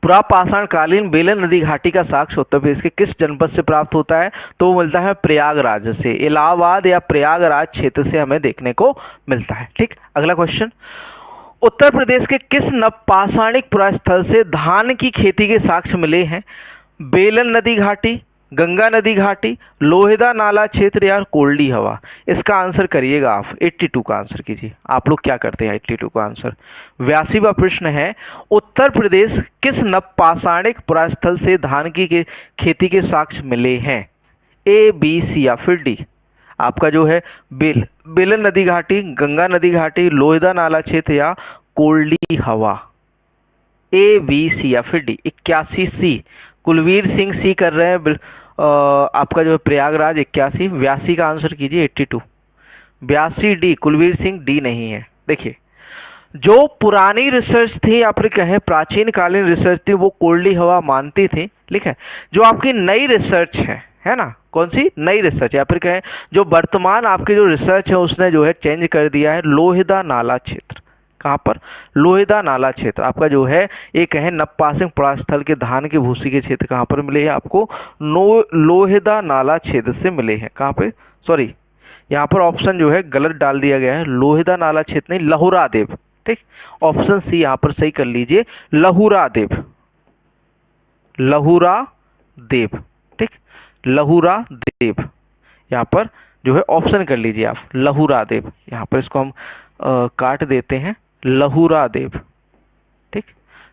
पुरापाषाण कालीन बेलन नदी घाटी का साक्ष्य उत्तर प्रदेश के किस जनपद से प्राप्त होता है? तो वो मिलता है प्रयागराज से, इलाहाबाद या प्रयागराज क्षेत्र से हमें देखने को मिलता है। ठीक, अगला क्वेश्चन, उत्तर प्रदेश के किस नवपाषाणिक पुरास्थल से धान की खेती के साक्ष्य मिले हैं? बेलन नदी घाटी, गंगा नदी घाटी, लोहेदा नाला क्षेत्र या कोल्डी हवा। इसका आंसर करिएगा आप। 82 का आंसर कीजिए। आप लोग क्या करते हैं 82 का आंसर? 82वां प्रश्न है, उत्तर प्रदेश किस नवपाषाणिक पुरास्थल से धान की खेती के साक्ष्य मिले हैं? ए, बी, सी या फिर डी? आपका जो है बेलन नदी घाटी, गंगा नदी घाटी, लोहेदा नाला क्षेत्र या कोल्डी हवा। ए, बी, सी या फिर डी? 81 सी, कुलवीर सिंह सी कर रहे हैं। आपका जो है प्रयागराज 81। 82 का आंसर कीजिए 82। 82 डी, कुलवीर सिंह डी नहीं है। देखिए, जो पुरानी रिसर्च थी या फिर कहें प्राचीन कालीन रिसर्च थी, वो कोल्डी हवा मानती थी। लिखा है जो आपकी नई रिसर्च है ना, कौन सी नई रिसर्च, या फिर कहें जो वर्तमान आपकी जो रिसर्च है उसने जो है चेंज कर दिया है लोहेदा नाला क्षेत्र। कहाँ पर? लोहेदा नाला क्षेत्र। आपका जो है ये कहें नवपाषाण पुरास्थल के धान की भूसी के क्षेत्र कहाँ पर मिले हैं आपको? लोहेदा नाला क्षेत्र से मिले हैं। कहाँ पे? सॉरी, यहाँ पर ऑप्शन जो है गलत डाल दिया गया है, लोहेदा नाला क्षेत्र नहीं, लहुरा देव। ठीक, ऑप्शन सी यहाँ पर सही कर लीजिए, लहुरा देव। लहुरा देव। ठीक, लहुरा देव यहाँ पर जो है ऑप्शन कर लीजिए आप, लहुरा देव। यहाँ पर इसको हम काट देते हैं, लहुरा देव। ठीक,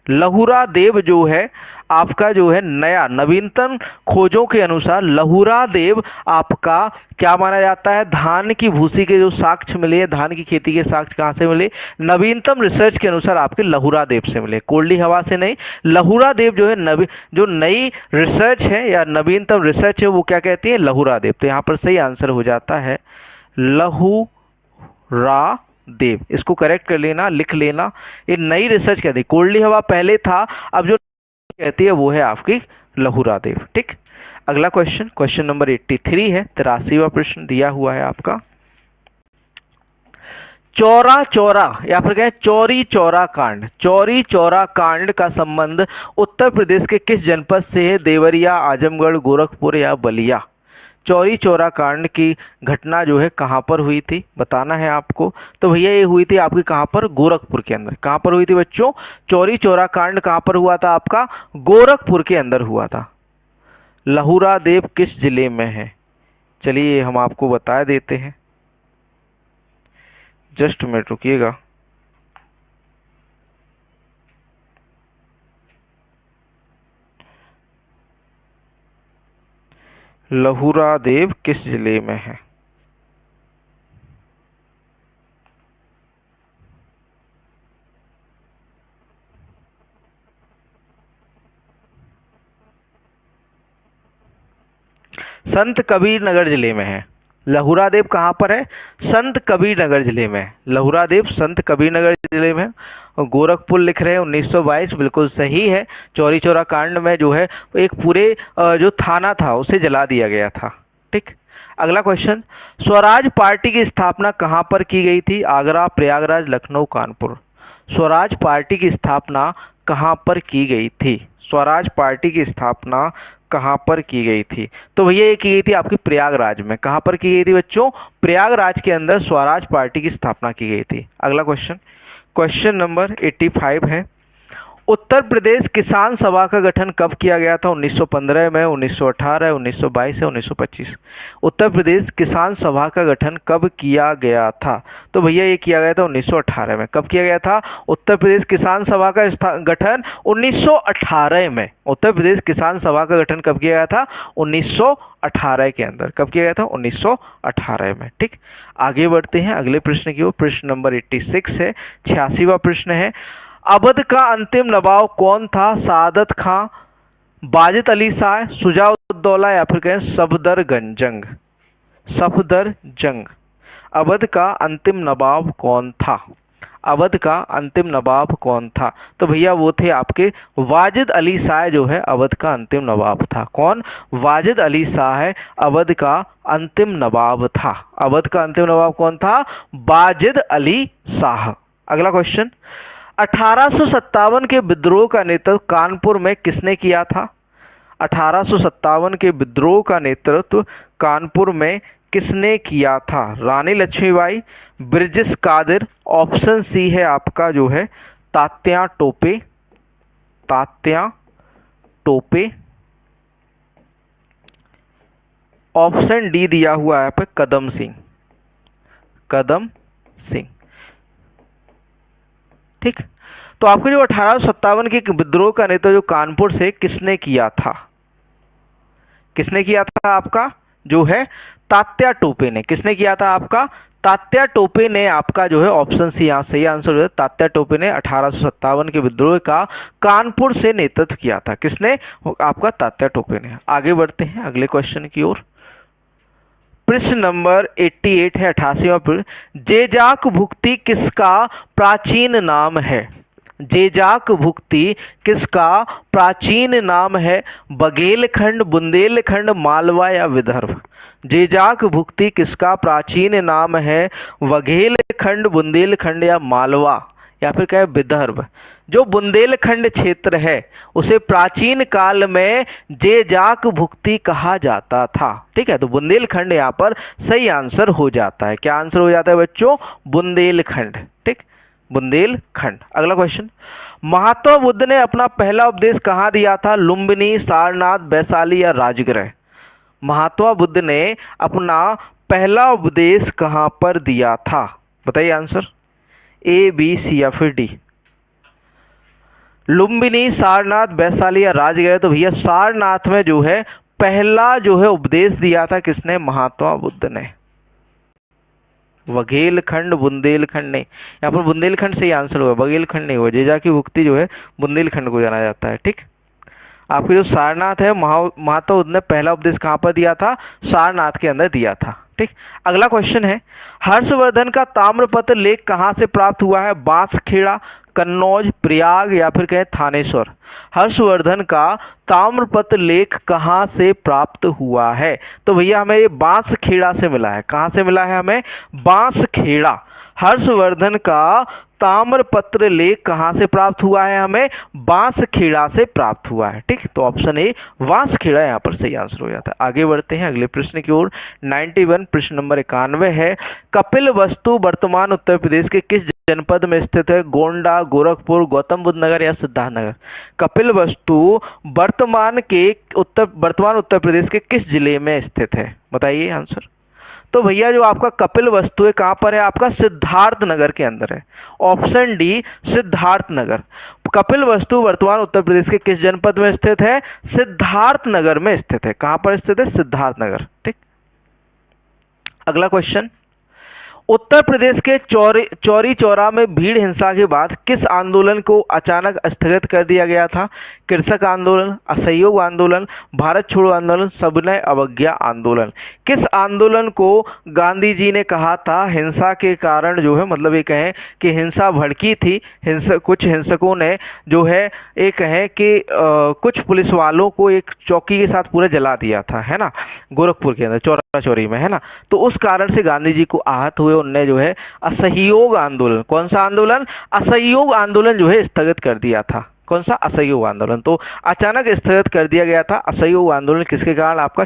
लहुरा देव जो है आपका जो है नया नवीनतम खोजों के अनुसार लहुरा देव आपका क्या माना जाता है? धान की भूसी के जो साक्ष्य मिले हैं, धान की खेती के साक्ष्य कहाँ से मिले? नवीनतम रिसर्च के अनुसार आपके लहुरा देव से मिले, कोल्डी हवा से नहीं। लहुरा देव जो है जो नई रिसर्च है या नवीनतम रिसर्च है वो क्या कहती है? लहुरा देव। तो यहाँ पर सही आंसर हो जाता है लहुरा देव। इसको करेक्ट कर लेना, लिख लेना। ये नई रिसर्च कहती है, कोल्डी हवा पहले था, अब जो कहती है वो है आपकी लहुरा देव। ठीक, अगला क्वेश्चन, क्वेश्चन नंबर 83 है, 83वां प्रश्न दिया हुआ है आपका, चौरा चौरा या फिर कहें चौरी चौरा कांड। चौरी चौरा कांड का संबंध उत्तर प्रदेश के किस जनपद से है? देवरिया, आजमगढ़, गोरखपुर या बलिया। चौरी चौरा कांड की घटना जो है कहाँ पर हुई थी बताना है आपको। तो भैया ये हुई थी आपकी कहाँ पर? गोरखपुर के अंदर। कहाँ पर हुई थी बच्चों? चौरी चौरा कांड कहाँ पर हुआ था आपका? गोरखपुर के अंदर हुआ था। लहुरा देव किस जिले में है? चलिए हम आपको बता देते हैं, जस्ट मिनट रुकिएगा। लहुरा देव किस जिले में है? संत कबीर नगर जिले में है। लहुरा देव कहाँ पर है? संत कबीर नगर जिले में। लहुरा देव संत कबीर नगर जिले में। और गोरखपुर लिख रहे हैं 1922, बिल्कुल सही है। चौरी चौरा कांड में जो है एक पूरे जो थाना था उसे जला दिया गया था। ठीक। अगला क्वेश्चन, स्वराज पार्टी की स्थापना कहाँ पर की गई थी? आगरा, प्रयागराज, लखनऊ, कानपुर। स्वराज पार्टी की स्थापना कहाँ पर की गई थी? स्वराज पार्टी की स्थापना कहाँ पर की गई थी? तो भैया ये की गई थी आपकी प्रयागराज में। कहाँ पर की गई थी बच्चों? प्रयागराज के अंदर स्वराज पार्टी की स्थापना की गई थी। अगला क्वेश्चन, क्वेश्चन नंबर 85 है, उत्तर प्रदेश किसान सभा का गठन कब किया गया था? 1915 में, 1918, 1922 या 1925। उत्तर प्रदेश किसान सभा का गठन कब किया गया था? तो भैया ये किया गया था 1918 में। कब किया गया था उत्तर प्रदेश किसान सभा का गठन? 1918 में। उत्तर प्रदेश किसान सभा का गठन कब किया गया था? 1918 के अंदर। कब किया गया था? 1918 में। ठीक। आगे बढ़ते हैं अगले प्रश्न की ओर। प्रश्न नंबर 86 है, 86वां प्रश्न है, अवध का अंतिम नवाब कौन था? सादत खां, बाजिद अली शाह, शुजा-उद-दौला या फिर कहें सफदरजंग। सफदरजंग। अवध का अंतिम नवाब कौन था? अवध का अंतिम नवाब कौन था? तो भैया वो थे आपके वाजिद अली शाह जो है अवध का अंतिम नवाब था। कौन? वाजिद अली शाह अवध का अंतिम नवाब था। अवध का अंतिम नवाब कौन था? वाजिद अली शाह। अगला क्वेश्चन, 1857 के विद्रोह का नेतृत्व कानपुर में किसने किया था? 1857 के विद्रोह का नेतृत्व कानपुर में किसने किया था? रानी लक्ष्मीबाई, ब्रिजेश कादिर, ऑप्शन सी है आपका जो है तात्या टोपे। तात्या टोपे। ऑप्शन डी दिया हुआ है यहाँ पे कदम सिंह। कदम सिंह। ठीक। तो आपको जो 1857 के विद्रोह का नेता जो कानपुर से किसने किया था? किसने किया था आपका जो है तात्या टोपे ने। किसने किया था आपका? तात्या टोपे ने आपका जो है ऑप्शन सी यहाँ सही आंसर जो है तात्या टोपे ने 1857 के विद्रोह का कानपुर से नेतृत्व किया था। किसने? आपका तात्या टोपे ने। आगे बढ़ते हैं अगले क्वेश्चन की ओर। प्रश्न नंबर 88 है, 88वां प्रश्न, जेजाक भुक्ति किसका प्राचीन नाम है? जेजाक भुक्ति किसका प्राचीन नाम है? बघेलखंड, बुंदेलखंड, मालवा या विदर्भ। जेजाक भुक्ति किसका प्राचीन नाम है? बघेलखंड, बुंदेलखंड या मालवा या फिर क्या है विदर्भ। जो बुंदेलखंड क्षेत्र है उसे प्राचीन काल में जेजाक भुक्ति कहा जाता था। ठीक है, तो बुंदेलखंड यहाँ पर सही आंसर हो जाता है। क्या आंसर हो जाता है बच्चों? बुंदेलखंड। ठीक, बुंदेलखंड। अगला क्वेश्चन, महात्मा बुद्ध ने अपना पहला उपदेश कहाँ दिया था? लुम्बिनी, सारनाथ, वैशाली या राजगृह। महात्मा बुद्ध ने अपना पहला उपदेश कहाँ पर दिया था? बताइए आंसर, ए, बी, सी या फिर डी। लुम्बिनी, सारनाथ, वैशाली या राजगृह। तो भैया सारनाथ में जो है पहला जो है उपदेश दिया था किसने? महात्मा बुद्ध ने। बघेलखंड, बुंदेलखंड नहीं, यहाँ पर बुंदेलखंड से ही आंसर होगा, बघेलखंड नहीं हुआ। जेजा की भुक्ति जो है बुंदेलखंड को जाना जाता है। ठीक, आपके जो सारनाथ है महात्मा बुद्ध ने पहला उपदेश कहाँ पर दिया था? सारनाथ के अंदर दिया था। ठीक, अगला क्वेश्चन है, हर्षवर्धन का ताम्रपत्र लेख कहाँ से प्राप्त हुआ है? बांसखेड़ा, कन्नौज, प्रयाग या फिर कहें थानेश्वर। हर्षवर्धन का ताम्रपत्र लेख कहाँ से प्राप्त हुआ है? तो भैया हमें ये बांसखेड़ा से मिला है। कहाँ से मिला है हमें? बांसखेड़ा। हर्षवर्धन का ताम्रपत्र लेख कहाँ से प्राप्त हुआ है? हमें बांसखेड़ा से प्राप्त हुआ है। ठीक, तो ऑप्शन ए बांसखेड़ा यहाँ पर सही आंसर हो जाता है। आगे बढ़ते हैं अगले प्रश्न की ओर। 91 प्रश्न नंबर 91 है, कपिल वस्तु वर्तमान उत्तर प्रदेश के किस जनपद में स्थित है? गोंडा, गोरखपुर, गौतम बुद्ध नगर या सिद्धार्थनगर। कपिल वस्तु वर्तमान उत्तर प्रदेश के किस जिले में स्थित है? बताइए आंसर। तो भैया जो आपका कपिल वस्तु है कहाँ पर है? आपका सिद्धार्थ नगर के अंदर है। Option D Siddharth Nagar. कपिल वस्तु वर्तमान उत्तर प्रदेश के किस जनपद में स्थित है? सिद्धार्थ नगर में स्थित है। कहाँ पर स्थित है? सिद्धार्थ नगर। ठीक, अगला क्वेश्चन, उत्तर प्रदेश के चौरी चौरा में भीड़ हिंसा के बाद किस आंदोलन को अचानक स्थगित कर दिया गया था? कृषक आंदोलन, असहयोग आंदोलन, भारत छोड़ो आंदोलन, सविनय अवज्ञा आंदोलन। किस आंदोलन को गांधी जी ने कहा था हिंसा के कारण जो है, मतलब ये कहें कि हिंसा भड़की थी, कुछ हिंसकों ने जो है ये कहें कि कुछ पुलिस वालों को एक चौकी के साथ पूरा जला दिया था, है ना, गोरखपुर के अंदर चौरा चौरी में, है ना। तो उस कारण से गांधी जी को आहत हुए, उनने जो है असहयोग आंदोलन, कौन सा आंदोलन? असहयोग आंदोलन जो है स्थगित कर दिया था। कौन सा? असहयोग आंदोलन। तो अचानक स्थगित कर दिया गया था असहयोग आंदोलन, किसके कारण? आपका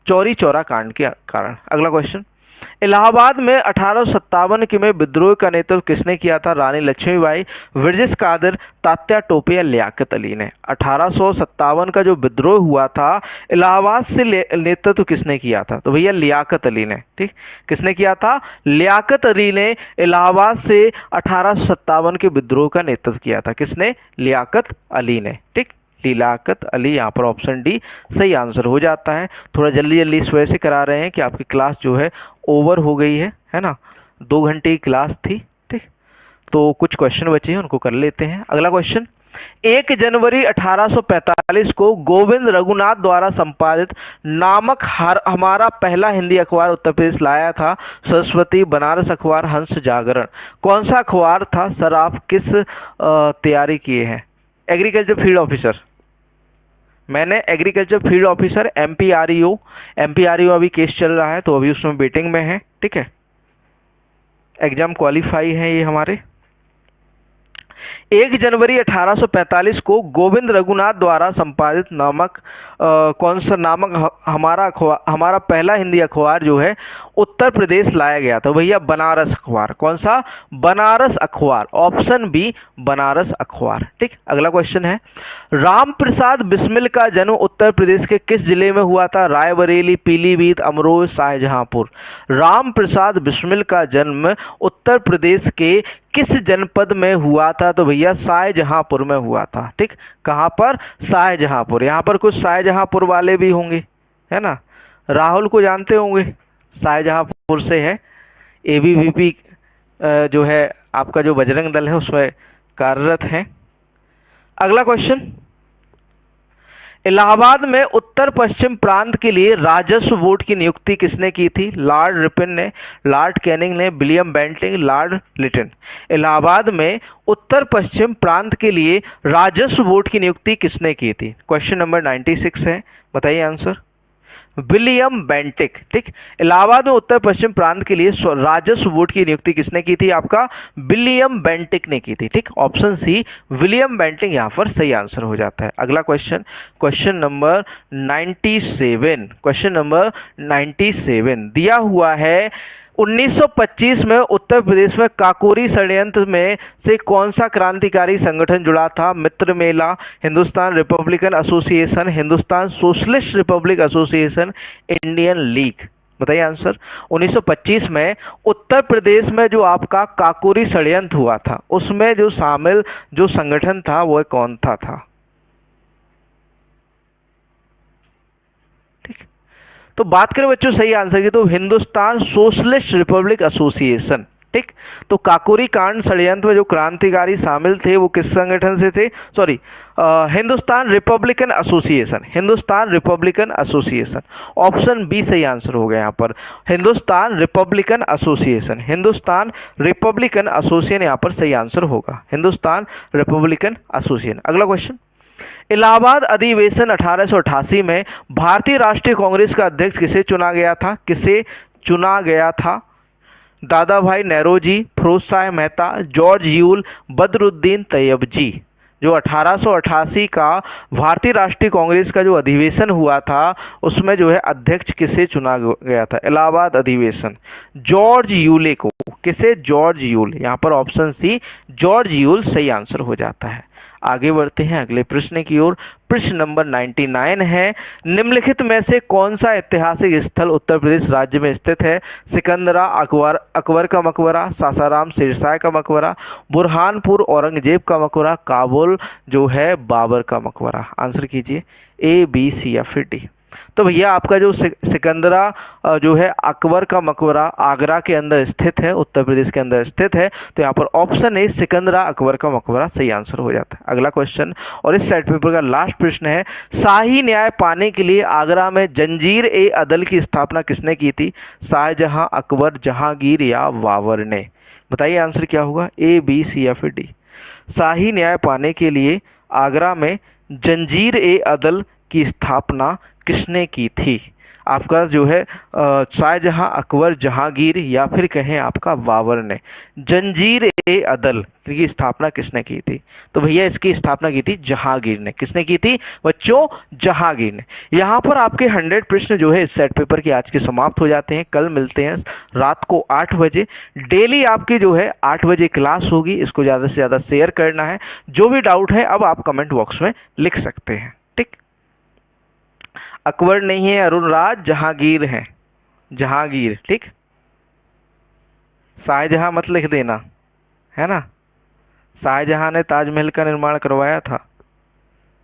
चौरी चौरा कांड के कारण। अगला क्वेश्चन, इलाहाबाद में 1857 के में विद्रोह का नेतृत्व किसने किया था? रानी लक्ष्मीबाई, ब्रिजेश कादर, तात्या टोपे या लियाकत अली ने? 1857 का जो विद्रोह हुआ था इलाहाबाद से नेतृत्व किसने किया था? तो भैया लियाकत अली ने। ठीक, किसने किया था? लियाकत अली ने इलाहाबाद से 1857 के विद्रोह का नेतृत्व किया था। किसने? लियाकत अली ने। ठीक, लियाकत अली, यहाँ पर ऑप्शन डी सही आंसर हो जाता है। थोड़ा जल्दी जल्दी इस वजह से करा रहे हैं कि आपकी क्लास जो है ओवर हो गई है ना, 2 घंटे की क्लास थी। ठीक, तो कुछ क्वेश्चन बचे हैं उनको कर लेते हैं। अगला क्वेश्चन, 1 जनवरी 1845 को गोविंद रघुनाथ द्वारा संपादित नामक हमारा पहला हिंदी अखबार उत्तर प्रदेश लाया था। सरस्वती, बनारस अखबार, हंस, जागरण। कौन सा अखबार था? सर आप किस तैयारी किए हैं? Agriculture field officer. मैंने एग्रीकल्चर फील्ड ऑफिसर एमपीआरईओ अभी केस चल रहा है तो अभी उसमें वेटिंग में है। ठीक है, एग्जाम क्वालिफाई है ये हमारे। 1 जनवरी 1845 को गोविंद रघुनाथ द्वारा संपादित नामक कौन सा नामक हमारा पहला हिंदी अखबार जो है उत्तर प्रदेश लाया गया था? भैया बनारस अखबार। कौन सा? बनारस अखबार, ऑप्शन बी बनारस अखबार। ठीक, अगला क्वेश्चन है, राम प्रसाद बिस्मिल का जन्म उत्तर प्रदेश के किस जिले में हुआ था? रायबरेली, पीलीभीत, अमरोह, शाहजहांपुर। राम प्रसाद बिस्मिल का जन्म उत्तर प्रदेश के किस जनपद में हुआ था? तो भैया शाहजहांपुर में हुआ था। ठीक, कहाँ पर? शाहजहांपुर। यहाँ पर कुछ शाहजहांपुर वाले भी होंगे, है ना, राहुल को जानते होंगे, शाहजहांपुर से है, एबीवीपी जो है आपका जो बजरंग दल है उसमें कार्यरत है। अगला क्वेश्चन, इलाहाबाद में उत्तर पश्चिम प्रांत के लिए राजस्व बोर्ड की नियुक्ति किसने की थी? लॉर्ड रिपन ने, लॉर्ड कैनिंग ने, William Bentinck, Lord Lytton. Allahabad में उत्तर पश्चिम प्रांत के लिए राजस्व बोर्ड की नियुक्ति किसने की थी? क्वेश्चन नंबर 96 है, बताइए आंसर। William Bentinck. ठीक, इलाहाबाद में उत्तर पश्चिम प्रांत के लिए राजस्व बोर्ड की नियुक्ति किसने की थी? आपका विलियम बेंटिक ने की थी। ठीक, ऑप्शन सी विलियम बेंटिक यहाँ पर सही आंसर हो जाता है। अगला क्वेश्चन, क्वेश्चन नंबर 97 दिया हुआ है, 1925 में उत्तर प्रदेश में काकोरी षड्यंत्र में से कौन सा क्रांतिकारी संगठन जुड़ा था? Mitra Mela, Hindustan Republican Association, Hindustan Socialist Republic Association, Indian League. बताइए आंसर। 1925 में उत्तर प्रदेश में जो आपका काकोरी षड्यंत्र हुआ था उसमें जो शामिल जो संगठन था वो कौन था? तो बात करें बच्चों सही आंसर की तो हिंदुस्तान सोशलिस्ट रिपब्लिक एसोसिएशन। ठीक, तो काकोरी कांड षड्यंत्र में जो क्रांतिकारी शामिल थे वो किस संगठन से थे? Sorry, Hindustan Republican Association, Hindustan Republican Association. Option B सही आंसर हो गया यहाँ पर, Hindustan Republican Association, Hindustan Republican Association यहाँ पर सही आंसर होगा, हिंदुस्तान रिपब्लिकन एसोसिएशन। अगला क्वेश्चन, इलाहाबाद अधिवेशन 1888 में भारतीय राष्ट्रीय कांग्रेस का अध्यक्ष किसे चुना गया था? किसे चुना गया था? दादा भाई नेरोजी, फिरोज शाह मेहता, जॉर्ज यूल, बदरुद्दीन तैयब जी। जो 1888 का भारतीय राष्ट्रीय कांग्रेस का जो अधिवेशन हुआ था उसमें जो है अध्यक्ष किसे चुना गया था? इलाहाबाद अधिवेशन जॉर्ज यूले को। किसे? George Yule. यहाँ पर ऑप्शन सी जॉर्ज यूल सही आंसर हो जाता है। आगे बढ़ते हैं अगले प्रश्न की ओर। प्रश्न नंबर 99 है, निम्नलिखित में से कौन सा ऐतिहासिक स्थल उत्तर प्रदेश राज्य में स्थित है? सिकंदरा, अकबर का मकबरा, सासाराम शेरशाह का मकबरा, बुरहानपुर औरंगजेब का मकबरा, काबुल जो है बाबर का मकबरा। आंसर कीजिए, ए बी सी या फिर डी। तो भैया आपका जो सिकंदरा जो है अकबर का मकबरा आगरा के अंदर स्थित है, उत्तर प्रदेश के अंदर स्थित है। तो यहाँ पर ऑप्शन ए सिकंदरा अकबर का मकबरा सही आंसर हो जाता है। अगला क्वेश्चन और इस सेट पेपर का लास्ट प्रश्न है, शाही न्याय पाने के लिए आगरा में जंजीर ए अदल की स्थापना किसने की थी? शाहजहां, अकबर, जहांगीर या बाबर ने? बताइए आंसर क्या होगा, ए, बी, सी या फिर डी। शाही न्याय पाने के लिए आगरा में जंजीर ए अदल की स्थापना किसने की थी? आपका जो है शाहजहां, अकबर, जहांगीर या फिर कहें आपका बाबर ने। जंजीर ए अदल की स्थापना किसने की थी? तो भैया इसकी स्थापना की थी जहांगीर ने। किसने की थी बच्चों? जहांगीर ने। यहाँ पर आपके 100 प्रश्न जो है इस सेट पेपर के आज के समाप्त हो जाते हैं। कल मिलते हैं रात को 8 बजे। डेली आपकी जो है 8 बजे क्लास होगी, इसको ज़्यादा से ज़्यादा शेयर करना है। जो भी डाउट है अब आप कमेंट बॉक्स में लिख सकते हैं। ठीक, अकबर नहीं है अरुण राज, जहांगीर है, जहांगीर। ठीक, शाहजहां मत लिख देना, है ना। शाहजहां ने ताजमहल का निर्माण करवाया था।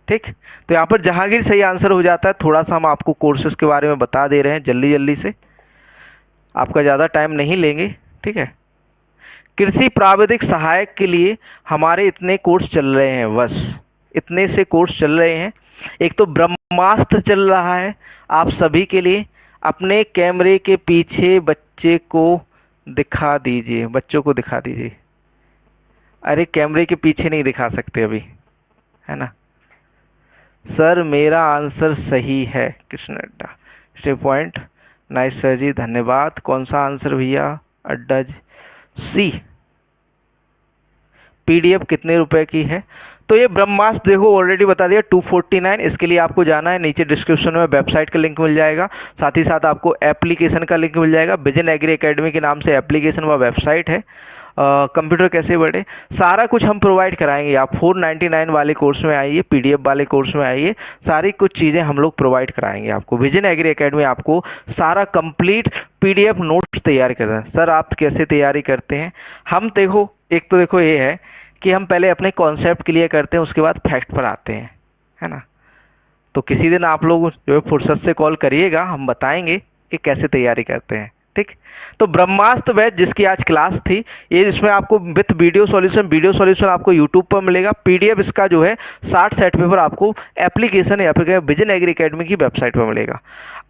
ठीक, तो यहाँ पर जहांगीर सही आंसर हो जाता है। थोड़ा सा हम आपको कोर्सेज के बारे में बता दे रहे हैं जल्दी जल्दी से, आपका ज़्यादा टाइम नहीं लेंगे। ठीक है, कृषि प्राविधिक सहायक के लिए हमारे इतने कोर्स चल रहे हैं, बस इतने से कोर्स चल रहे हैं। एक तो ब्रह्मास्त्र चल रहा है आप सभी के लिए। अपने कैमरे के पीछे बच्चे को दिखा दीजिए, बच्चों को दिखा दीजिए। अरे कैमरे के पीछे नहीं दिखा सकते अभी, है ना। सर मेरा आंसर सही है, कृष्ण अड्डा, स्टे पॉइंट, नाइस सर जी, धन्यवाद। कौन सा आंसर भैया? अड्डा जी, सी। पीडीएफ कितने रुपए की है? तो ये ब्रह्मास्त्र देखो ऑलरेडी बता दिया 249। इसके लिए आपको जाना है, नीचे डिस्क्रिप्शन में वेबसाइट का लिंक मिल जाएगा, साथ ही साथ आपको एप्लीकेशन का लिंक मिल जाएगा। विजन एग्री एकेडमी के नाम से एप्लीकेशन व वेबसाइट है। कंप्यूटर कैसे बढ़े, सारा कुछ हम प्रोवाइड कराएंगे। आप 499 वाले कोर्स में आइए, पीडीएफ वाले कोर्स में आइए, सारी कुछ चीज़ें हम लोग प्रोवाइड कराएंगे आपको। विजन एग्री एकेडमी आपको सारा कंप्लीट पीडीएफ नोट्स तैयार करते हैं। सर आप कैसे तैयारी करते हैं? हम देखो, एक तो देखो ये है कि हम पहले अपने कॉन्सेप्ट क्लियर करते हैं, उसके बाद फैक्ट पर आते हैं, है ना। तो किसी दिन आप लोग जो है फुर्सत से कॉल करिएगा, हम बताएंगे कि कैसे तैयारी करते हैं। ठीक, तो ब्रह्मास्त्र बैच जिसकी आज क्लास थी, ये इसमें आपको विथ वीडियो सॉल्यूशन आपको यूट्यूब पर मिलेगा। पीडीएफ इसका जो है 60 सेट पेपर आपको एप्लीकेशन या फिर विजन एग्री एकेडमी की वेबसाइट पर मिलेगा।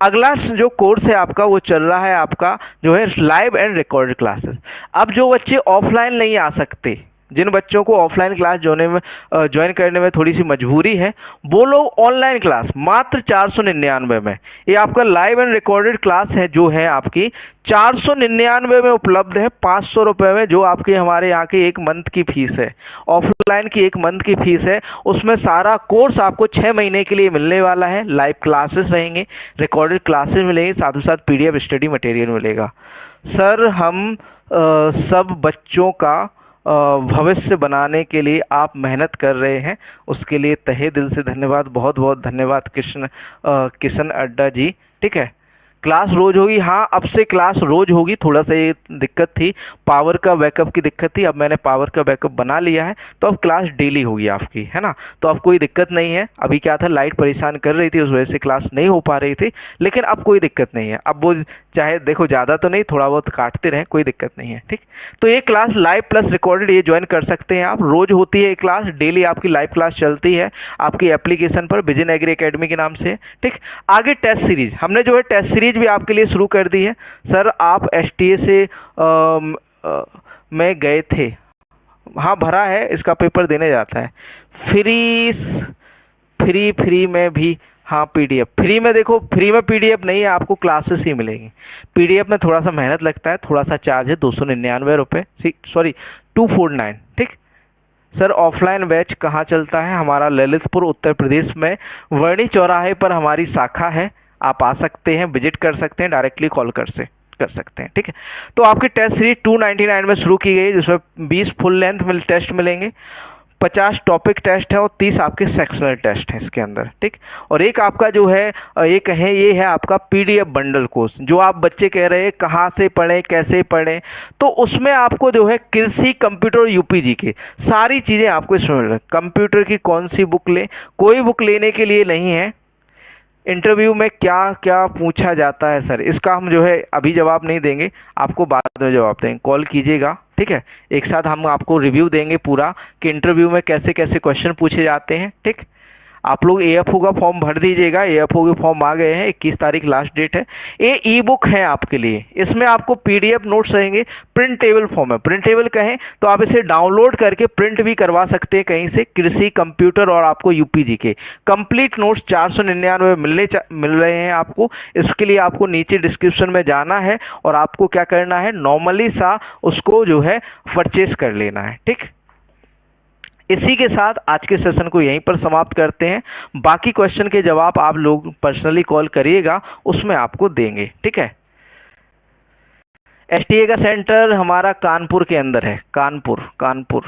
अगला जो कोर्स है आपका वो चल रहा है आपका जो है लाइव एंड रिकॉर्डेड क्लासेस। अब जो बच्चे ऑफलाइन नहीं आ सकते, जिन बच्चों को ऑफलाइन क्लास ज्वाइन करने में थोड़ी सी मजबूरी है, वो लोग ऑनलाइन क्लास मात्र 499 में, ये आपका लाइव एंड रिकॉर्डेड क्लास है जो है आपकी 499 में उपलब्ध है, 500 रुपये में, जो आपकी हमारे यहाँ की एक मंथ की फीस है। ऑफलाइन की एक मंथ की फीस है, उसमें सारा कोर्स आपको 6 महीने के लिए मिलने वाला है। लाइव क्लासेस रहेंगे, रिकॉर्डेड क्लासेस मिलेंगे, साथ ही साथ पीडीएफ स्टडी मटेरियल मिलेगा। सर हम सब बच्चों का भविष्य बनाने के लिए आप मेहनत कर रहे हैं, उसके लिए तहे दिल से धन्यवाद, बहुत बहुत धन्यवाद किशन अड्डा जी। ठीक है, क्लास रोज होगी, हाँ अब से क्लास रोज होगी। थोड़ा सा ये दिक्कत थी, पावर का बैकअप की दिक्कत थी, अब मैंने पावर का बैकअप बना लिया है, तो अब क्लास डेली होगी आपकी, है ना। तो अब कोई दिक्कत नहीं है। अभी क्या था, लाइट परेशान कर रही थी, उस वजह से क्लास नहीं हो पा रही थी, लेकिन अब कोई दिक्कत नहीं है। अब वो चाहे देखो ज़्यादा तो नहीं, थोड़ा बहुत काटते रहें, कोई दिक्कत नहीं है। ठीक, तो ये क्लास लाइव प्लस रिकॉर्डेड ये ज्वाइन कर सकते हैं आप। रोज होती है क्लास, डेली आपकी लाइव क्लास चलती है आपकी एप्लीकेशन पर, विजन एग्री एकेडमी के नाम से। ठीक, आगे टेस्ट सीरीज, हमने जो है टेस्ट सीरीज भी आपके लिए शुरू कर दी है। सर आप एसटीए से में गए थे, हाँ भरा है, इसका पेपर देने जाता है। फ्री में भी, हाँ पीडीएफ फ्री में, देखो फ्री में पीडीएफ नहीं है, आपको क्लासेस ही मिलेंगी। पीडीएफ में थोड़ा सा मेहनत लगता है, थोड़ा सा चार्ज है, 299 रुपये, सॉरी 249। ठीक सर, ऑफलाइन बैच कहाँ चलता है? हमारा ललितपुर उत्तर प्रदेश में वर्णी चौराहे पर हमारी शाखा है, आप आ सकते हैं, विजिट कर सकते हैं, डायरेक्टली कॉल कर सकते हैं। ठीक है, तो आपकी टेस्ट सीरीज 299 में शुरू की गई, जिसमें 20 फुल लेंथ में टेस्ट मिलेंगे, 50 टॉपिक टेस्ट है और 30 आपके सेक्शनल टेस्ट हैं इसके अंदर। ठीक, और एक आपका जो है ये है आपका पीडीएफ बंडल कोर्स, जो आप बच्चे कह रहे हैं कहाँ से पढ़ें कैसे पढ़ें, तो उसमें आपको जो है कृषि, कंप्यूटर और यूपीजी के सारी चीज़ें आपको इसमें मिल रही है। कंप्यूटर की कौन सी बुक लें, कोई बुक लेने के लिए नहीं है, इंटरव्यू में क्या क्या पूछा जाता है सर, इसका हम जो है अभी जवाब नहीं देंगे, आपको बाद में जवाब देंगे, कॉल कीजिएगा, ठीक है। एक साथ हम आपको रिव्यू देंगे पूरा कि इंटरव्यू में कैसे कैसे क्वेश्चन पूछे जाते हैं, ठीक। आप लोग एएफओ का फॉर्म भर दीजिएगा, एएफओ के फॉर्म आ गए हैं, 21 तारीख लास्ट डेट है। ये ई बुक है आपके लिए, इसमें आपको पीडीएफ नोट्स रहेंगे, प्रिंटेबल फॉर्म है, प्रिंटेबल कहें तो आप इसे डाउनलोड करके प्रिंट भी करवा सकते हैं कहीं से, कृषि, कंप्यूटर और आपको यूपीजी के कंप्लीट नोट्स 499 मिल रहे हैं आपको। इसके लिए आपको नीचे डिस्क्रिप्शन में जाना है और आपको क्या करना है, नॉर्मली सा उसको जो है परचेस कर लेना है, ठीक। इसी के साथ आज के सेशन को यहीं पर समाप्त करते हैं। बाकी क्वेश्चन के जवाब आप लोग पर्सनली कॉल करिएगा, उसमें आपको देंगे, ठीक है। एसटीए का सेंटर हमारा कानपुर के अंदर है, कानपुर।